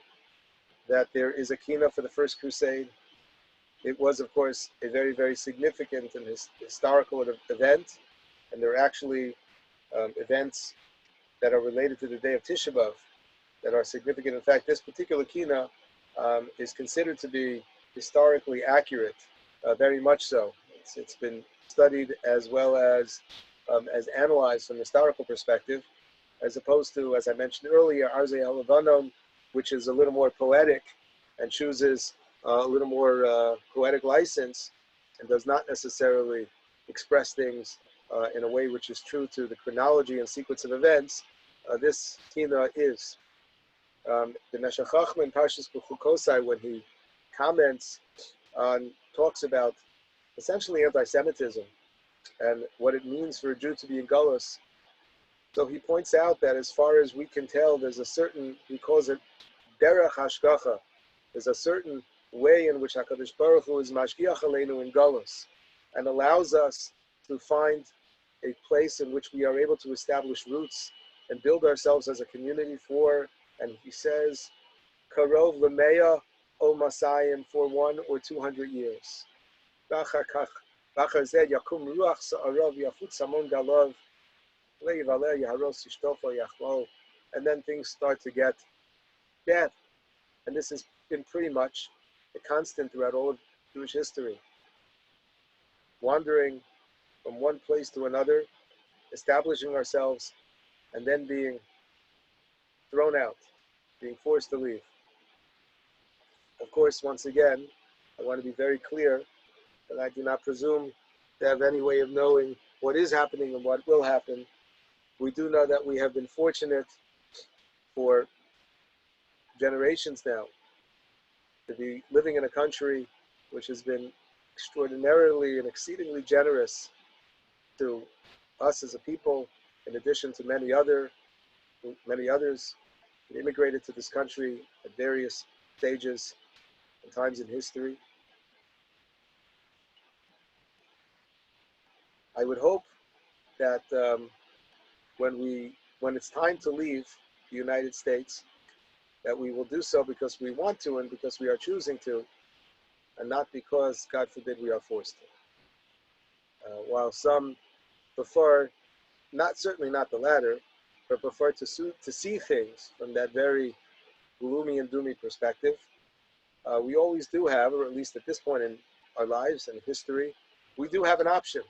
that there is a kina for the First Crusade. It was, of course, a very, very significant and historical event, and there are actually events that are related to the day of Tisha B'Av that are significant. In fact, this particular kina is considered to be historically accurate, very much so. It's been studied as well as analyzed from a historical perspective, as opposed to, as I mentioned earlier, Arzei HaLevanon, which is a little more poetic and chooses a little more poetic license and does not necessarily express things in a way which is true to the chronology and sequence of events, this Tina is. The Meshech Chochmah in Parshas B'Chukosai, when he comments on, talks about essentially anti-Semitism and what it means for a Jew to be in Galus. So he points out that as far as we can tell, there's a certain, he calls it Derech Hashgacha. There's a certain way in which HaKadosh Baruch Hu is Mashgiach Aleinu in Galus and allows us to find a place in which we are able to establish roots and build ourselves as a community for, and he says, Karov Lemeya O Masayim, for 100 or 200 years. And then things start to get bad. And this has been pretty much a constant throughout all of Jewish history. Wandering from one place to another, establishing ourselves, and then being thrown out, being forced to leave. Of course, once again, I want to be very clear that I do not presume to have any way of knowing what is happening and what will happen. We do know that we have been fortunate for generations now to be living in a country which has been extraordinarily and exceedingly generous to us as a people, in addition to many others who immigrated to this country at various stages and times in history. I would hope that when it's time to leave the United States, that we will do so because we want to and because we are choosing to, and not because, God forbid, we are forced to. While some prefer, certainly not the latter, but prefer to see things from that very gloomy and doomy perspective, we always do have, or at least at this point in our lives and history, we do have an option.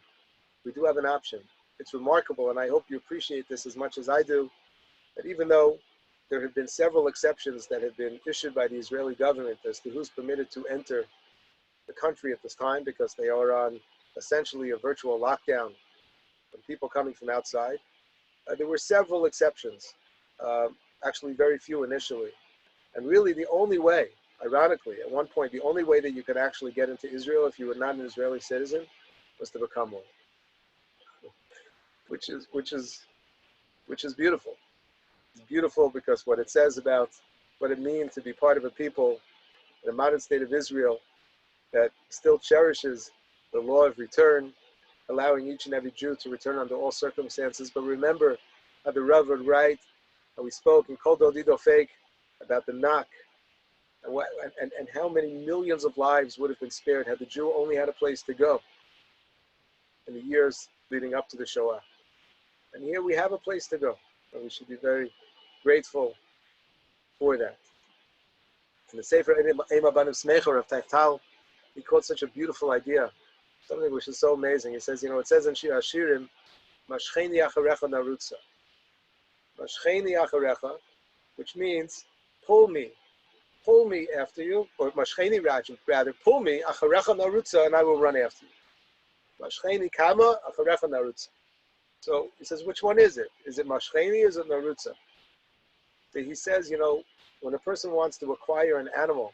We do have an option. It's remarkable, and I hope you appreciate this as much as I do, that even though there have been several exceptions that have been issued by the Israeli government as to who's permitted to enter the country at this time, because they are on essentially a virtual lockdown from people coming from outside. There were several exceptions, actually very few initially. And really the only way, ironically, at one point, the only way that you could actually get into Israel if you were not an Israeli citizen was to become one, which is beautiful. It's beautiful because what it says about what it means to be part of a people in the modern state of Israel that still cherishes the law of return, allowing each and every Jew to return under all circumstances. But remember how the Rav would write, and we spoke in Kol Dodido Fake about the knock, and how many millions of lives would have been spared had the Jew only had a place to go in the years leading up to the Shoah. And here we have a place to go, and we should be very grateful for that. In the Sefer Ema Banim Smecha of Tachtal, he quotes such a beautiful idea, something which is so amazing. He says, it says in Shir Hashirim, Mashcheni acharecha narutza. Mashcheni acharecha, which means, pull me after you, or Mashcheni rather, pull me, acharecha narutza, and I will run after you. Mashcheni kama, acharecha narutza. So he says, which one is it? Is it Mashcheni or is it narutza? So he says, when a person wants to acquire an animal,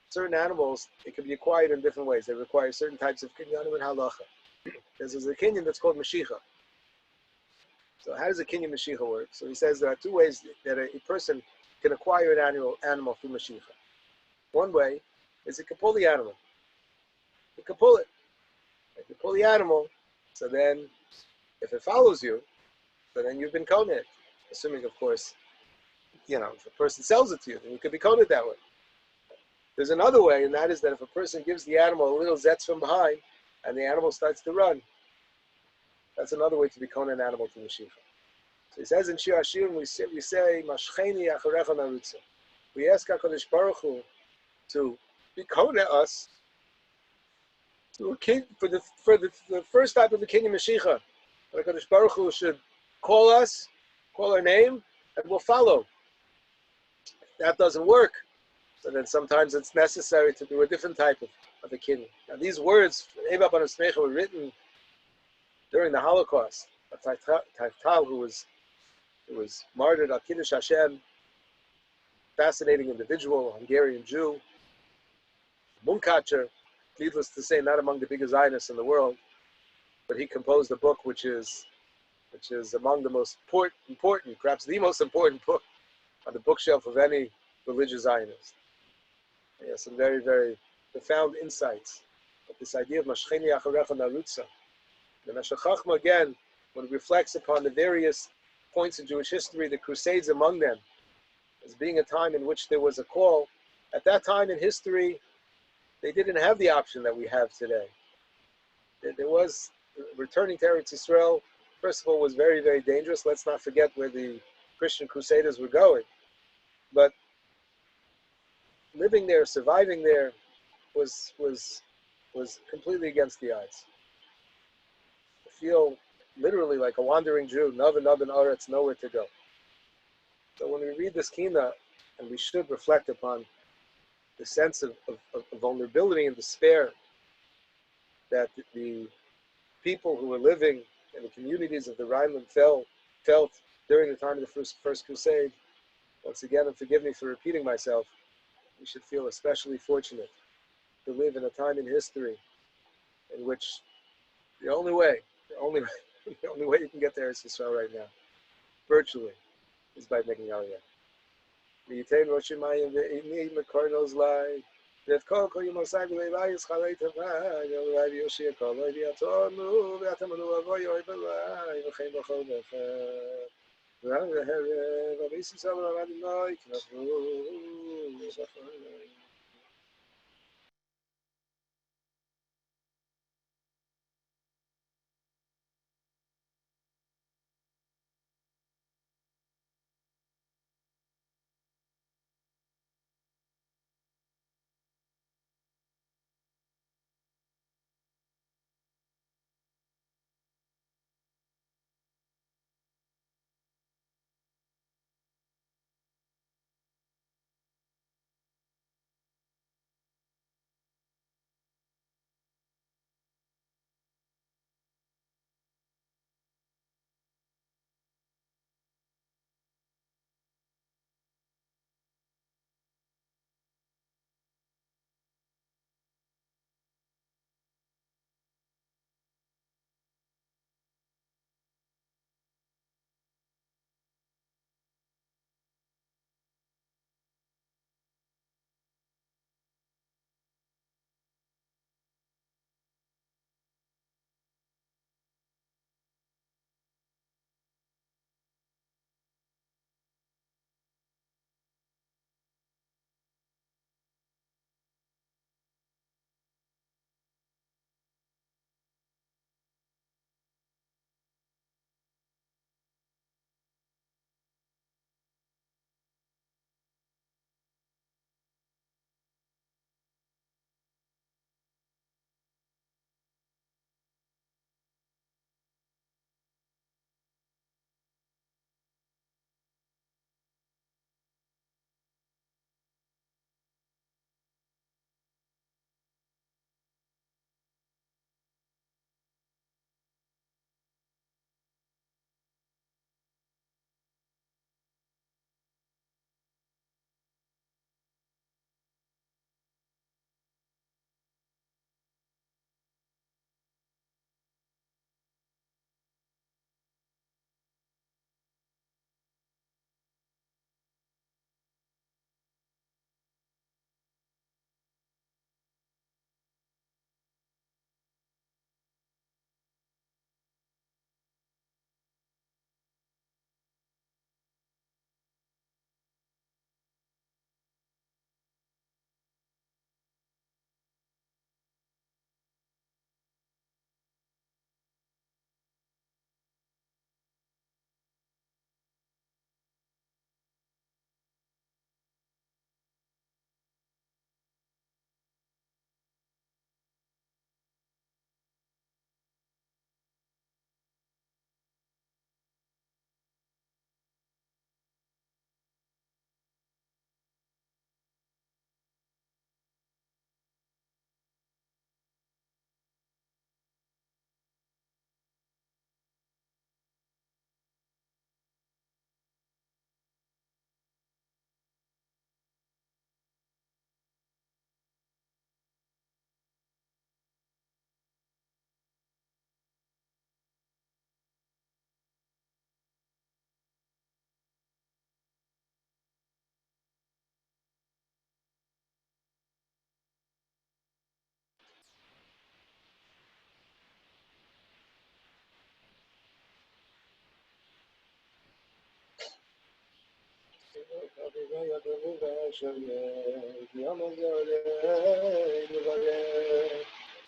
certain animals, it can be acquired in different ways. They require certain types of kinyanim and halacha. There's a kinyan that's called mashicha. So how does a kinyan mashicha work? So he says there are two ways that a person can acquire an animal through mashicha. One way is it can pull the animal. It can pull it. If you pull the animal, so then if it follows you, so then you've been koned. Assuming, of course, if a person sells it to you, then you could be koned that way. There's another way, and that is that if a person gives the animal a little zetz from behind, and the animal starts to run, that's another way to be koned an animal to Mashiach. So he says in Shir Hashirim, we say, Mashcheni acharecha narutza. We ask HaKadosh Baruch Hu to be koned us to a king for the first type of the king of Mashiach. HaKadosh Baruch Hu should call our name, and we'll follow. If that doesn't work, So then sometimes it's necessary to do a different type of a kiddush. Now these words, Eva Banu Smecha, were written during the Holocaust. Taital, who was martyred al Kiddush Hashem, fascinating individual, Hungarian Jew, Munkacher, needless to say, not among the biggest Zionists in the world, but he composed a book which is among the most important, perhaps the most important book on the bookshelf of any religious Zionist. He has some very, very profound insights of this idea of Mashcheni Acharecha Narutza. The Meshech Chochmah, again, when it reflects upon the various points in Jewish history, the Crusades among them, as being a time in which there was a call. At that time in history, they didn't have the option that we have today. There was, returning to Eretz Yisrael, first of all, was very, very dangerous. Let's not forget where the Christian Crusaders were going. But living there, surviving there, was completely against the odds. I feel literally like a wandering Jew, Nava Nava Aretz, nowhere to go. So when we read this Kina, and we should reflect upon the sense of vulnerability and despair that the people who were living in the communities of the Rhineland felt during the time of the First Crusade. Once again, and forgive me for repeating myself, we should feel especially fortunate to live in a time in history in which the only way you can get to Eretz Yisrael right now, virtually, is by making Aliyah. V'yitain Rosh Hashanah ve'ini mekornos lai v'etkol kol yomosai v'leilayis chalei tavai v'olai v'yoshia kol loy v'yatonu v'yatamanu avoy oy v'lai v'chein v'chol v'chad v'ram v'herev v'avis yisrael v'ramad noy k'nafru v'chol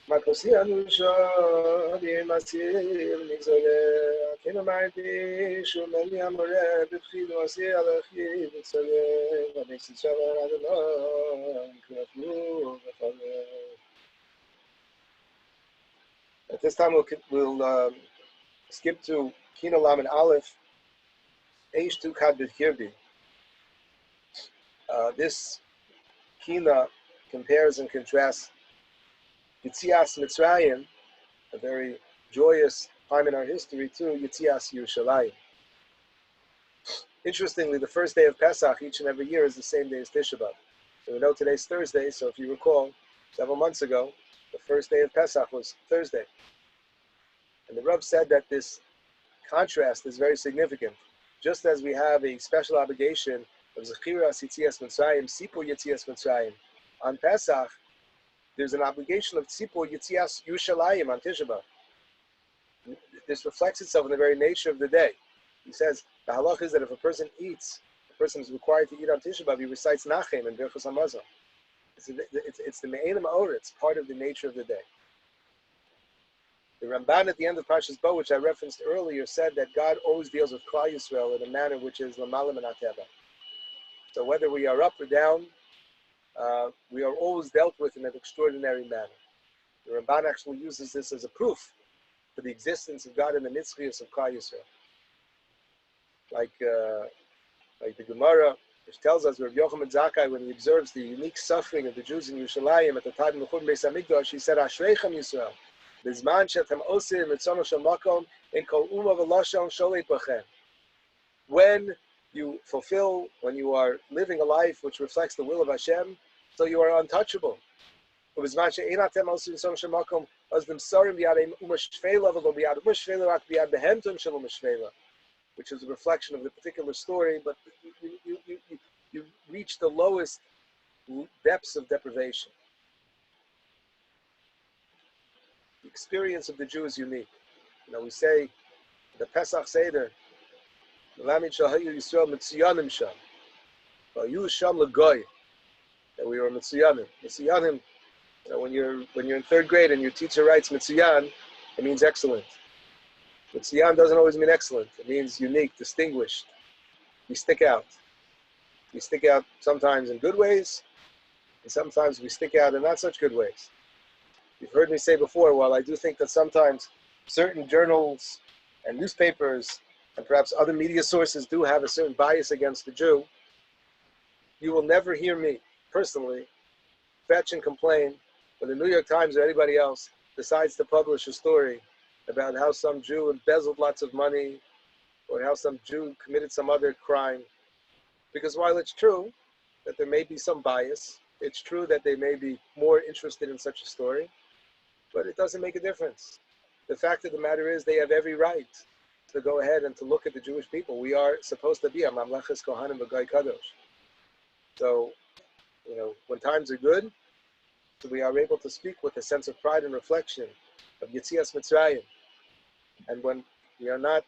Makosianu shodi masir nizole kino mardi shumeli amore b'tchilu asir alachi b'tzole v'nexit shalom Adonai k'naflu v'chaleh. At this time we'll skip to Kino Lamed Aleph Eish Tu Kad B'Kirbi. This Kina compares and contrasts Yitzias Mitzrayim, a very joyous time in our history, to Yitzias Yerushalayim. Interestingly, the first day of Pesach each and every year is the same day as Tisha B'Av. And we know today's Thursday, so if you recall, several months ago, the first day of Pesach was Thursday. And the Rav said that this contrast is very significant. Just as we have a special obligation of Zechiras Yitzias Mitzrayim, Sipur Yitzias Mitzrayim, on Pesach, there's an obligation of Tzipur Yitzias Yerushalayim on Tisha B'Av. This reflects itself in the very nature of the day. He says, the halach is that if a person eats, the person is required to eat on Tisha B'Av, he recites Nachem and Birchos HaMazon. It's the Me'enim Ha'or, it's part of the nature of the day. The Ramban at the end of Parshas Bo, which I referenced earlier, said that God always deals with Klal Yisrael in a manner which is L'malam and Ateva. So whether we are up or down, we are always dealt with in an extraordinary manner. The Ramban actually uses this as a proof for the existence of God in the Nitzchius of Klal Yisrael. Like the Gemara, which tells us Rabbi Yochanan Zakkai, when he observes the unique suffering of the Jews in Yerushalayim at the time of the Churban Beis Hamikdash, he said, Ashreichem Yisrael, Bizman shetem osim mitzono shel makom in kol uma v'lashon sholei bachem. When you fulfill, when you are living a life which reflects the will of Hashem, so you are untouchable. Bizman she'einatem osim mitzono shel makom ozdim sarim b'yadei uma shvela v'lo b'yad uma shvela rak b'yad behemton shel uma shvela, which is a reflection of the particular story, but you reach the lowest depths of deprivation. The experience of the Jew is unique. You know, we say the Pesach Seder, that we were Mitziyanim. Mitziyanim, you know, when you're in third grade and your teacher writes Mitziyan, it means excellent. Mitziyan doesn't always mean excellent. It means unique, distinguished. We stick out. We stick out sometimes in good ways, and sometimes we stick out in not such good ways. You've heard me say before, while I do think that sometimes certain journals and newspapers and perhaps other media sources do have a certain bias against the Jew, you will never hear me personally fetch and complain when the New York Times or anybody else decides to publish a story about how some Jew embezzled lots of money or how some Jew committed some other crime. Because while it's true that there may be some bias, it's true that they may be more interested in such a story, but it doesn't make a difference. The fact of the matter is they have every right to go ahead and to look at the Jewish people. We are supposed to be a Mamleches Kohanim V'Goy Kadosh. So, you know, when times are good, so we are able to speak with a sense of pride and reflection of Yitzias Mitzrayim. And when we are not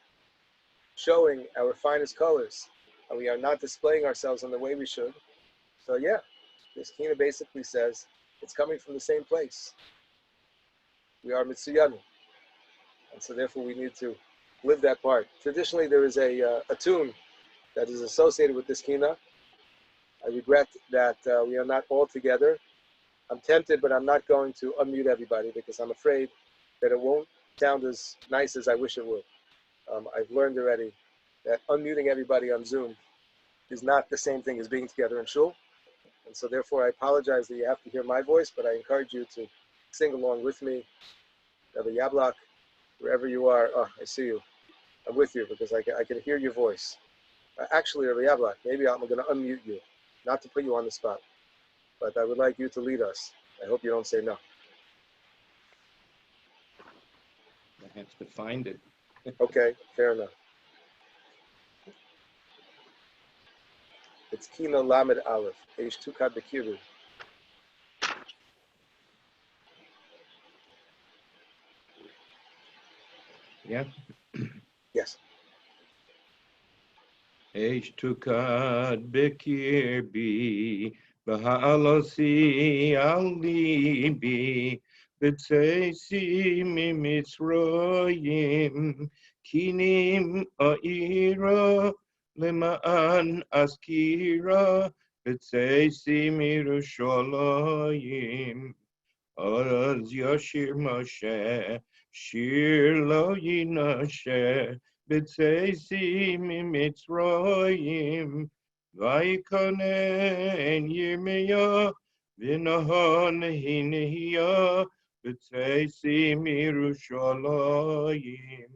showing our finest colors, and we are not displaying ourselves in the way we should, so yeah, this Kina basically says it's coming from the same place. We are Mitziyanim. And so therefore we need to live that part. Traditionally there is a tune that is associated with this Kina. I regret that we are not all together. I'm tempted, but I'm not going to unmute everybody because I'm afraid that it won't sound as nice as I wish it would. I've learned already that unmuting everybody on Zoom is not the same thing as being together in shul. And so therefore I apologize that you have to hear my voice, but I encourage you to sing along with me. Rabbi Yablak, wherever you are, I see you. I'm with you because I can hear your voice. Actually, Rabbi Yablak, maybe I'm going to unmute you, not to put you on the spot, but I would like you to lead us. I hope you don't say no. I have to find it. Okay, fair enough. It's Kina Lamed Aleph, Eish Tu Kad B'Kirbi. Yeah. Yes. Eshtukad bekirbi, Bahalosi al libi, B'tzeisi mimitzroyim, Kinim a'ira, Lema'an askira, B'tzeisi mirushalayim. Az Yashir Moshe, Shir lo yinashe, B'tzeisi mimitzroyim, Vayikonen Yirmiyah, V'nahon hiniyah, B'tzeisi mirushalayim.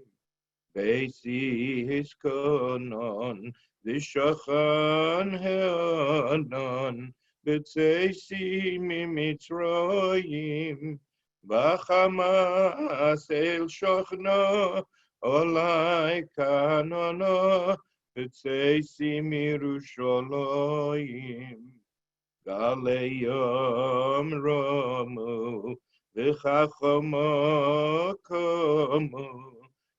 Beisi hiskonon, V'shachan he'anon, B'tzeisi mimitzroyim, V'chamas el shochno, Olai kanona, B'tzeisi mirushalayim. Galeyom romu, V'chachama komu,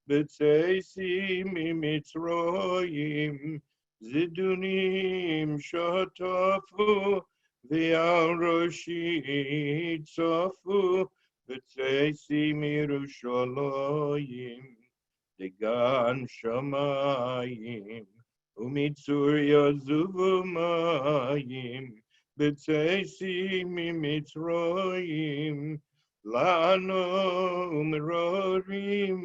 B'tzeisi mimitzroyim, Zidunim shotofu, V'al roshi tzofu, B'tzeisi mirushalayim. Degan shamayim, Umitzur yazuvu mayim, B'tzeisi mimitzroyim, Lano umrorim,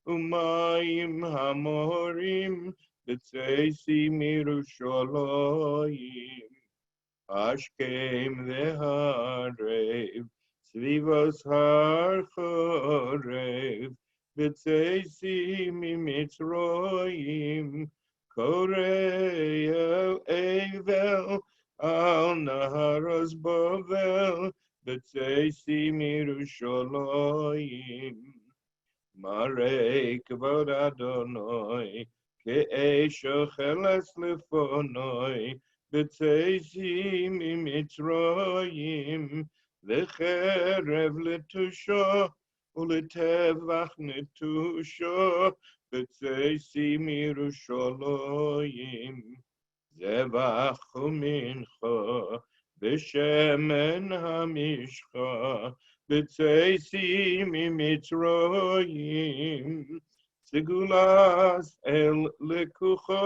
Umayim hamorim, B'tzeisi mirushalayim. Ashkem veharev, Svivos har chorev, B'tzeisi mimitzroyim, Korei el evel, Al naharos bovel, B'tzeisi mirushalayim. Marei kavod Adonai, Ke'esh ocheles lefonoi, B'tzeisi mimitzroyim, V'cherev letusha, Uletevach netusha, B'tzeisi mirushalayim. Zevach umincha, B'shemen hamishcha, B'tzeisi mimitzroyim. Segulas el lekucha,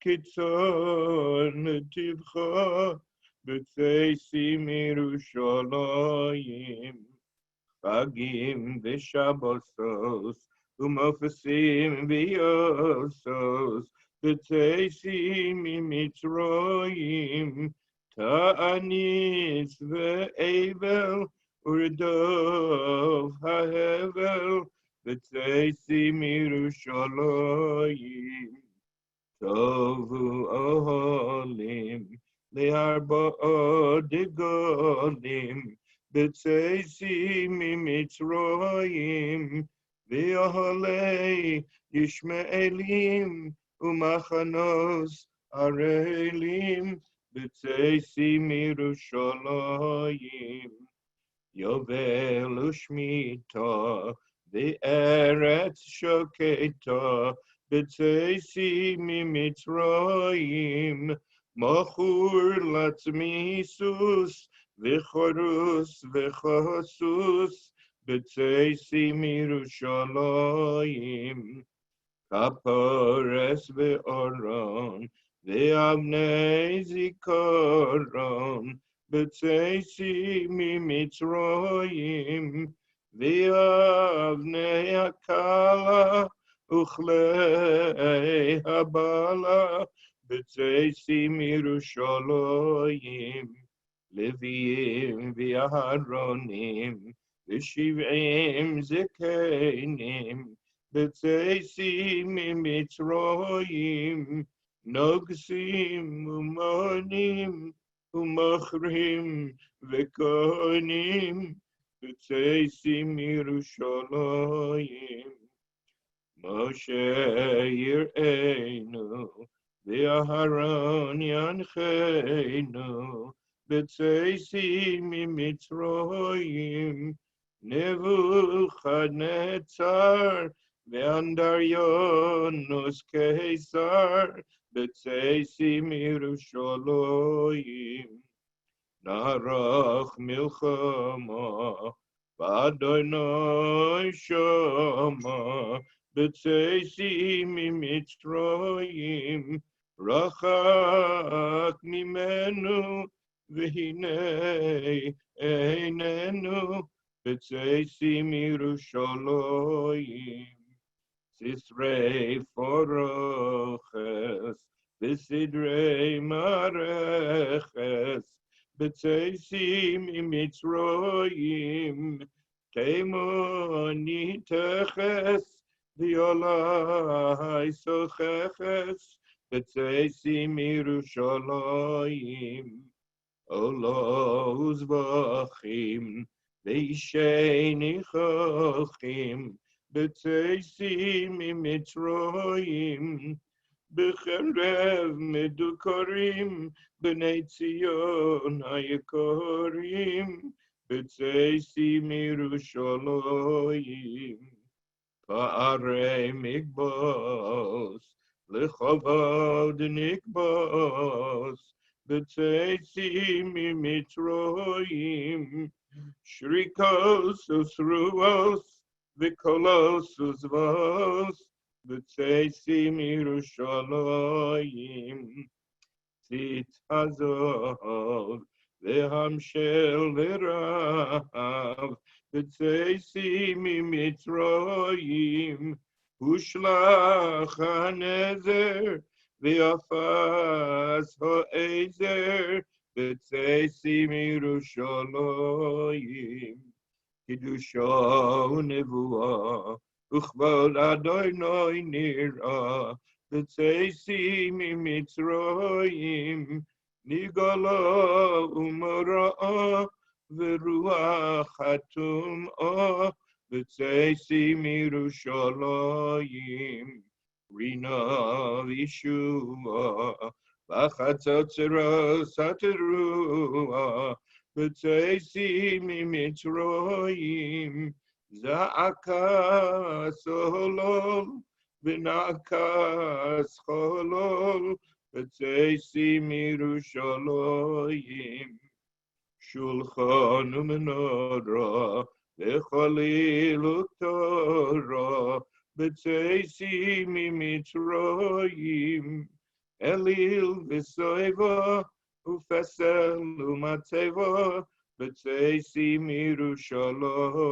Kitzon netivcha, B'tzeisi mirushalayim. Chagim v'shabbosos, U'mofasim v'yosos, B'tzeisi mimitzroyim, Ta'anit ve'evel, U'redov ha'hevel, B'tzeisi mirushalayim. Tovu oholim, Le'arba'ot degolim, B'tzeisi mimitzroyim, V'oholei Yishmaelim, U'machanos arelim, B'tzeisi mirushalayim. Yovel u'shmita, V'eretz shoketa, B'tzeisi mimitzroyim, Machur latzmisus, V'chorus v'chosus, B'tzeisi mirushalayim. Kapores ve'oron, Ve'avnei zikaron, B'tzeisi mimitzroyim, Ve'avnei akala, Uchlei habala, B'tzeisi mirushalayim. Leviim v'aharonim, V'shiv'im zekenim, B'tzeisi mimitzroyim, Nogsim u'monim, U'machrim v'konim, B'tzeisi mirushalayim. Moshe yir'einu, V'aharon yancheinu, B'tzeisi mimitzroyim, Nebuchadnezzar, Ve'andaryonos Kesar, בצייסים ירושלים, נערך מלחמה, ואדוני שמה, בצייסים ממצרים, רחק ממנו, והנה איננו, בצייסים ירושלים. ססרי פורחס, בסדרי מרכס, בצייסים ממצרים, תימוני תכס, ויולי סוחכס, בצייסים ירושלים. עולו זבחים, ואישי ניחוחים, בצייסים ממצרים, בחרב מדוקרים, בני ציון היקרים, בצייסים ירושלים. פערי מקבוס, לכבוד נקבוס, בצייסים ממצרים, שריקוס וסרוס, וקולוס וזבוס, בצייסים ירושלים. ציץ הזוב, והמשל ורב, בצייסים ממצרים, ושלח הנזר, ויפס העזר, בצייסים ירושלים. קידושו ונבואה, וכבוד אדוני נראה, בצייסים ממצרים, נגלה ומראה, ורוח הטומאה, בצייסים ירושלים. רינה וישועה, בחצוצרות התרועה, בצייסים ממצרים, זעקה סולול, ונעקס חולול, בצייסים ירושלים. שולחן ומנורה, וחליל ותורה, בצייסים ממצרים, אליל וסויבה, ופסל ומצבה, בצייסים ירושלים.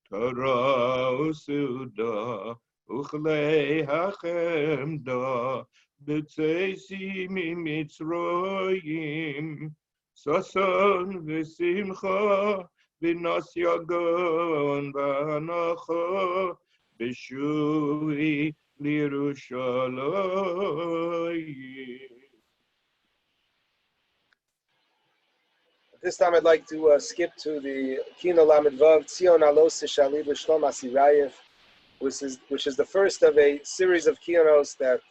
תורה וסעודה, וכלי החמדה, בצייסים ממצרים, ששון ושמחה, בנס יגון והנחה, בשובי לירושלים. This time I'd like to skip to the Kino Lamed Vav, Tzion Alos Shali B'Shlom Asirayev, which is the first of a series of Kionos that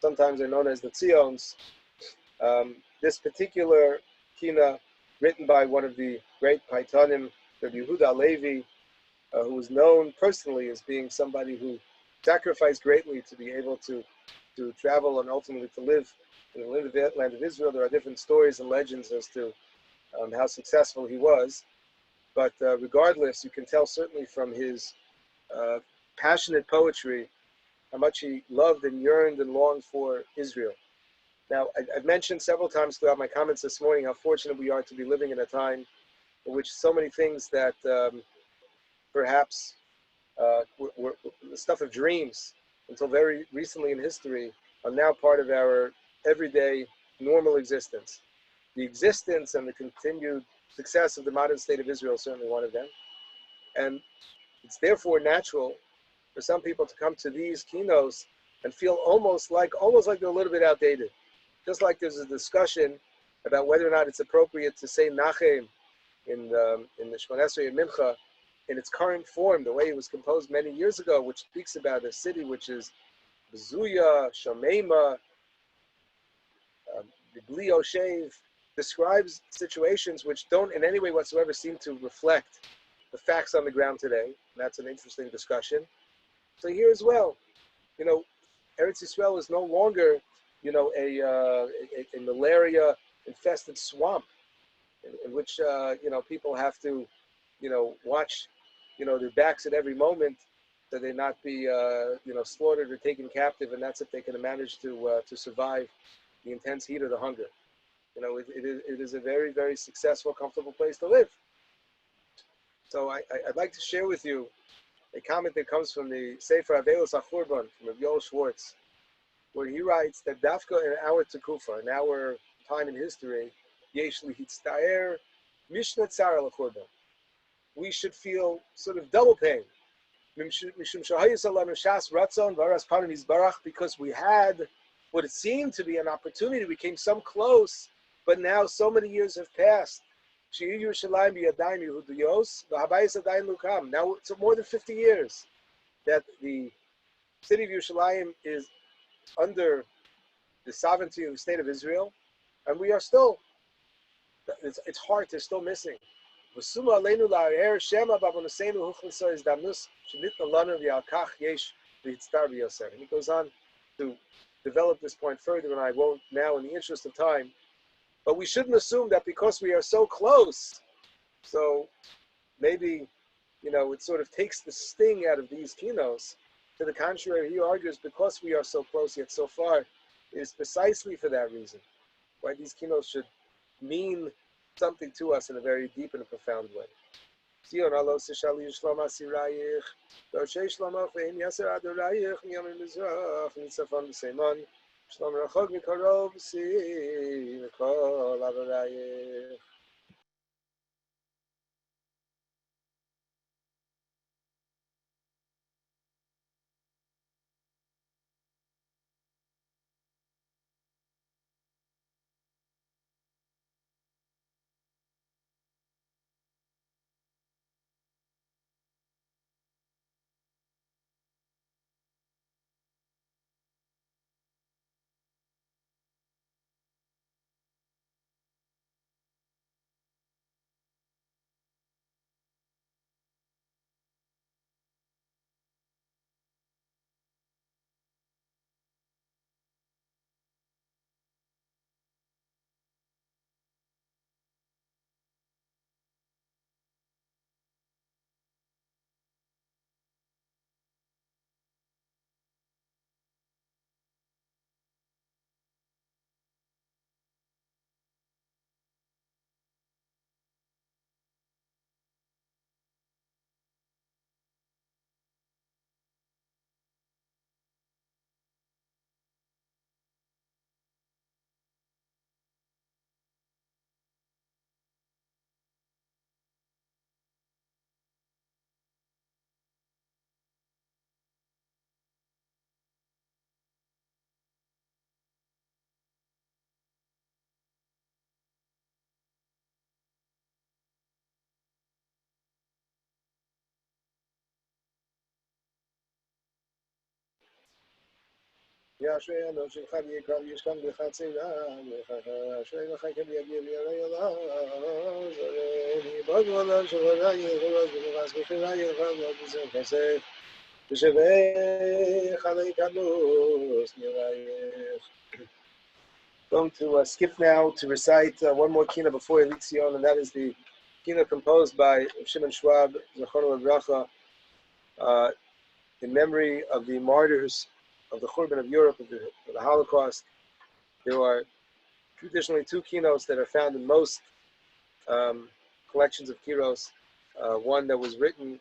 sometimes are known as the Tzions. This particular Kina, written by one of the great Paitanim, Rabbi Yehuda Levi, who was known personally as being somebody who sacrificed greatly to be able to travel and ultimately to live in the land of Israel. There are different stories and legends as to how successful he was. But regardless, you can tell certainly from his passionate poetry how much he loved and yearned and longed for Israel. Now, I've mentioned several times throughout my comments this morning how fortunate we are to be living in a time in which so many things that perhaps were the stuff of dreams until very recently in history are now part of our everyday normal existence. The existence and the continued success of the modern state of Israel is certainly one of them. And it's therefore natural for some people to come to these kinos and feel almost like they're a little bit outdated. Just like there's a discussion about whether or not it's appropriate to say Nachem in the Shemona Esrei Mincha in its current form, the way it was composed many years ago, which speaks about a city which is Bezuya, Shamema, Bli Oshev, describes situations which don't in any way whatsoever seem to reflect the facts on the ground today. And that's an interesting discussion. So here as well, Eretz Yisrael is no longer, a malaria-infested swamp in which, people have to, watch, their backs at every moment so they not be, slaughtered or taken captive, and that's if they can manage to survive the intense heat of the hunger. It is a very, very successful, comfortable place to live. So I'd like to share with you a comment that comes from the Sefer Avelos HaChurban from Rabbi Yoel Schwartz, where he writes that Dafka in our Tekufa, in our time in history, Yesh Lihitztaer Mishnah Tzara L'Churban. We should feel sort of double pain. Because we had what it seemed to be an opportunity, we came so close, but now so many years have passed. Now it's more than 50 years that the city of Yerushalayim is under the sovereignty of the state of Israel, and we are still, its heart is still missing. And he goes on to develop this point further, and I won't now in the interest of time. But we shouldn't assume that because we are so close, so maybe, it sort of takes the sting out of these kinos. To the contrary, he argues because we are so close yet so far, it is precisely for that reason why these kinos should mean something to us in a very deep and profound way. שלום רחוק מקרוב, שיא מכל עברייך. ישרי אנוש שלך ויקרב ישכם בחצילה אשרי לך כביגיע לירי אלוה זרני בגבולה שברה יחובס ובחס בחירה יחובס ובזר כסף ושבח עלי קדוש נרייך. Going to skip now to recite one more kina before Elitzion, and that is the kina composed by Shimon Schwab, Zechrono Livracha, in memory of the martyrs of the Churban of Europe, of the Holocaust. There are traditionally two kinos that are found in most collections of kiros. One that was written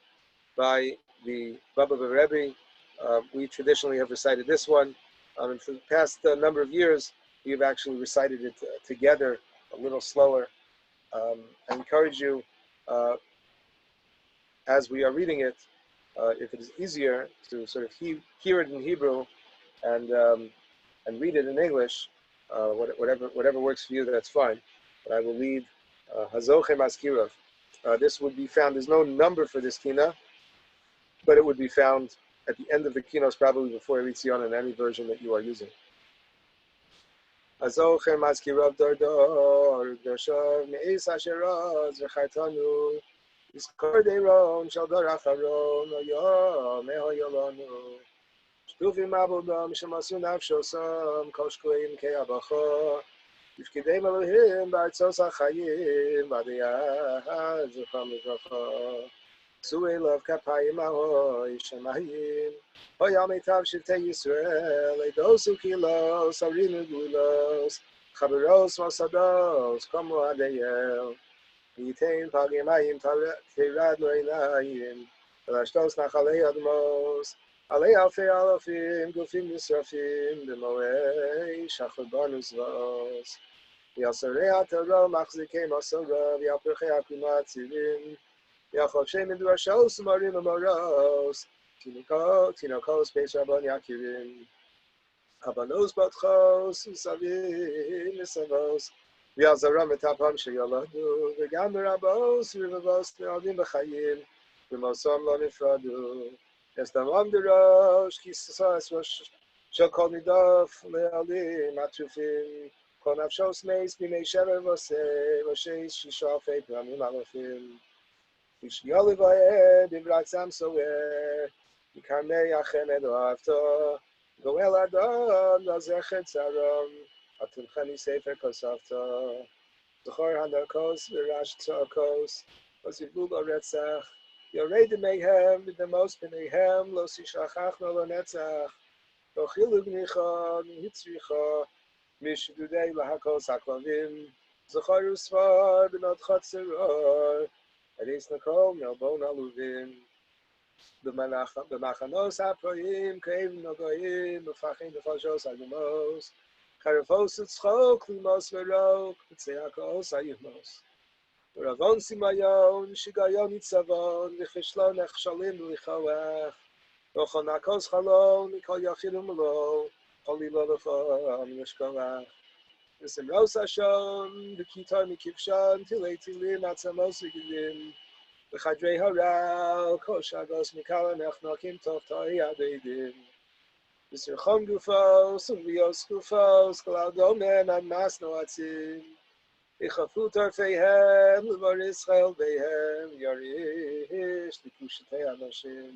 by the Baba Rebbe. We traditionally have recited this one. And for the past number of years, we have actually recited it together a little slower. I encourage you, as we are reading it, if it is easier to sort of hear it in Hebrew and read it in English, whatever works for you, that's fine. But I will read Hazochem Askirav. This would be found, there's no number for this kina, but it would be found at the end of the kinos, probably before Eritzion, in any version that you are using. Hazochem Askirav Dor Dor Doshav Me'es Asherah Zechartanu Iskor Deiron Shal Dor Acharon Oyo Meho Yolonu Duvim Abodam Shemasu Nafshosam Koshkoim Keabacha Yifkidem Elohim Ba'atzos HaChayim B'Adiyah Zucham Mizracha Su'ei Lov Kapayim Ahoy Shemayim Hoyam Etav Shivtei Yisrael Eidosu Kilos Arinu Gulos Chaberos Mosados Komo Adeyel Yitain Pagimayim Tirad Loinayim Velashtos Nachalei Admos Alei Alfei Alafim Gufim Nisrafim B'moei Shachar Barnus Vos Yasarei HaTorah Machzikei Masora V'yaperchei HaKuma Tzirim Yachovshei Midrashos Umarim Umaros Tinokos Beis Rabban Yakirim Abanos Batchos Usavim Nisavos V'yazaram Etapam Sheyoladu V'gam Merabos V'rivavos Ne'adim B'chayim V'mosom Lo Nifradu Estamam Derosh Kisas Rosh Shokol Nidof Le'alim Atrufim Kol Nafshos Meis B'mei Shever Vosei Vosheis Shishafei P'ramim Alofim V'shiyoli V'ayed V'bratzam Soer V'karmei Achemed Ohavto Goel Adon Nazechet Zarom Atumchani Sefer Kosavto Zachor Hanakos V'rash Tzakos V'zivul Oretzach Yored Mehem V'demos B'neihem Lo Sishachach Lo Netzach Lo Chilu B'nicha Hitzricha Mishududei Lahakos HaKlavim Zachor Usvar B'not Chatzeror Eris Nakom Melbon Aluvim B'machanos HaProim Keiv Nogoyim B'fachim B'fashos Agumos Charafos Tzchok Limos Verok B'tzeakos Ayimos Ravon Simayon Shigayon Nitzavon V'chishlon Echshalim V'lichoach V'chonakos Chalon Mikol Yachirim Lo Cholilo L'fam Yishkolach V'simros Hashon V'kitar Mikivshan Tilei Tilim Atzamos V'gilim V'chadrei Haral Kol Shagos Mikala Nechnokim Tov Ta'i Adeidim V'sirchom Gufos V'yos Gufos Kol Adomen Admas Noatzim Ichafu Tarfeihem L'var Yisrael Beihem Yarish L'kushetei Anoshim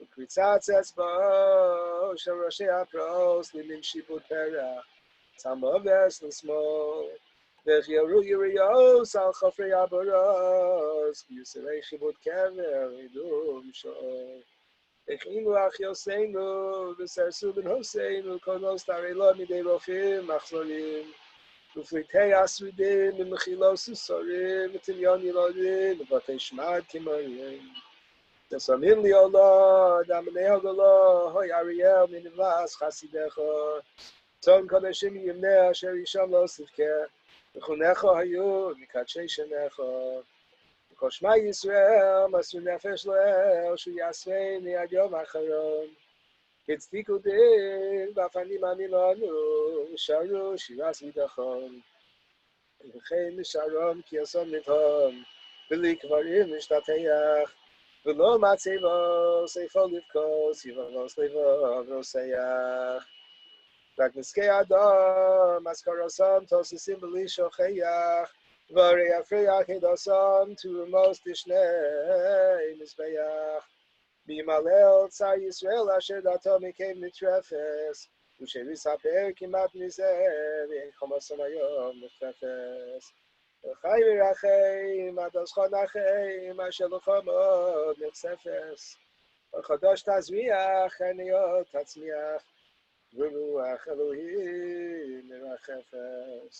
V'kritzatz Etzba'o Shel Roshei HaPros L'min Shibud Perach Tzamaves L'smol V'chyaru Yiriyos Al Chofrei Aboros V'yusirei Shibud Kever Idum Shor Echinu Ach Yoseinu V'sersu Ben Hoseinu Konos Tarelo Midei Rofim Machzorim Uflitei Asridim, Mechilos Usorim, Tinyon Yilodim, Vatei Shmad Kimarim. Tesamim Liolo, Damanei Hagolo, Hoy Ariel, Minivas, Chasidecho, Tzon Kodeshim Yimnei Asher Yisham Lo Sivke, V'chunecho Hayu, Mikadshei Shenecho. V'koshma Yisrael, Masu Nefesh Loel, Shu Yasvei Niad Yom Acharon. Hitztiku Din, Vafanim Amilanu, Sharu Shiras Vidachon. V'chein Misharom Kiyosom Nidhom, V'li Kvarim Mishtateach, V'lo Matzevos, Eifo Livkos, Yivavos Levo Vroseyach. V'agniskei Adam, Askarosam Tosisim V'li Shocheyach, V'arei Afreyach Edosam, Turumos Tishnei Mizbeach. Bimalel Tzar Yisrael Asher Dato Mikev Mitrefes Ushevisaper Kimat Mizeh V'chomosam Hayom Mitrefes V'chai V'rachei Madoschon Achei Asher L'chomod Mitzefes V'chodosh Tazmiach Chaniyot Tatzmiach V'ruach Elohim Mirachefes.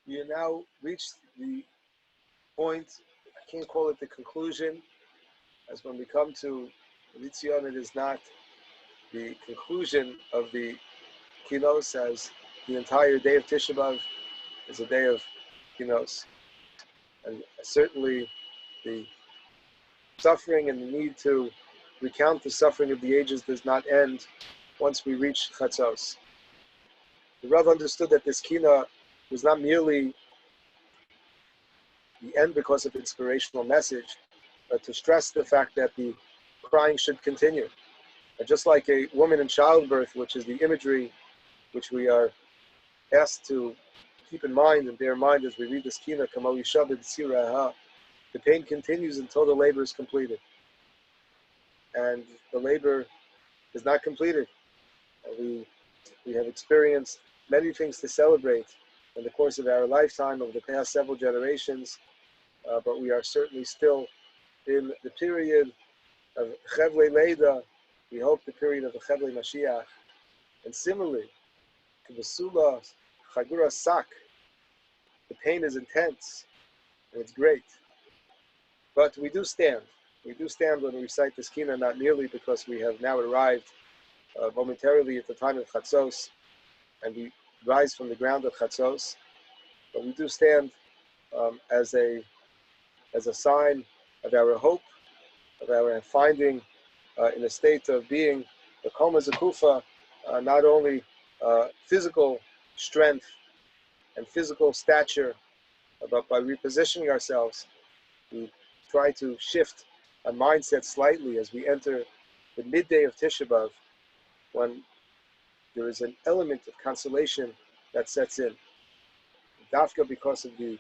You now reach the point, I can't call it the conclusion, as when we come to Litzion, it is not the conclusion of the kinos, as the entire day of Tisha B'Av is a day of kinos. And certainly the suffering and the need to recount the suffering of the ages does not end once we reach Chatzos. The Rav understood that this kina was not merely the end because of inspirational message, but to stress the fact that the crying should continue. And just like a woman in childbirth, which is the imagery which we are asked to keep in mind and bear in mind as we read this kina, the pain continues until the labor is completed. and the labor is not completed. We have experienced many things to celebrate in the course of our lifetime over the past several generations, but we are certainly still in the period of Chevle Leida. We hope the period of the Chevle Mashiach. And similarly, to the Sula Chagura Sak, the pain is intense and it's great. But we do stand. We do stand when we recite this Kina, not merely because we have now arrived momentarily at the time of Chatzos, and we rise from the ground of Chatzos, but we do stand as a sign of our hope, of our finding in a state of being the Koma Zakufa, not only physical strength and physical stature, but by repositioning ourselves, we try to shift our mindset slightly as we enter the midday of Tisha B'Av, when there is an element of consolation that sets in. Dafka, because of the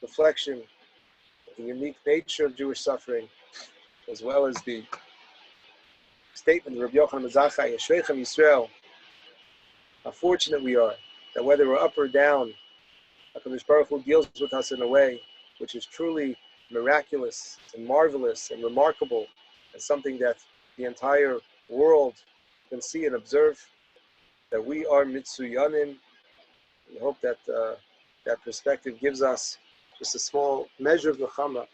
reflection of the unique nature of Jewish suffering, as well as the statement of Rabbi Yochanan Mazachai, Yeshreichem Yisrael, how fortunate we are that whether we're up or down, HaKadosh Baruch Hu deals with us in a way which is truly miraculous and marvelous and remarkable, and something that the entire world can see and observe, that we are Mitsuyanim. We hope that that perspective gives us just a small measure of Nechama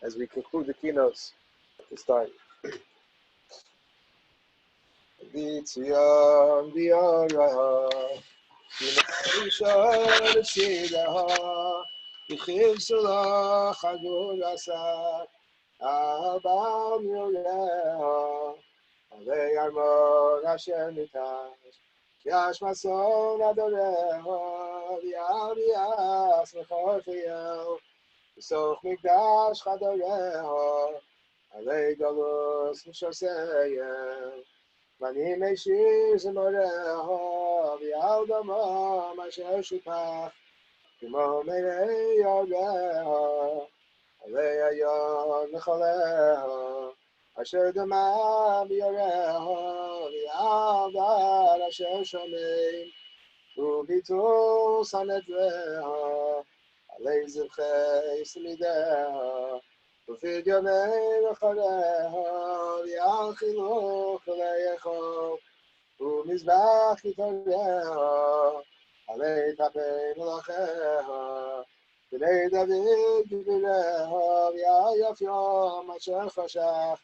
as we conclude the keynotes at this time. B'tzion b'yara, b'na'isha b'tzidaha, b'chiv sulah chagur asak, abal mi'oleha, alei armor Hashem nitash, yash mason adoreha, v'yal v'yas mechor fiyel, v'soch mikdash chadoreha, alei galus m'shoseyem, Mani meishir zemoreha, v'yal dama masher shupach, k'mo meirei yoreha, alei ayon nechaleha, asher dama b'yoreha, v'yal dar asher shomein, u'bitul sanetreha, alei zivchei smideha, ufid yomei v'choreha, v'yal chiluch v'leicho, u'mizbach yitoreha, alei tapei melacheha, b'nei David gibireha, v'yal yafyom asher chashach,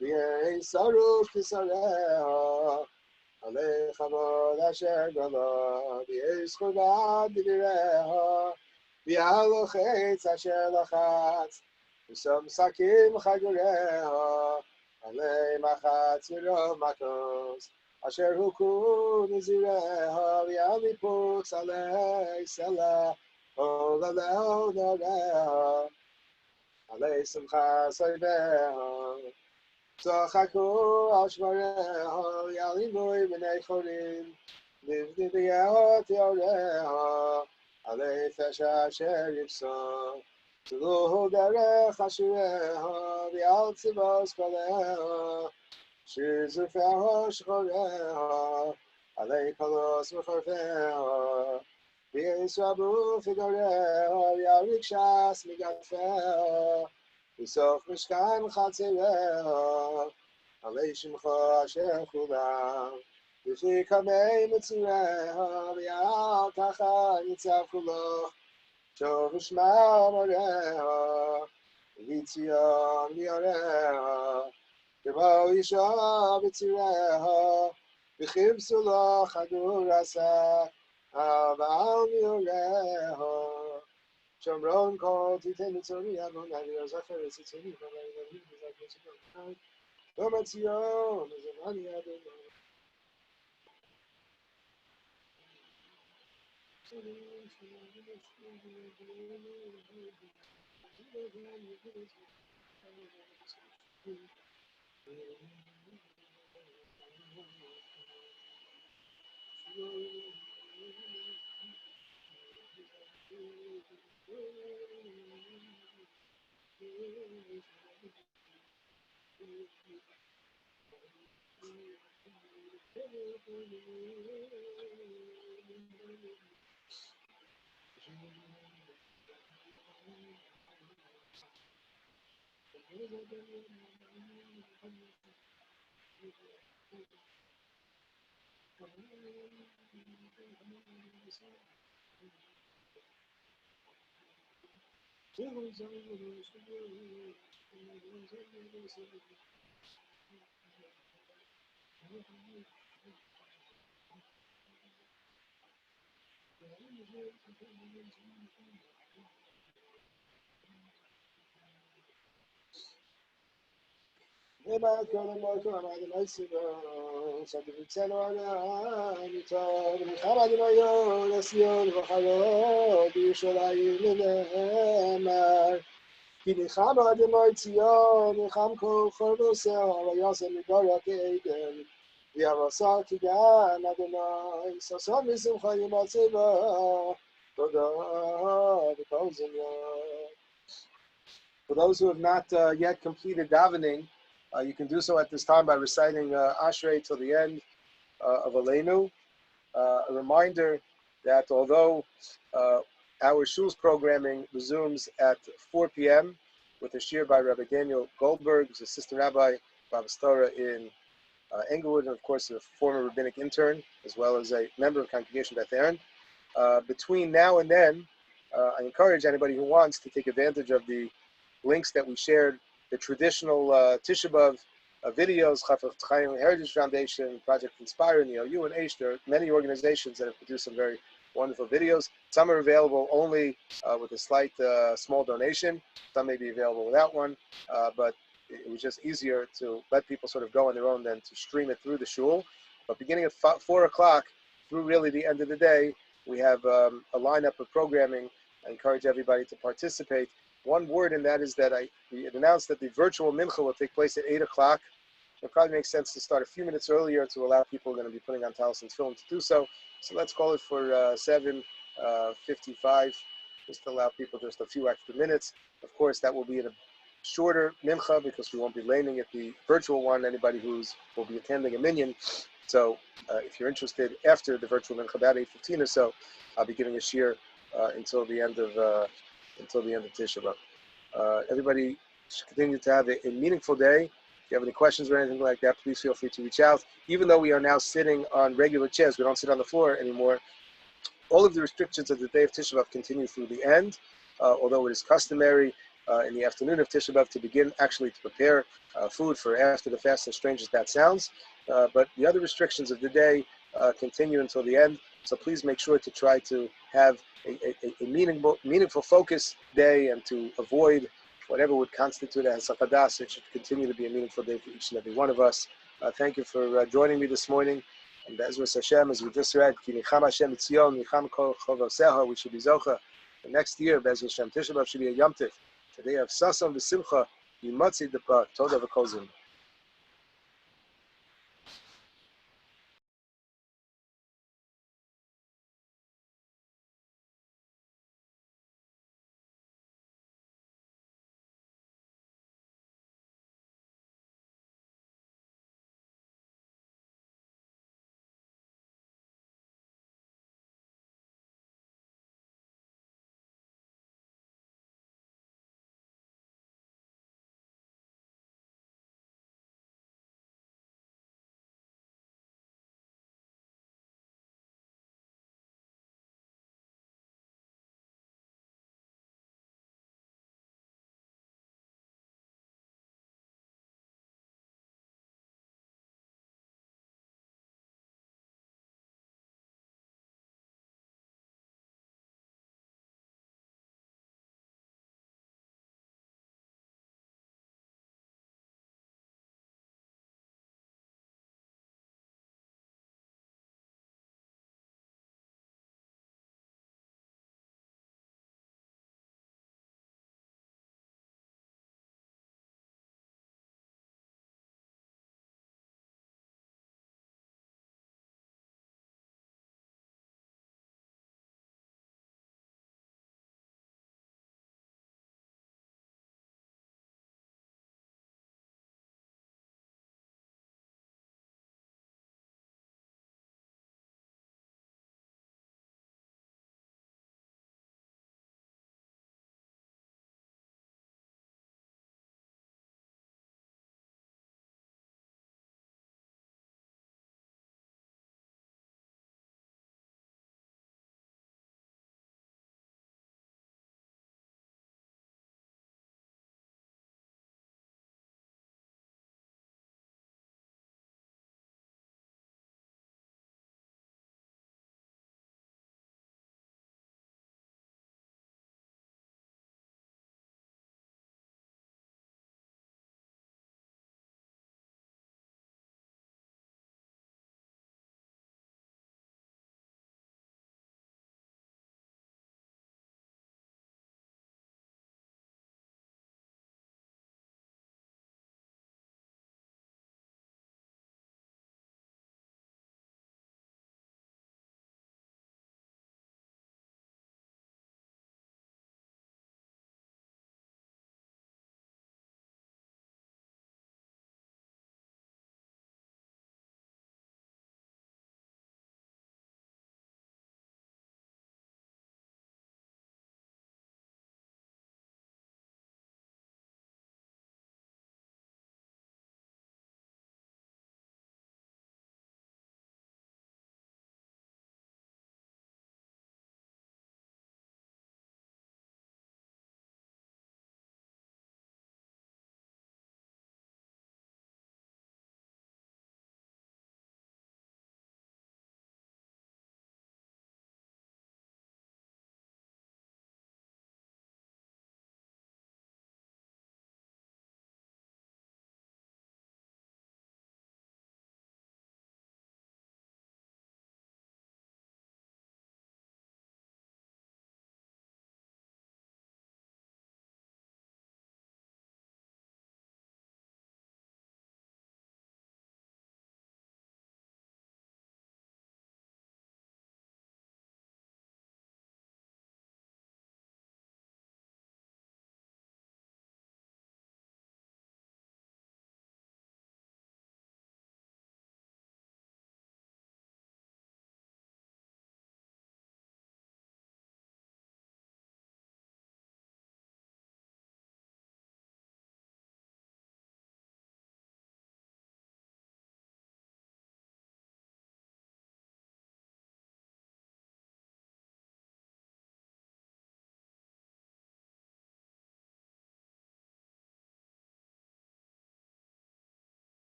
v'yei saruch tisareha, alei chavod asher gala, v'yei zchudat gibireha, v'yal lochetz asher lachatz, V'som sakim chagureha, alei machatz v'rov matos, asher huku nizireha, v'yal liputz alei sela, ol aleo noreha, alei simcha soiveha, tzchaku al shmareha, v'yal imui b'nei chorim, livdi v'yot yoreha, alei fesha asher yipso, Tluhu derech ashereha, v'yal tzivos koleha, shizufeha shchoreha, alei kolos v'chorfeha, v'yisrabu figoreha, v'yal rikshas migatfeha, v'soch mishkan chatzereha, alei shimcha asher chulam, v'fi kamei mitzureha, v'yal tacha nitzav kuloch, Shov Shma Moreha, V'tzion V'yoreha, K'mo Yisha B'tzireha, V'chiv Sulah Chagur Asak, Aval V'yoreha, Shomron Kol Titen Mitzori Avon Avir Zacher Etzitzoni V'alei David V'zak Mitzvot V'om Atzion V'zemani Adonai. כי ניחם אדמו"ר ציון, ניחם כל חורבוסו, ויעשה מדברו כעדן. ויעבוסו כגן אדמו"ר, ששון משמחו ימצא בו, תודה וכל זמנו. For those who have not yet completed davening, you can do so at this time by reciting Ashrei till the end of Aleinu. A reminder that although our shul's programming resumes at 4 p.m. with a shiur by Rabbi Daniel Goldberg, who's assistant rabbi, Rabbi Stora in Englewood, and of course a former rabbinic intern, as well as a member of Congregation Beth Aaron. Between now and then, I encourage anybody who wants to take advantage of the links that we shared, the traditional Tisha B'Av videos, Chafetz Chaim Heritage Foundation, Project Inspire, NEOU, and Aish. There are many organizations that have produced some very wonderful videos. Some are available only with a slight small donation. Some may be available without one, but it was just easier to let people sort of go on their own than to stream it through the shul. But beginning at 4 o'clock through really the end of the day, we have a lineup of programming. I encourage everybody to participate. One word in that is that we announced that the virtual mincha will take place at 8 o'clock. It probably makes sense to start a few minutes earlier to allow people who are going to be putting on talis and film to do so. So let's call it for 7:55, just to allow people just a few extra minutes. Of course, that will be in a shorter mincha because we won't be laning at the virtual one. Anybody will be attending a minyan. So if you're interested, after the virtual mincha, about 8:15 or so, I'll be giving a shiur until the end of Tisha B'Av. Everybody should continue to have a meaningful day. If you have any questions or anything like that, please feel free to reach out. Even though we are now sitting on regular chairs, we don't sit on the floor anymore. All of the restrictions of the day of Tisha B'Av continue through the end, although it is customary in the afternoon of Tisha B'Av to begin actually to prepare food for after the fast, as strange as that sounds. But the other restrictions of the day continue until the end. So please make sure to try to have a meaningful focus day and to avoid whatever would constitute a Hasakadas. It should continue to be a meaningful day for each and every one of us. Thank you for joining me this morning. And Be'ezras Hashem, as we just read, Ki Nicham Hashem Etzion, Nicham Kol Chovosecha, we should be Zocha. The next year, Be'ezras Hashem, Tisha B'Av should be a Yom Tiv. Today of Sason V'Simcha, Yimatzi Depa, Toda V'Kol Zim.